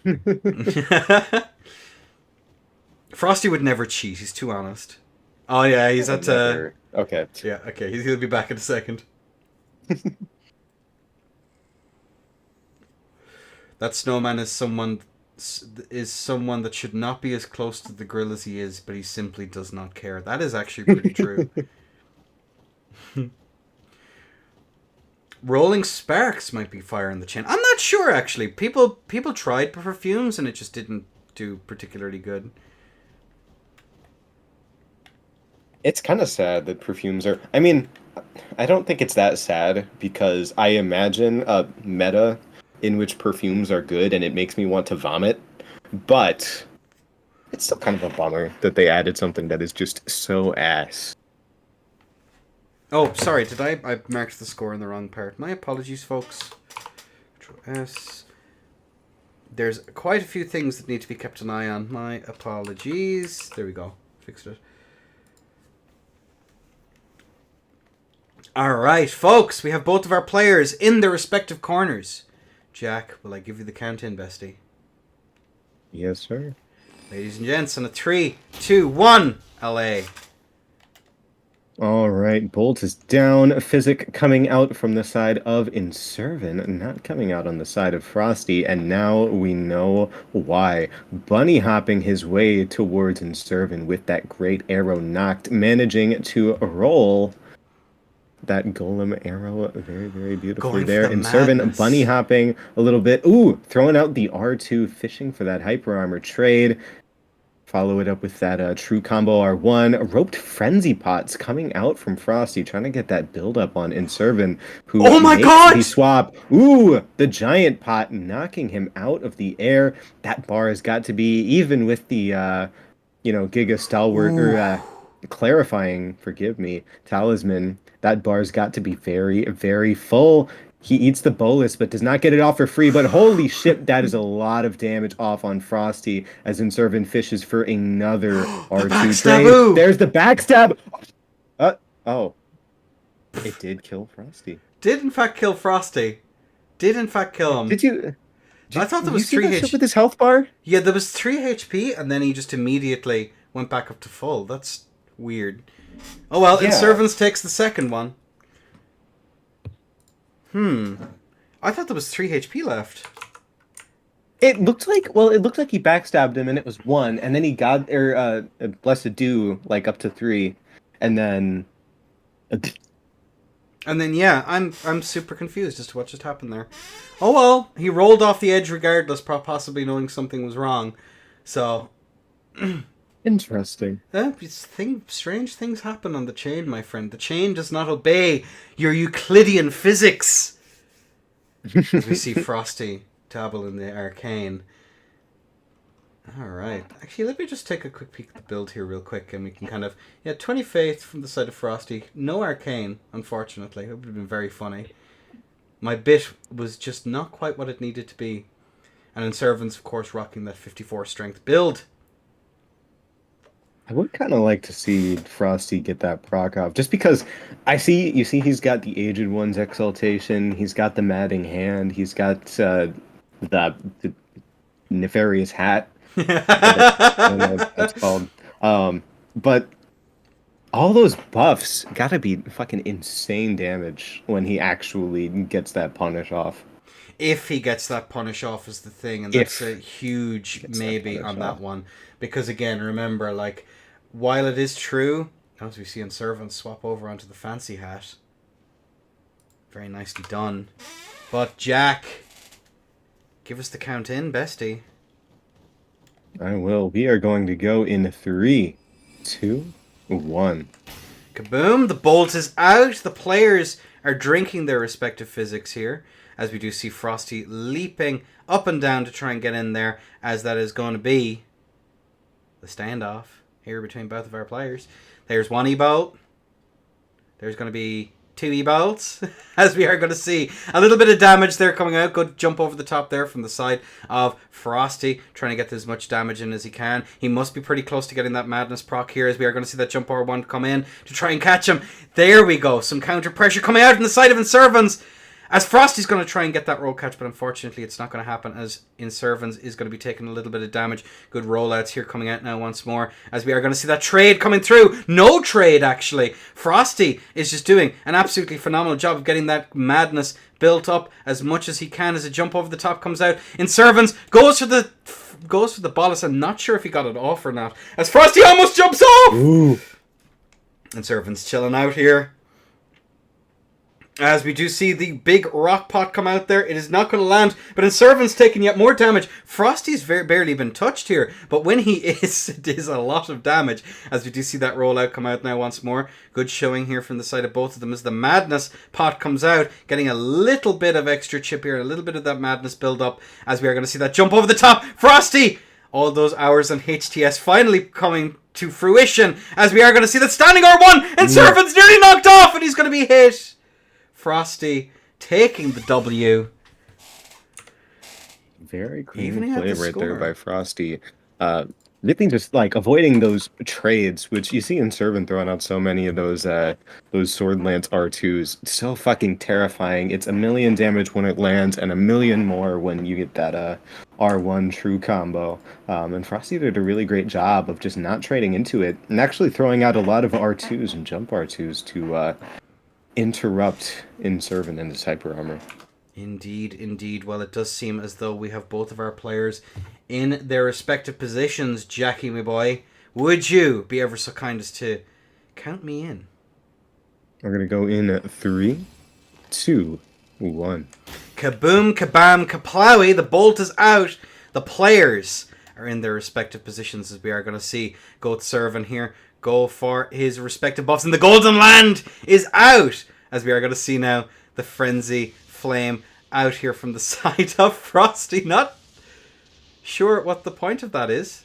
Speaker 1: Frosty would never cheat. He's too honest. Oh, yeah, he's at...
Speaker 4: Okay.
Speaker 1: Yeah, okay. He'll be back in a second. That snowman is someone that should not be as close to the grill as he is, but he simply does not care. That is actually pretty true. Rolling Sparks might be firing the chain. I'm not sure, actually. People tried perfumes and it just didn't do particularly good.
Speaker 4: It's kind of sad that perfumes are... I mean, I don't think it's that sad, because I imagine a meta in which perfumes are good and it makes me want to vomit. But it's still kind of a bummer that they added something that is just so ass.
Speaker 1: Oh, sorry, did I marked the score in the wrong part. My apologies, folks. Control S. There's quite a few things that need to be kept an eye on. My apologies. There we go. Fixed it. Alright, folks. We have both of our players in their respective corners. Jack, will I give you the count-in, bestie?
Speaker 4: Yes, sir.
Speaker 1: Ladies and gents, on a 3, 2, 1, LA.
Speaker 4: All right, Bolt is down. Physic coming out from the side of Inservin, not coming out on the side of Frosty, and now we know why. Bunny hopping his way towards Inservin with that great arrow knocked, managing to roll that golem arrow very, very beautifully there. Inservin bunny hopping a little bit. Ooh, throwing out the R2, fishing for that hyper armor trade. Follow it up with that true combo R1. Roped Frenzy Pots coming out from Frosty, trying to get that build up on Inservin, who makes the swap. Ooh, the giant pot knocking him out of the air. That bar has got to be, even with the, Giga Stalwart, or clarifying, forgive me, talisman, that bar's got to be very, very full. He eats the bolus, but does not get it off for free. But holy shit, that is a lot of damage off on Frosty as Inservin fishes for another R2 trade. There's the backstab. It did kill Frosty.
Speaker 1: Did in fact kill Frosty. Did in fact kill him. I thought there was 3 HP
Speaker 4: with his health bar.
Speaker 1: Yeah, there was 3 HP, and then he just immediately went back up to full. That's weird. Oh well, yeah. Inservins takes the second one. I thought there was 3 HP left.
Speaker 4: It looked like he backstabbed him and it was 1, and then he got Blessed Dew like up to 3, and then
Speaker 1: yeah, I'm super confused as to what just happened there. Oh well, he rolled off the edge regardless, possibly knowing something was wrong. So,
Speaker 4: Interesting.
Speaker 1: strange things happen on the chain, my friend. The chain does not obey your Euclidean physics. As we see Frosty dabble in the arcane. Alright. Actually, let me just take a quick peek at the build here real quick, and we can kind of... Yeah, 20 Faith from the side of Frosty. No arcane, unfortunately. It would have been very funny. My bit was just not quite what it needed to be. And in Servants, of course, rocking that 54 strength build.
Speaker 4: I would kind of like to see Frosty get that proc off, just because you see he's got the Aged One's Exaltation, he's got the Madding Hand, he's got the Nefarious Hat. I don't know what that's called. But all those buffs gotta be fucking insane damage when he actually gets that punish off.
Speaker 1: If he gets that punish off is the thing, and that's a huge maybe on that one. Because again, remember, like, while it is true, as we see in Servants, swap over onto the fancy hat. Very nicely done. But Jack, give us the count in, bestie.
Speaker 4: I will. We are going to go in 3, 2, 1.
Speaker 1: Kaboom! The bolt is out. The players are drinking their respective physics here, as we do see Frosty leaping up and down to try and get in there, as that is going to be the standoff here between both of our players. There's one E-bolt. There's going to be 2 E-bolts, as we are going to see a little bit of damage there coming out. Good jump over the top there from the side of Frosty, trying to get as much damage in as he can. He must be pretty close to getting that madness proc here, as we are going to see that jump over one come in to try and catch him. There we go. Some counter pressure coming out on the side of Inservans, as Frosty's going to try and get that roll catch, but unfortunately it's not going to happen, as Inservans is going to be taking a little bit of damage. Good rollouts here coming out now once more, as we are going to see that trade coming through. No trade, actually. Frosty is just doing an absolutely phenomenal job of getting that madness built up as much as he can, as a jump over the top comes out. Inservans goes for the bolus. I'm not sure if he got it off or not, as Frosty almost jumps off.
Speaker 4: Ooh.
Speaker 1: Inservans chilling out here, as we do see the big rock pot come out there. It is not going to land, but Inservant's taking yet more damage. Frosty's barely been touched here, but when he is, it is a lot of damage, as we do see that rollout come out now once more. Good showing here from the side of both of them, as the madness pot comes out, getting a little bit of extra chip here, a little bit of that madness build up, as we are going to see that jump over the top. Frosty! All those hours on HTS finally coming to fruition, as we are going to see that standing R1, Inservant's nearly knocked off, and he's going to be hit. Frosty taking the W.
Speaker 4: Very clean play right there by Frosty. Really just like avoiding those trades, which you see in Servant throwing out so many of those Sword Lance R2s. It's so fucking terrifying. It's 1,000,000 damage when it lands, and 1,000,000 more when you get that R1 true combo. And Frosty did a really great job of just not trading into it, and actually throwing out a lot of R2s and jump R2s to interrupt Inservant and his hyper armor.
Speaker 1: Indeed, indeed. Well, it does seem as though we have both of our players in their respective positions. Jackie, my boy, would you be ever so kind as to count me in?
Speaker 4: We're going to go in at 3, 2, 1.
Speaker 1: Kaboom, kabam, kaplowy. The bolt is out. The players are in their respective positions, as we are going to see Goat Servant here go for his respective buffs, and the Golden Land is out, as we are going to see now the Frenzy Flame out here from the side of Frosty. Not sure what the point of that is.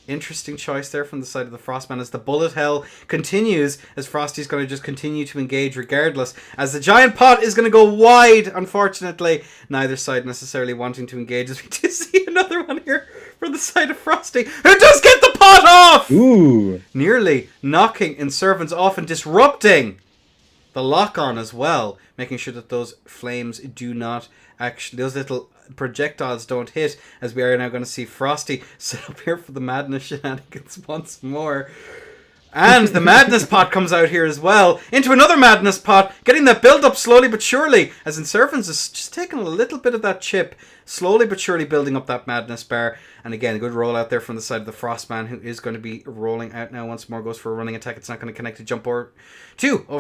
Speaker 1: Interesting choice there from the side of the Frostman, as the bullet hell continues, as Frosty's going to just continue to engage regardless, as the giant pot is going to go wide. Unfortunately, neither side necessarily wanting to engage, as we do see another one here from the side of Frosty, who does get the pot off!
Speaker 4: Ooh!
Speaker 1: Nearly knocking Inservants off and disrupting the lock-on as well, making sure that those flames do not actually, those little projectiles don't hit, as we are now going to see Frosty set up here for the madness shenanigans once more. And the madness pot comes out here as well, into another madness pot, getting that build up slowly but surely, as Inservants is just taking a little bit of that chip, slowly but surely building up that madness bar. And again, a good roll out there from the side of the Frostman, who is going to be rolling out now once more, goes for a running attack. It's not going to connect. To jump over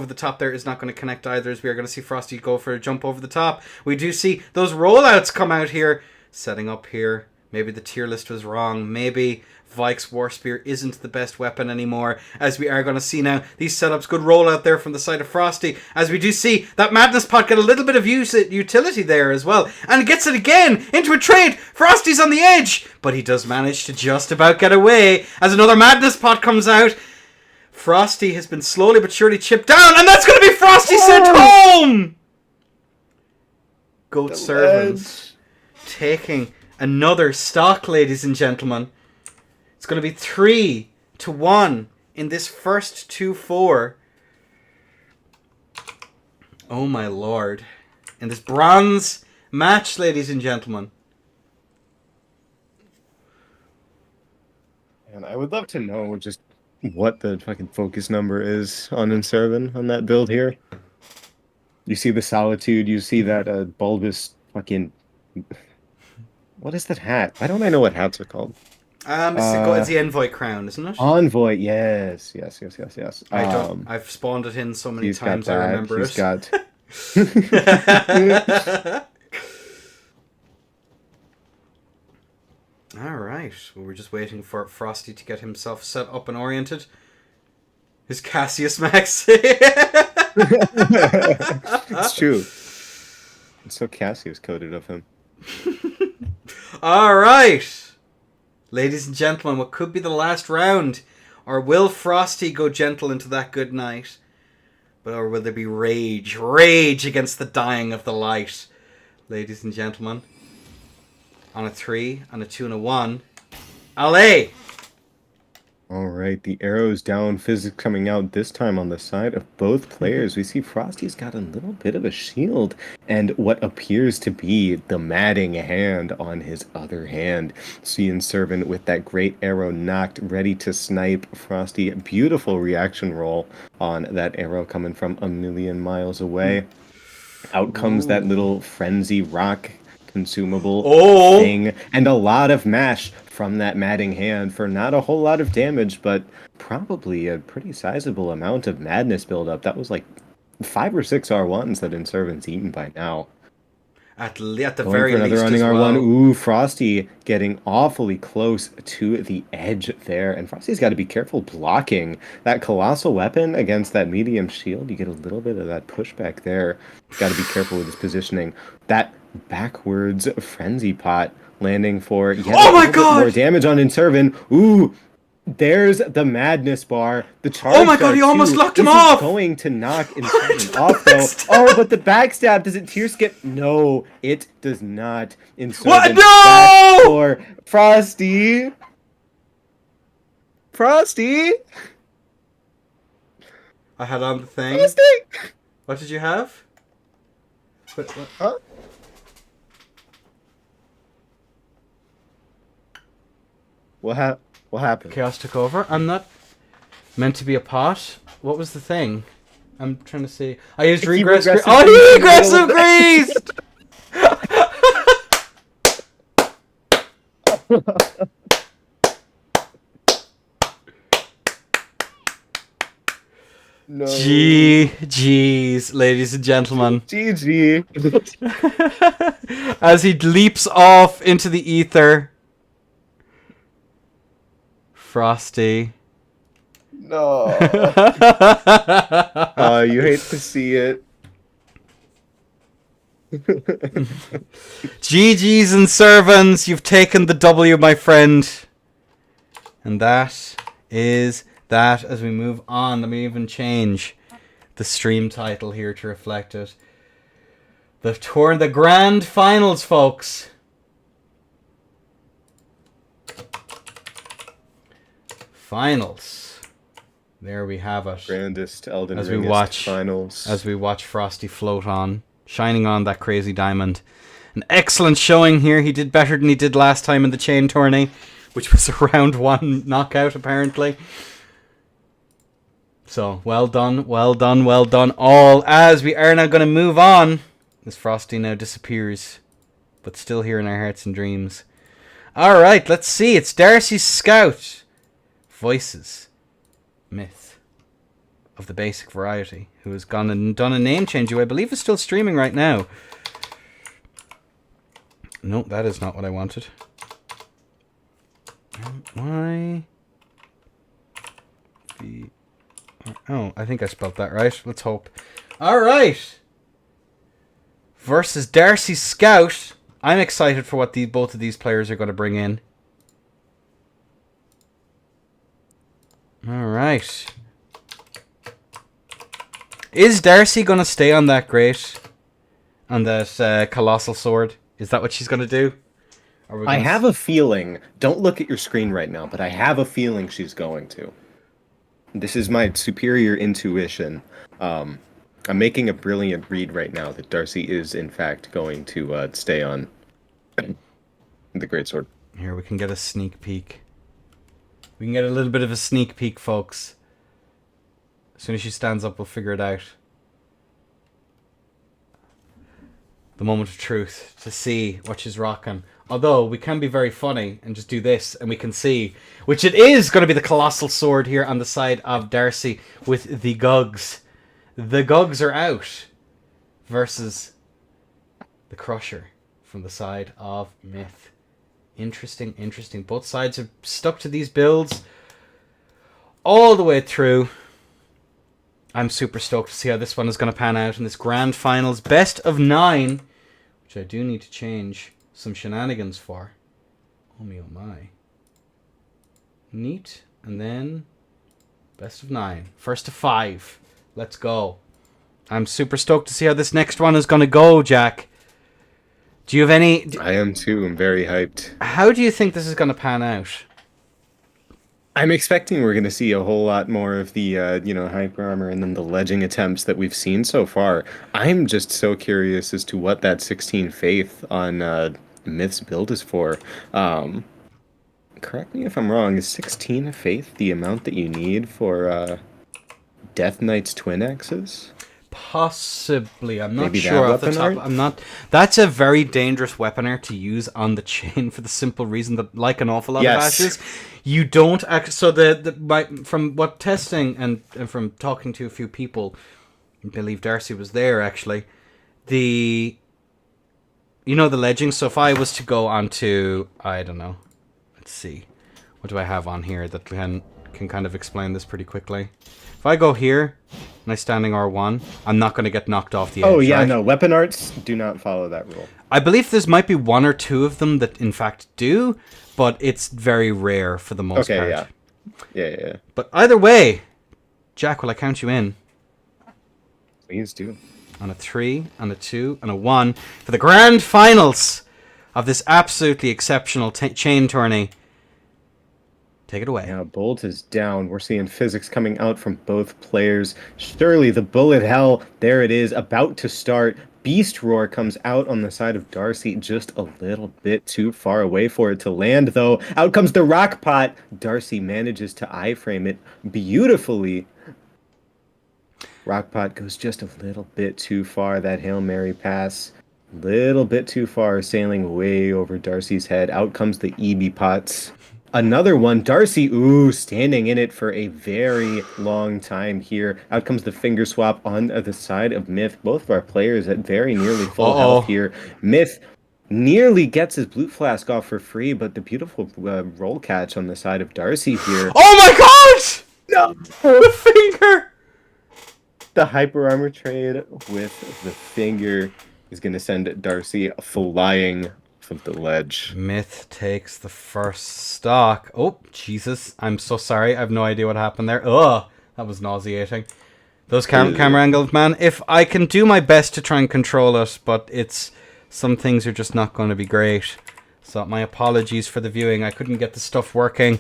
Speaker 1: the top there is not going to connect either, as we are going to see Frosty go for a jump over the top. We do see those rollouts come out here, setting up here Maybe the tier list was wrong. Maybe Vike's War Spear isn't the best weapon anymore, as we are going to see now. These setups, good roll out there from the side of Frosty, as we do see that Madness Pot get a little bit of utility there as well. And gets it again into a trade. Frosty's on the edge, but he does manage to just about get away as another Madness Pot comes out. Frosty has been slowly but surely chipped down, and that's going to be Frosty sent home! Goat Servants taking another stock, ladies and gentlemen. It's going to be 3-1 in this first 2-4. Oh my lord. In this bronze match, ladies and gentlemen.
Speaker 4: And I would love to know just what the fucking focus number is on Inservin on that build here. You see the Solitude, you see that bulbous fucking... What is that hat? Why don't I know what hats are called?
Speaker 1: It's the Envoy crown, isn't it?
Speaker 4: Envoy, yes.
Speaker 1: I've spawned it in so many times I remember
Speaker 4: he's
Speaker 1: it.
Speaker 4: Got...
Speaker 1: Alright, well, we're just waiting for Frosty to get himself set up and oriented. His Cassius Max.
Speaker 4: It's true. It's so Cassius coded of him.
Speaker 1: Alright! Ladies and gentlemen, what could be the last round? Or will Frosty go gentle into that good night? Or will there be rage? Rage against the dying of the light. Ladies and gentlemen. On a 3, on a 2, and a 1. Allez!
Speaker 4: Alright, the arrows down, physics coming out this time on the side of both players. We see Frosty's got a little bit of a shield and what appears to be the matting hand on his other hand. Seeing Servant with that great arrow knocked, ready to snipe Frosty. Beautiful reaction roll on that arrow coming from a million miles away. Out comes that little frenzy rock consumable thing, and a lot of mash from that matting hand for not a whole lot of damage, but probably a pretty sizable amount of madness buildup. That was like 5 or 6 R1s that Inservant's eaten by now.
Speaker 1: At the
Speaker 4: Going
Speaker 1: very
Speaker 4: for another
Speaker 1: least
Speaker 4: running
Speaker 1: as
Speaker 4: R1.
Speaker 1: well.
Speaker 4: Ooh, Frosty getting awfully close to the edge there. And Frosty's got to be careful blocking that colossal weapon against that medium shield. You get a little bit of that pushback there. Got to be careful with his positioning. That backwards frenzy pot landing for yet a little bit more damage on Inservin. Ooh, there's the madness bar. The charge.
Speaker 1: Oh my god, he almost locked him
Speaker 4: This
Speaker 1: off!
Speaker 4: is going to knock Inservin off though. Oh, but the backstab, does it tier skip? No, it does not. Inservin
Speaker 1: What? No!
Speaker 4: back for Frosty. Frosty.
Speaker 1: I had on the thing.
Speaker 4: Frosty.
Speaker 1: What did you have? What?
Speaker 4: Huh? What happened?
Speaker 1: Chaos took over. I'm not meant to be a pot. What was the thing? I'm trying to see. I used regress. Oh, he regressive greased!
Speaker 4: No.
Speaker 1: GG's, ladies and gentlemen.
Speaker 4: GG.
Speaker 1: As he leaps off into the ether. Frosty.
Speaker 4: No. You hate to see it.
Speaker 1: GG's and servants, you've taken the W, my friend. And that is that. As we move on, let me even change the stream title here to reflect it. The grand finals, folks. Finals. There we have it.
Speaker 4: Grandest Elden
Speaker 1: as we
Speaker 4: Ringest
Speaker 1: watch
Speaker 4: finals.
Speaker 1: As we watch Frosty float on, shining on that crazy diamond. An excellent showing here. He did better than he did last time in the chain tourney, which was a round 1 knockout apparently. So well done, well done, well done all. As we are now going to move on, as Frosty now disappears, but still here in our hearts and dreams. All right, let's see. It's Darcy's Scout. Voices, Myth of the basic variety, who has gone and done a name change, who I believe is still streaming right now. No, that is not what I wanted. Y V. Oh, I think I spelled that right. Let's hope. All right. Versus Darcy Scout. I'm excited for what both of these players are going to bring in. All right. Is Darcy going to stay on that great? On that colossal sword? Is that what she's going to do?
Speaker 4: I have a feeling, don't look at your screen right now, but I have a feeling she's going to. This is my superior intuition. I'm making a brilliant read right now that Darcy is, in fact, going to stay on the greatsword.
Speaker 1: Here, we can get a sneak peek. We can get a little bit of a sneak peek, folks. As soon as she stands up, we'll figure it out. The moment of truth to see what she's rocking. Although, we can be very funny and just do this, and we can see, which it is going to be the colossal sword here on the side of Darcy with the Gugs. The Gugs are out versus the Crusher from the side of Myth. Interesting, interesting. Both sides have stuck to these builds all the way through. I'm super stoked to see how this one is going to pan out in this grand finals. Best of 9, which I do need to change some shenanigans for. Oh me, oh my. Neat. And then best of 9. First to 5. Let's go. I'm super stoked to see how this next one is going to go, Jack. Do you have any...
Speaker 4: I am too. I'm very hyped.
Speaker 1: How do you think this is going to pan out?
Speaker 4: I'm expecting we're going to see a whole lot more of the, hyper armor and then the ledging attempts that we've seen so far. I'm just so curious as to what that 16 Faith on Myth's build is for. Correct me if I'm wrong. Is 16 Faith the amount that you need for Death Knight's twin axes?
Speaker 1: Possibly. I'm not
Speaker 4: Maybe
Speaker 1: sure
Speaker 4: that
Speaker 1: off the
Speaker 4: weapon
Speaker 1: top.
Speaker 4: art?
Speaker 1: I'm not. That's a very dangerous weapon art to use on the chain for the simple reason that, like an awful lot of ashes, you don't act. So from what testing and from talking to a few people, I believe Darcy was there actually. The ledging. So if I was to go onto, I don't know. Let's see. What do I have on here that can kind of explain this pretty quickly? If I go here and I standing R1, I'm not going to get knocked off the edge.
Speaker 4: Oh, yeah,
Speaker 1: right?
Speaker 4: no. Weapon arts do not follow that rule.
Speaker 1: I believe there might be 1 or 2 of them that in fact do, but it's very rare for the most part.
Speaker 4: Okay, yeah.
Speaker 1: But either way, Jack, will I count you in?
Speaker 4: Please do.
Speaker 1: On a 3, on a 2, and a 1 for the grand finals of this absolutely exceptional chain tourney. Take it away.
Speaker 4: Yeah, Bolt is down. We're seeing physics coming out from both players. Surely the bullet hell, there it is, about to start. Beast Roar comes out on the side of Darcy, just a little bit too far away for it to land, though. Out comes the Rock Pot. Darcy manages to iframe it beautifully. Rock Pot goes just a little bit too far. That Hail Mary pass, little bit too far, sailing way over Darcy's head. Out comes the EB Pots. Another one. Darcy, standing in it for a very long time here. Out comes the finger swap on the side of Myth. Both of our players at very nearly full health here. Myth nearly gets his Blue Flask off for free, but the beautiful roll catch on the side of Darcy here.
Speaker 1: Oh my god!
Speaker 4: No!
Speaker 1: The finger!
Speaker 4: The hyper armor trade with the finger is going to send Darcy flying of the ledge.
Speaker 1: Myth takes the first stock. Oh, Jesus. I'm so sorry. I have no idea what happened there. Ugh, that was nauseating. Those camera angles, man. If I can do my best to try and control it, but some things are just not going to be great. So my apologies for the viewing. I couldn't get the stuff working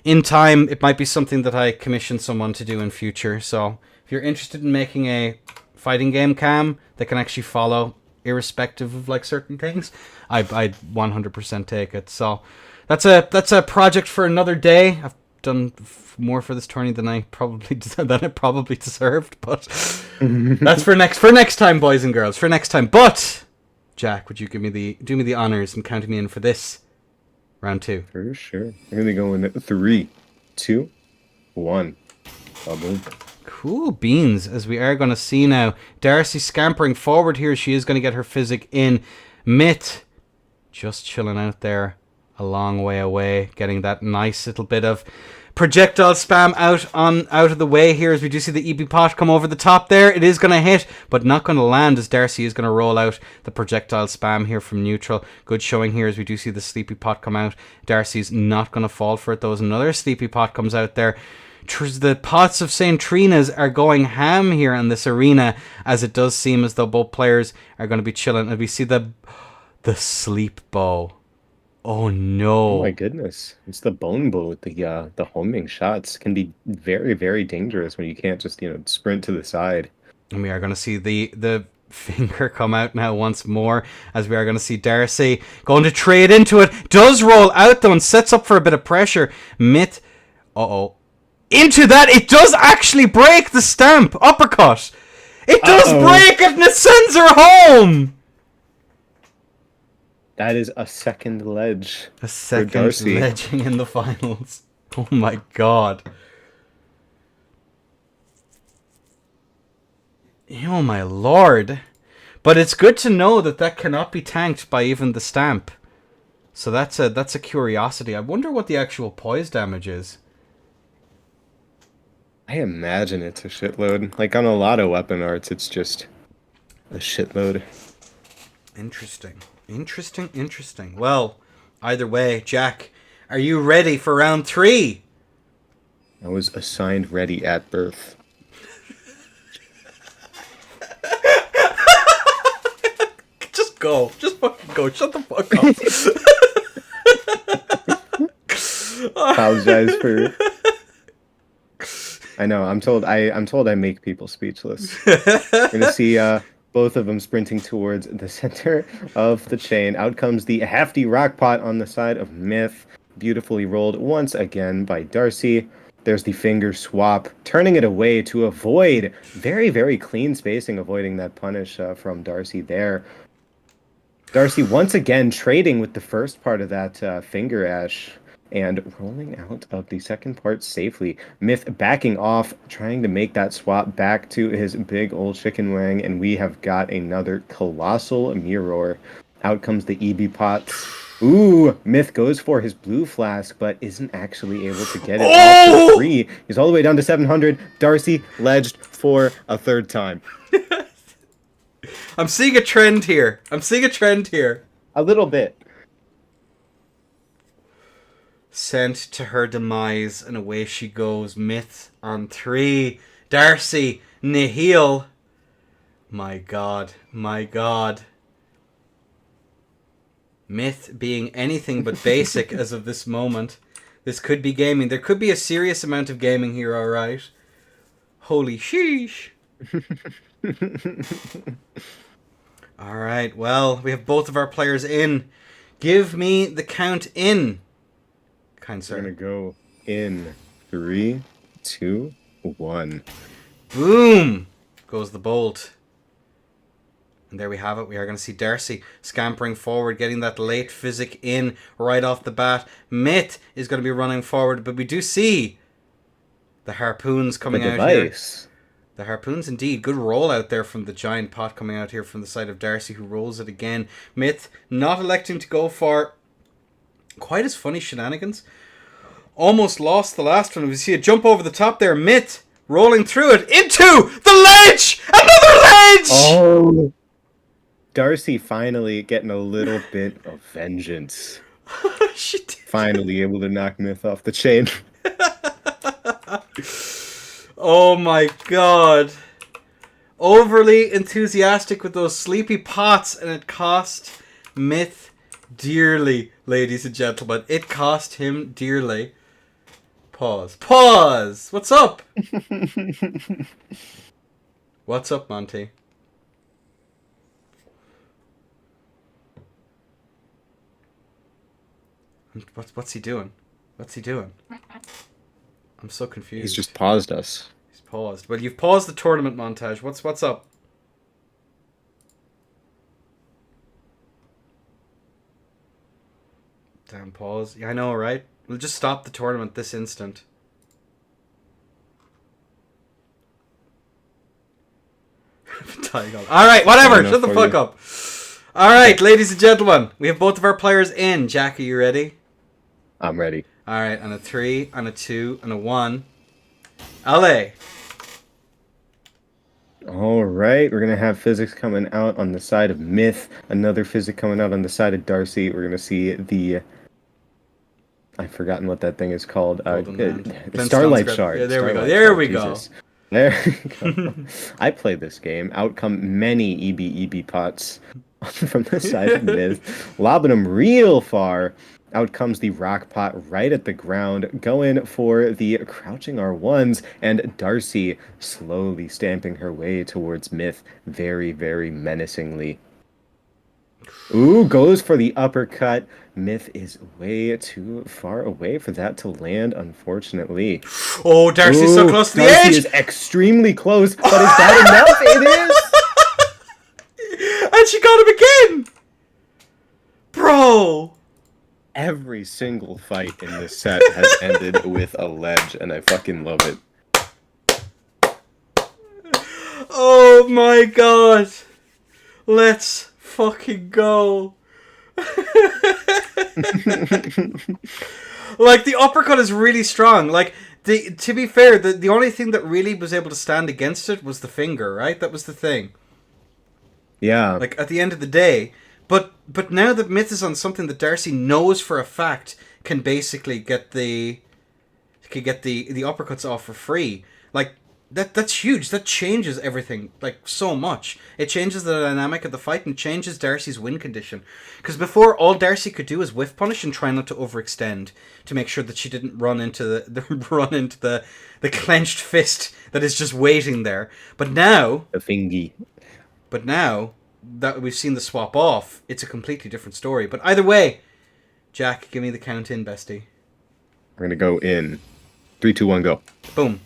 Speaker 1: in time. It might be something that I commission someone to do in future. So if you're interested in making a fighting game cam that can actually follow irrespective of like certain things, I'd 100% take it. So that's a project for another day. I've done more for this tourney than I probably deserved, but that's for next time, boys and girls. For next time. But Jack, would you do me the honors and count me in for this round 2?
Speaker 4: For sure. I'm gonna go in 3, 2, 1. Bubble.
Speaker 1: Cool beans, as we are going to see now. Darcy scampering forward here. She is going to get her physic in. Myth just chilling out there a long way away, getting that nice little bit of projectile spam out of the way here as we do see the EB pot come over the top there. It is going to hit, but not going to land, as Darcy is going to roll out the projectile spam here from neutral. Good showing here as we do see the sleepy pot come out. Darcy's not going to fall for it though, as another sleepy pot comes out there. The pots of St. Trina's are going ham here in this arena, as it does seem as though both players are going to be chilling. And we see the sleep bow. Oh no!
Speaker 4: Oh my goodness! It's the bone bow with the homing shots. Can be very, very dangerous when you can't just sprint to the side.
Speaker 1: And we are going to see the finger come out now once more, as we are going to see Darcy going to trade into it. Does roll out though and sets up for a bit of pressure. Myth, into that, it does actually break the stamp uppercut. It does break it, and it sends her home.
Speaker 4: That is a second ledge.
Speaker 1: A second
Speaker 4: for Darcy.
Speaker 1: ledging in the finals. Oh my god. Oh my lord. But it's good to know that cannot be tanked by even the stamp. So that's a curiosity. I wonder what the actual poise damage is.
Speaker 4: I imagine it's a shitload. Like on a lot of weapon arts, it's just a shitload.
Speaker 1: Interesting. Well, either way, Jack, are you ready for round 3?
Speaker 4: I was assigned ready at birth.
Speaker 1: Just go. Just fucking go. Shut the fuck up.
Speaker 4: Apologize for... I know, I'm told I make people speechless. We're gonna see both of them sprinting towards the center of the chain. Out comes the hefty rock pot on the side of Myth. Beautifully rolled once again by Darcy. There's the finger swap, turning it away to avoid very, very clean spacing, avoiding that punish from Darcy there. Darcy once again trading with the first part of that finger ash and rolling out of the second part safely. Myth backing off, trying to make that swap back to his big old chicken wing, and we have got another colossal mirror. Out comes the EB pot. Ooh, Myth goes for his blue flask, but isn't actually able to get it off for free. He's all the way down to 700. Darcy ledged for a third time.
Speaker 1: I'm seeing a trend here.
Speaker 4: A little bit.
Speaker 1: Sent to her demise, and away she goes. Myth on 3. Darcy, nihil. My god. Myth being anything but basic as of this moment. This could be gaming. There could be a serious amount of gaming here, alright. Holy sheesh. Alright, well, we have both of our players in. Give me the count in. Kind sir.
Speaker 4: We're gonna go in 3, 2, 1.
Speaker 1: Boom! Goes the bolt. And there we have it. We are going to see Darcy scampering forward, getting that late physic in right off the bat. Myth is going to be running forward, but we do see the harpoons coming out here. The harpoons indeed. Good roll out there from the giant pot coming out here from the side of Darcy, who rolls it again. Myth not electing to go for quite as funny shenanigans. Almost lost the last one. We see a jump over the top there. Myth rolling through it into the ledge! Another ledge!
Speaker 4: Oh! Darcy finally getting a little bit of vengeance.
Speaker 1: She did.
Speaker 4: Finally able to knock Myth off the chain.
Speaker 1: Oh my god. Overly enthusiastic with those sleepy pots, and it cost Myth dearly, ladies and gentlemen. It cost him dearly. Pause. What's up? What's up, Monty? What's he doing? I'm so confused.
Speaker 4: He's just paused us.
Speaker 1: He's paused. Well, you've paused the tournament montage. What's up? Damn pause. Yeah, I know, right? We'll just stop the tournament this instant. Alright, whatever. Shut the fuck up. Alright, ladies and gentlemen. We have both of our players in. Jack, are you ready?
Speaker 4: I'm ready.
Speaker 1: All right, and a 3, and a 2, and a 1. LA.
Speaker 4: All right, we're gonna have physics coming out on the side of Myth. Another physic coming out on the side of Darcy. We're gonna see the. I've forgotten what that thing is called.
Speaker 1: Golden Land.
Speaker 4: The
Speaker 1: Flintstones
Speaker 4: Starlight
Speaker 1: grab-
Speaker 4: Shard.
Speaker 1: Yeah, there we go.
Speaker 4: Starlight
Speaker 1: There
Speaker 4: Shard,
Speaker 1: we
Speaker 4: Jesus.
Speaker 1: go.
Speaker 4: There we go. I played this game. Out come many EB pots from the side of Myth, lobbing them real far. Out comes the rock pot right at the ground, going for the crouching R1s, and Darcy slowly stamping her way towards Myth, very, very menacingly. Ooh, goes for the uppercut. Myth is way too far away for that to land, unfortunately.
Speaker 1: Oh, Darcy's so close to the
Speaker 4: Darcy
Speaker 1: edge.
Speaker 4: is extremely close, but is that enough? It is!
Speaker 1: And she got him again. Bro.
Speaker 4: Every single fight in this set has ended with a ledge, and I fucking love it.
Speaker 1: Oh my god. Let's fucking go. Like, the uppercut is really strong. Like, to be fair, the only thing that really was able to stand against it was the finger, right? That was the thing.
Speaker 4: Yeah.
Speaker 1: Like, at the end of the day. But now that Myth is on something that Darcy knows for a fact can basically get the uppercuts off for free. Like, that's huge. That changes everything, like, so much. It changes the dynamic of the fight and changes Darcy's win condition. Because before, all Darcy could do was whiff punish and try not to overextend to make sure that she didn't run into the clenched fist that is just waiting there. But now,
Speaker 4: The thingy.
Speaker 1: that we've seen the swap off, it's a completely different story. But either way, Jack, give me the count in, bestie.
Speaker 4: We're gonna go in. 3, 2, 1, go.
Speaker 1: Boom.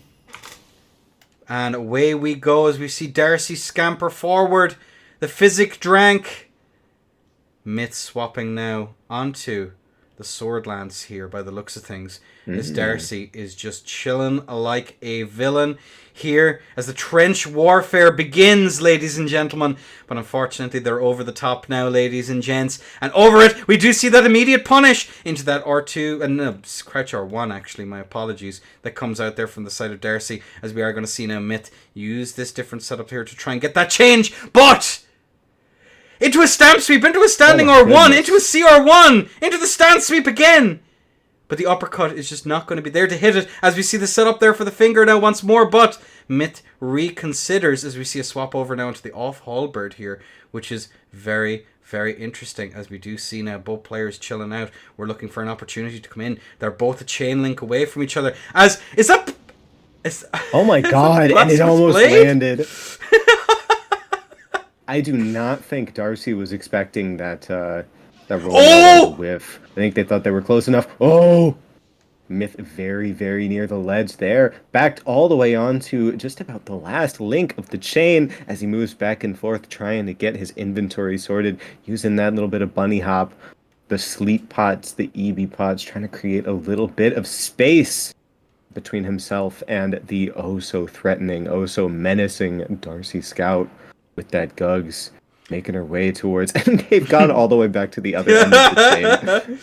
Speaker 1: And away we go as we see Darcy scamper forward. The physic drank. Myth swapping now onto the sword lance here by the looks of things. As Darcy is just chilling like a villain here as the trench warfare begins, ladies and gentlemen. But unfortunately, they're over the top now, ladies and gents. And over it, we do see that immediate punish into that R2, and no, crouch R1 actually, my apologies, that comes out there from the side of Darcy, as we are going to see now Myth use this different setup here to try and get that change. But into a stamp sweep, into a standing R1,
Speaker 4: goodness.
Speaker 1: into a CR1, into the stance sweep again. But the uppercut is just not going to be there to hit it, as we see the setup there for the finger now once more. But Myth reconsiders as we see a swap over now into the off halberd here, which is very, very interesting, as we do see now both players chilling out. We're looking for an opportunity to come in. They're both a chain link away from each other.
Speaker 4: Oh my god, and it almost landed. I do not think Darcy was expecting that roll whiff. I think they thought they were close enough. Oh! Myth very, very near the ledge there. Backed all the way onto just about the last link of the chain as he moves back and forth trying to get his inventory sorted, using that little bit of bunny hop, the sleep pots, the EB pots, trying to create a little bit of space between himself and the oh-so-threatening, oh-so-menacing Darcy Scout with that Gugs making her way towards, and they've gone all the way back to the other end of the chain.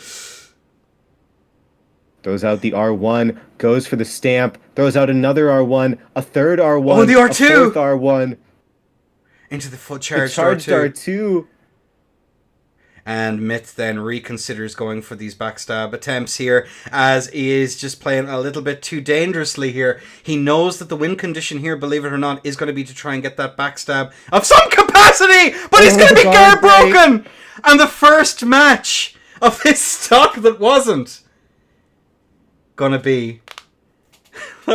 Speaker 4: Throws out the R1, goes for the stamp, throws out another R1, a third R1,
Speaker 1: Oh, the R2!
Speaker 4: a fourth R1,
Speaker 1: into the full
Speaker 4: the
Speaker 1: charged
Speaker 4: charged
Speaker 1: R2.
Speaker 4: R2.
Speaker 1: And Myth then reconsiders going for these backstab attempts here, as he is just playing a little bit too dangerously here. He knows that the win condition here, believe it or not, is going to be to try and get that backstab of some capacity, but he's going to be guard broken! And the first match of this stock that wasn't going to be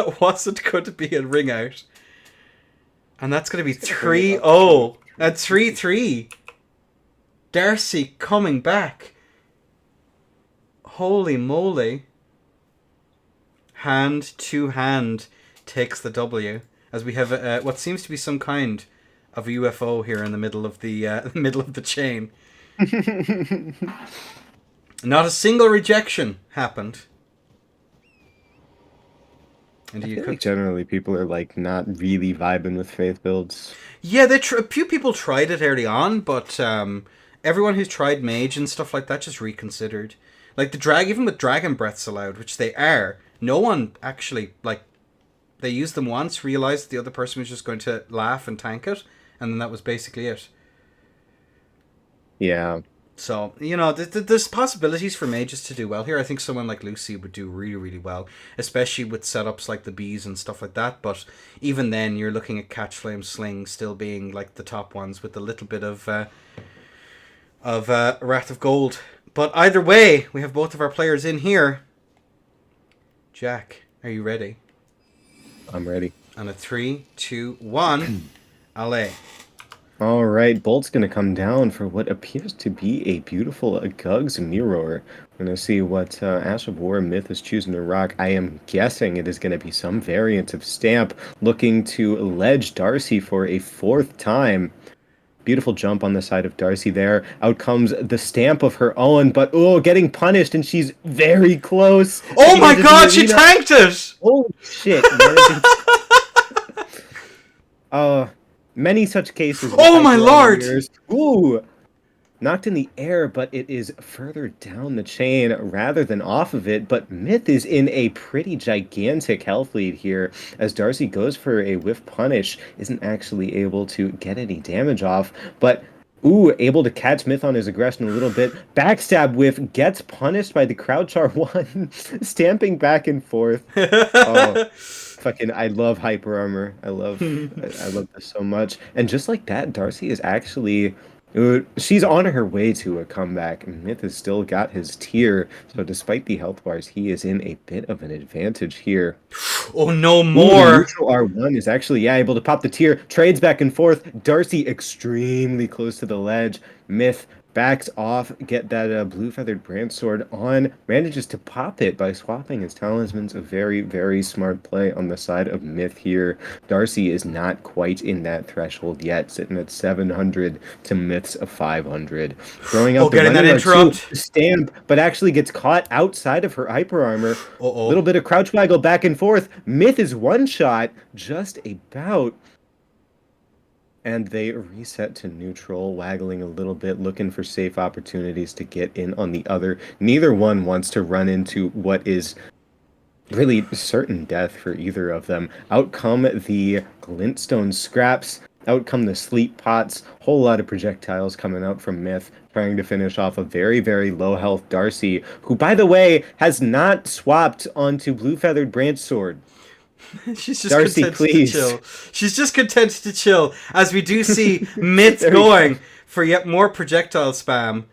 Speaker 1: a ring out. And that's going to be 3-0 at 3-3. Darcy coming back. Holy moly. Hand to hand takes the W, as we have what seems to be some kind of UFO here in the middle of the chain. Not a single rejection happened. And
Speaker 4: I feel like generally people are like not really vibing with faith builds.
Speaker 1: Yeah, a few people tried it early on, but everyone who's tried mage and stuff like that just reconsidered. Like even with dragon breaths allowed, which they are, no one actually, like, they used them once, realized the other person was just going to laugh and tank it, and then that was basically it.
Speaker 4: Yeah.
Speaker 1: So, you know, there's possibilities for mages to do well here. I think someone like Lucy would do really, really well, especially with setups like the bees and stuff like that. But even then, you're looking at Catch Flame Sling still being like the top ones with a little bit of Wrath of Gold. But either way, we have both of our players in here. Jack, are you ready?
Speaker 4: I'm ready.
Speaker 1: On a 3, 2, 1, allez.
Speaker 4: All right, Bolt's going to come down for what appears to be a beautiful Gug's Mirror. We're going to see what Ash of War Myth is choosing to rock. I am guessing it is going to be some variant of Stamp, looking to ledge Darcy for a 4th time. Beautiful jump on the side of Darcy there. Out comes the Stamp of her own, but getting punished, and she's very close.
Speaker 1: Oh my god, she tanked it!
Speaker 4: Oh shit. Many such cases.
Speaker 1: Oh my lord!
Speaker 4: Ooh! Knocked in the air, but it is further down the chain rather than off of it. But Myth is in a pretty gigantic health lead here as Darcy goes for a whiff punish. Isn't actually able to get any damage off, but able to catch Myth on his aggression a little bit. Backstab whiff, gets punished by the Crouch R1, stamping back and forth. Oh. Fucking, I love hyper armor. I love this so much. And just like that, Darcy is actually, she's on her way to a comeback. Myth has still got his tier, so despite the health bars, he is in a bit of an advantage here.
Speaker 1: Oh, no more.
Speaker 4: Neutral R1 is actually, able to pop the tier, trades back and forth. Darcy extremely close to the ledge. Myth backs off, get that blue feathered branch sword on, manages to pop it by swapping his talismans. A very, very smart play on the side of Myth here. Darcy is not quite in that threshold yet, sitting at 700 to Myth's 500. Throwing out the
Speaker 1: getting that interrupt.
Speaker 4: Stamp, but actually gets caught outside of her hyper armor. A little bit of crouch waggle back and forth. Myth is one shot, just about. And they reset to neutral, waggling a little bit, looking for safe opportunities to get in on the other. Neither one wants to run into what is really certain death for either of them. Out come the glintstone scraps. Out come the sleep pots. Whole lot of projectiles coming out from Myth, trying to finish off a very, very low health Darcy, who, by the way, has not swapped onto blue feathered branch sword.
Speaker 1: She's just
Speaker 4: Darcy,
Speaker 1: content
Speaker 4: please.
Speaker 1: to chill. She's just content to chill as we do see Myth going for yet more projectile spam.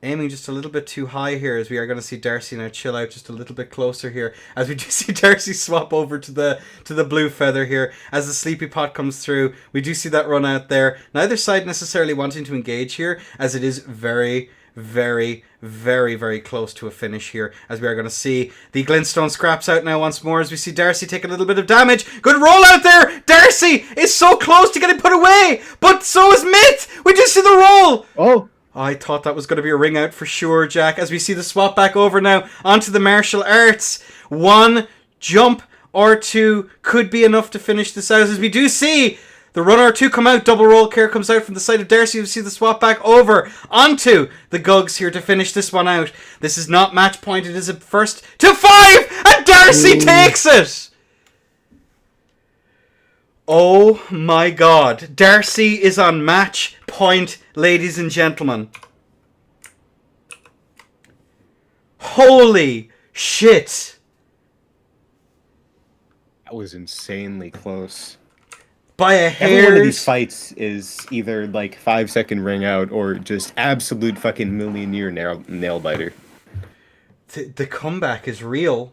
Speaker 1: Aiming just a little bit too high here as we are going to see Darcy now chill out just a little bit closer here as we do see Darcy swap over to the blue feather here as the sleepy pot comes through. We do see that run out there. Neither side necessarily wanting to engage here as it is very, very, very, very close to a finish here as we are going to see the glintstone scraps out now once more as we see Darcy take a little bit of damage. Good roll out there. Darcy is so close to getting put away, but so is Myth. We just see the roll. I thought that was going to be a ring out for sure, Jack, as we see the swap back over now onto the martial arts. One jump or two could be enough to finish this out as we do see the run R2 come out. Double roll care comes out from the side of Darcy. We see the swap back over onto the Gugs here to finish this one out. This is not match point. It is a 1st to 5 and Darcy takes it. Oh my god. Darcy is on match point, ladies and gentlemen. Holy shit.
Speaker 4: That was insanely close.
Speaker 1: By a hair.
Speaker 4: Every one of these fights is either like 5-second ring out or just absolute fucking millionaire nail biter.
Speaker 1: The comeback is real.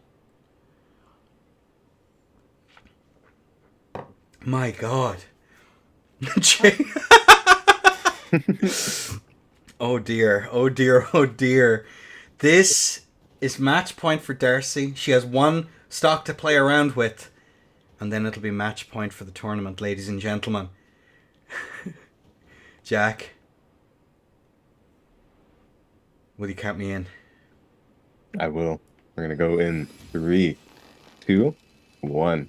Speaker 1: My god. Oh dear, oh dear, oh dear. This is match point for Darcy. She has one stock to play around with. And then it'll be match point for the tournament, ladies and gentlemen. Jack. Will you count me in?
Speaker 4: I will. We're going to go in 3, 2, 1.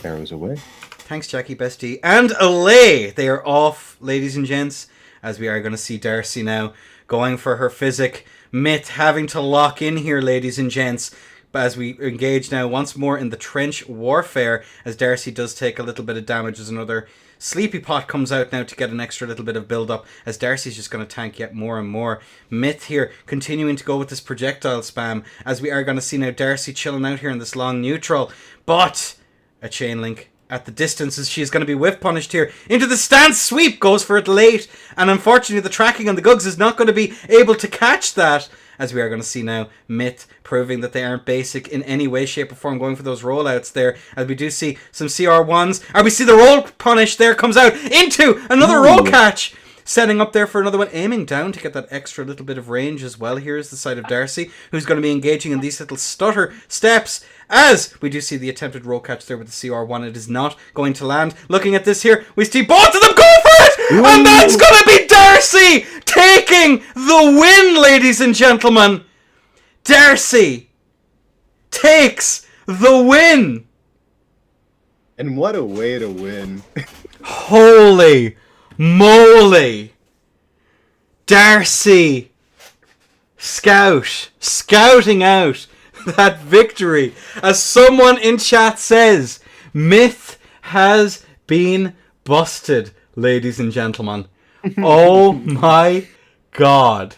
Speaker 4: Arrows away.
Speaker 1: Thanks, Jackie Bestie. And Allay! They are off, ladies and gents, as we are going to see Darcy now going for her physic. Myth having to lock in here, ladies and gents, as we engage now once more in the trench warfare, as Darcy does take a little bit of damage as another Sleepy Pot comes out now to get an extra little bit of build up, as Darcy's just going to tank yet more and more. Myth here continuing to go with this projectile spam, as we are going to see now Darcy chilling out here in this long neutral, but a chain link at the distance as she's going to be whiff punished here into the stance sweep, goes for it late, and unfortunately the tracking on the Gugs is not going to be able to catch that, as we are going to see now Myth proving that they aren't basic in any way, shape or form, going for those rollouts there, as we do see some CR1s, and we see the roll punish there, comes out into another roll catch, setting up there for another one, aiming down to get that extra little bit of range as well. Here's the side of Darcy, who's going to be engaging in these little stutter steps, as we do see the attempted roll catch there with the CR1. It is not going to land. Looking at this here, we see both of them go for it! Ooh. And that's going to be Darcy taking the win, ladies and gentlemen. Darcy takes the win.
Speaker 4: And what a way to win.
Speaker 1: Holy moly. Darcy scouting out that victory. As someone in chat says, Myth has been busted, ladies and gentlemen. Oh my god.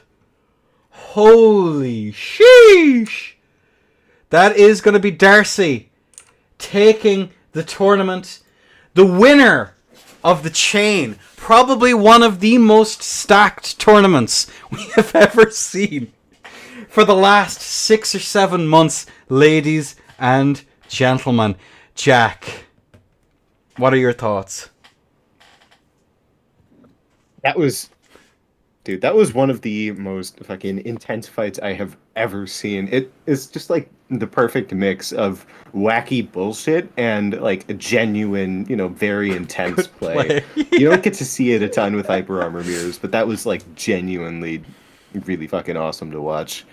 Speaker 1: Holy sheesh. That is going to be Darcy taking the tournament. The winner of the chain. Probably one of the most stacked tournaments we have ever seen for the last 6 or 7 months, ladies and gentlemen. Jack, what are your thoughts?
Speaker 4: That was one of the most fucking intense fights I have ever seen. It is just like the perfect mix of wacky bullshit and like a genuine, very intense play. You don't get to see it a ton with Hyper Armor Mirrors, but that was like genuinely really fucking awesome to watch.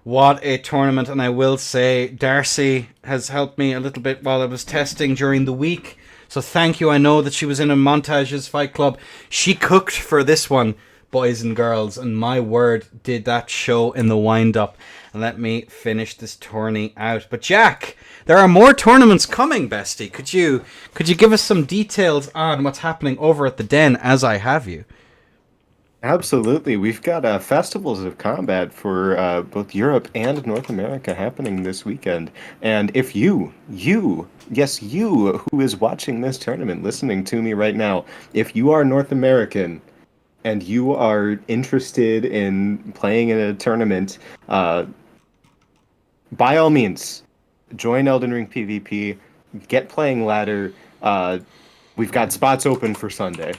Speaker 1: What a tournament, and I will say Darcy has helped me a little bit while I was testing during the week. So thank you. I know that she was in a Montage's Fight Club. She cooked for this one, boys and girls, and my word, did that show in the wind-up. And let me finish this tourney out. But Jack, there are more tournaments coming, bestie. Could you give us some details on what's happening over at the Den as I have you?
Speaker 4: Absolutely. We've got festivals of combat for both Europe and North America happening this weekend. And if yes, you who is watching this tournament, listening to me right now, if you are North American and you are interested in playing in a tournament, by all means, join Elden Ring PvP, get playing ladder. We've got spots open for Sunday.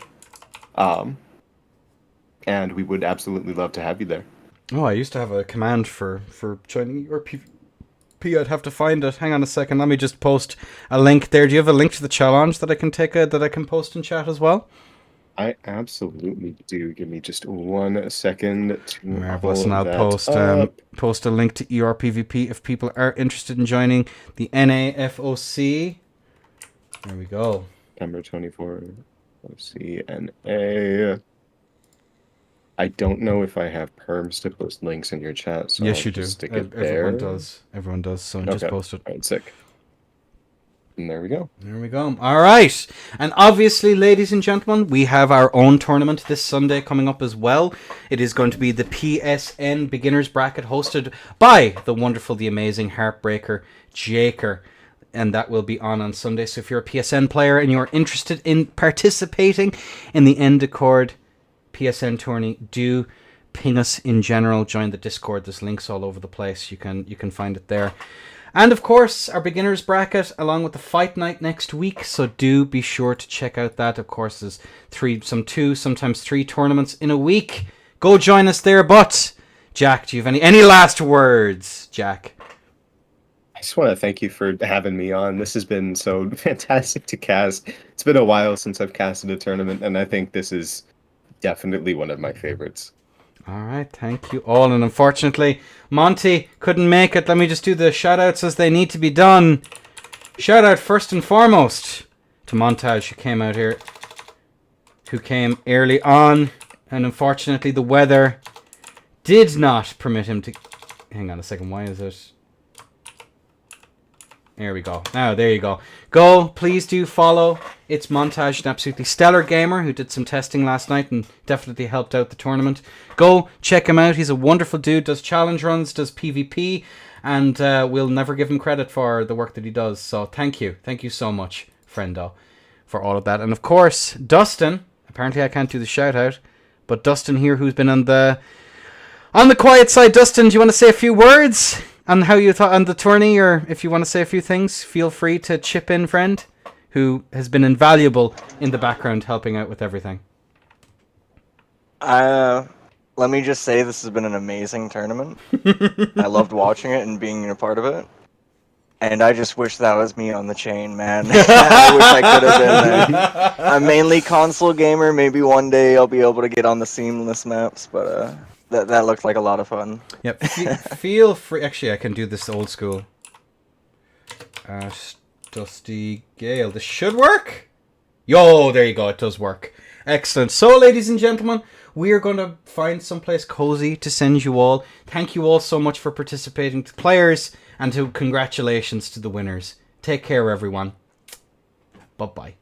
Speaker 4: And we would absolutely love to have you there.
Speaker 1: Oh, I used to have a command for joining your PvP. I'd have to find it. Hang on a second. Let me just post a link there. Do you have a link to the challenge that I can that I can post in chat as well?
Speaker 4: I absolutely do. Give me just 1 second to
Speaker 1: Marvelous, and I'll post a link to ERPVP if people are interested in joining the NAFOC. There we go.
Speaker 4: September 24. CNA. I don't know if I have perms to post links in your chat, so
Speaker 1: yes,
Speaker 4: I'll
Speaker 1: you do.
Speaker 4: Stick it
Speaker 1: Everyone
Speaker 4: there.
Speaker 1: does. Everyone does. So
Speaker 4: Okay.
Speaker 1: just post it.
Speaker 4: All right, sick. And there we go.
Speaker 1: There we go. All right. And obviously, ladies and gentlemen, we have our own tournament this Sunday coming up as well. It is going to be the PSN Beginners Bracket hosted by the wonderful, the amazing Heartbreaker Jaker. And that will be on Sunday. So if you're a PSN player and you're interested in participating in the End Accord PSN tourney, do ping us in general. Join the Discord. There's links all over the place. You can find it there. And of course, our beginners bracket along with the fight night next week. So do be sure to check out that. Of course, there's 2, sometimes 3 tournaments in a week. Go join us there. But Jack, do you have any last words, Jack?
Speaker 4: I just want to thank you for having me on. This has been so fantastic to cast. It's been a while since I've casted a tournament, and I think this is definitely one of my favorites.
Speaker 1: All right, thank you all. And unfortunately, Monty couldn't make it. Let me just do the shout-outs as they need to be done. Shout-out first and foremost to Montage, who came out here who came early on, and unfortunately the weather did not permit him to... Hang on a second, why is it... There we go. Now, there you go. Please do follow It's Montage, an absolutely stellar gamer who did some testing last night and definitely helped out the tournament. Go check him out. He's a wonderful dude, does challenge runs, does PvP, and we'll never give him credit for the work that he does. So thank you. Thank you so much, friendo, for all of that. And of course, Dustin. Apparently I can't do the shout out, but Dustin here, who's been on the quiet side. Dustin, do you want to say a few words on how you thought on the tourney, or if you want to say a few things, feel free to chip in, friend, who has been invaluable in the background helping out with everything.
Speaker 5: Let me just say this has been an amazing tournament. I loved watching it and being a part of it. And I just wish that was me on the chain, man. I wish I could have been there. I'm mainly console gamer. Maybe one day I'll be able to get on the seamless maps, but that looked like a lot of fun.
Speaker 1: Yep. Feel free. Actually, I can do this old school. Dusty Gale. This should work. Yo, there you go. It does work. Excellent. So, ladies and gentlemen, we are going to find someplace cozy to send you all. Thank you all so much for participating, to players, and to congratulations to the winners. Take care, everyone. Bye-bye.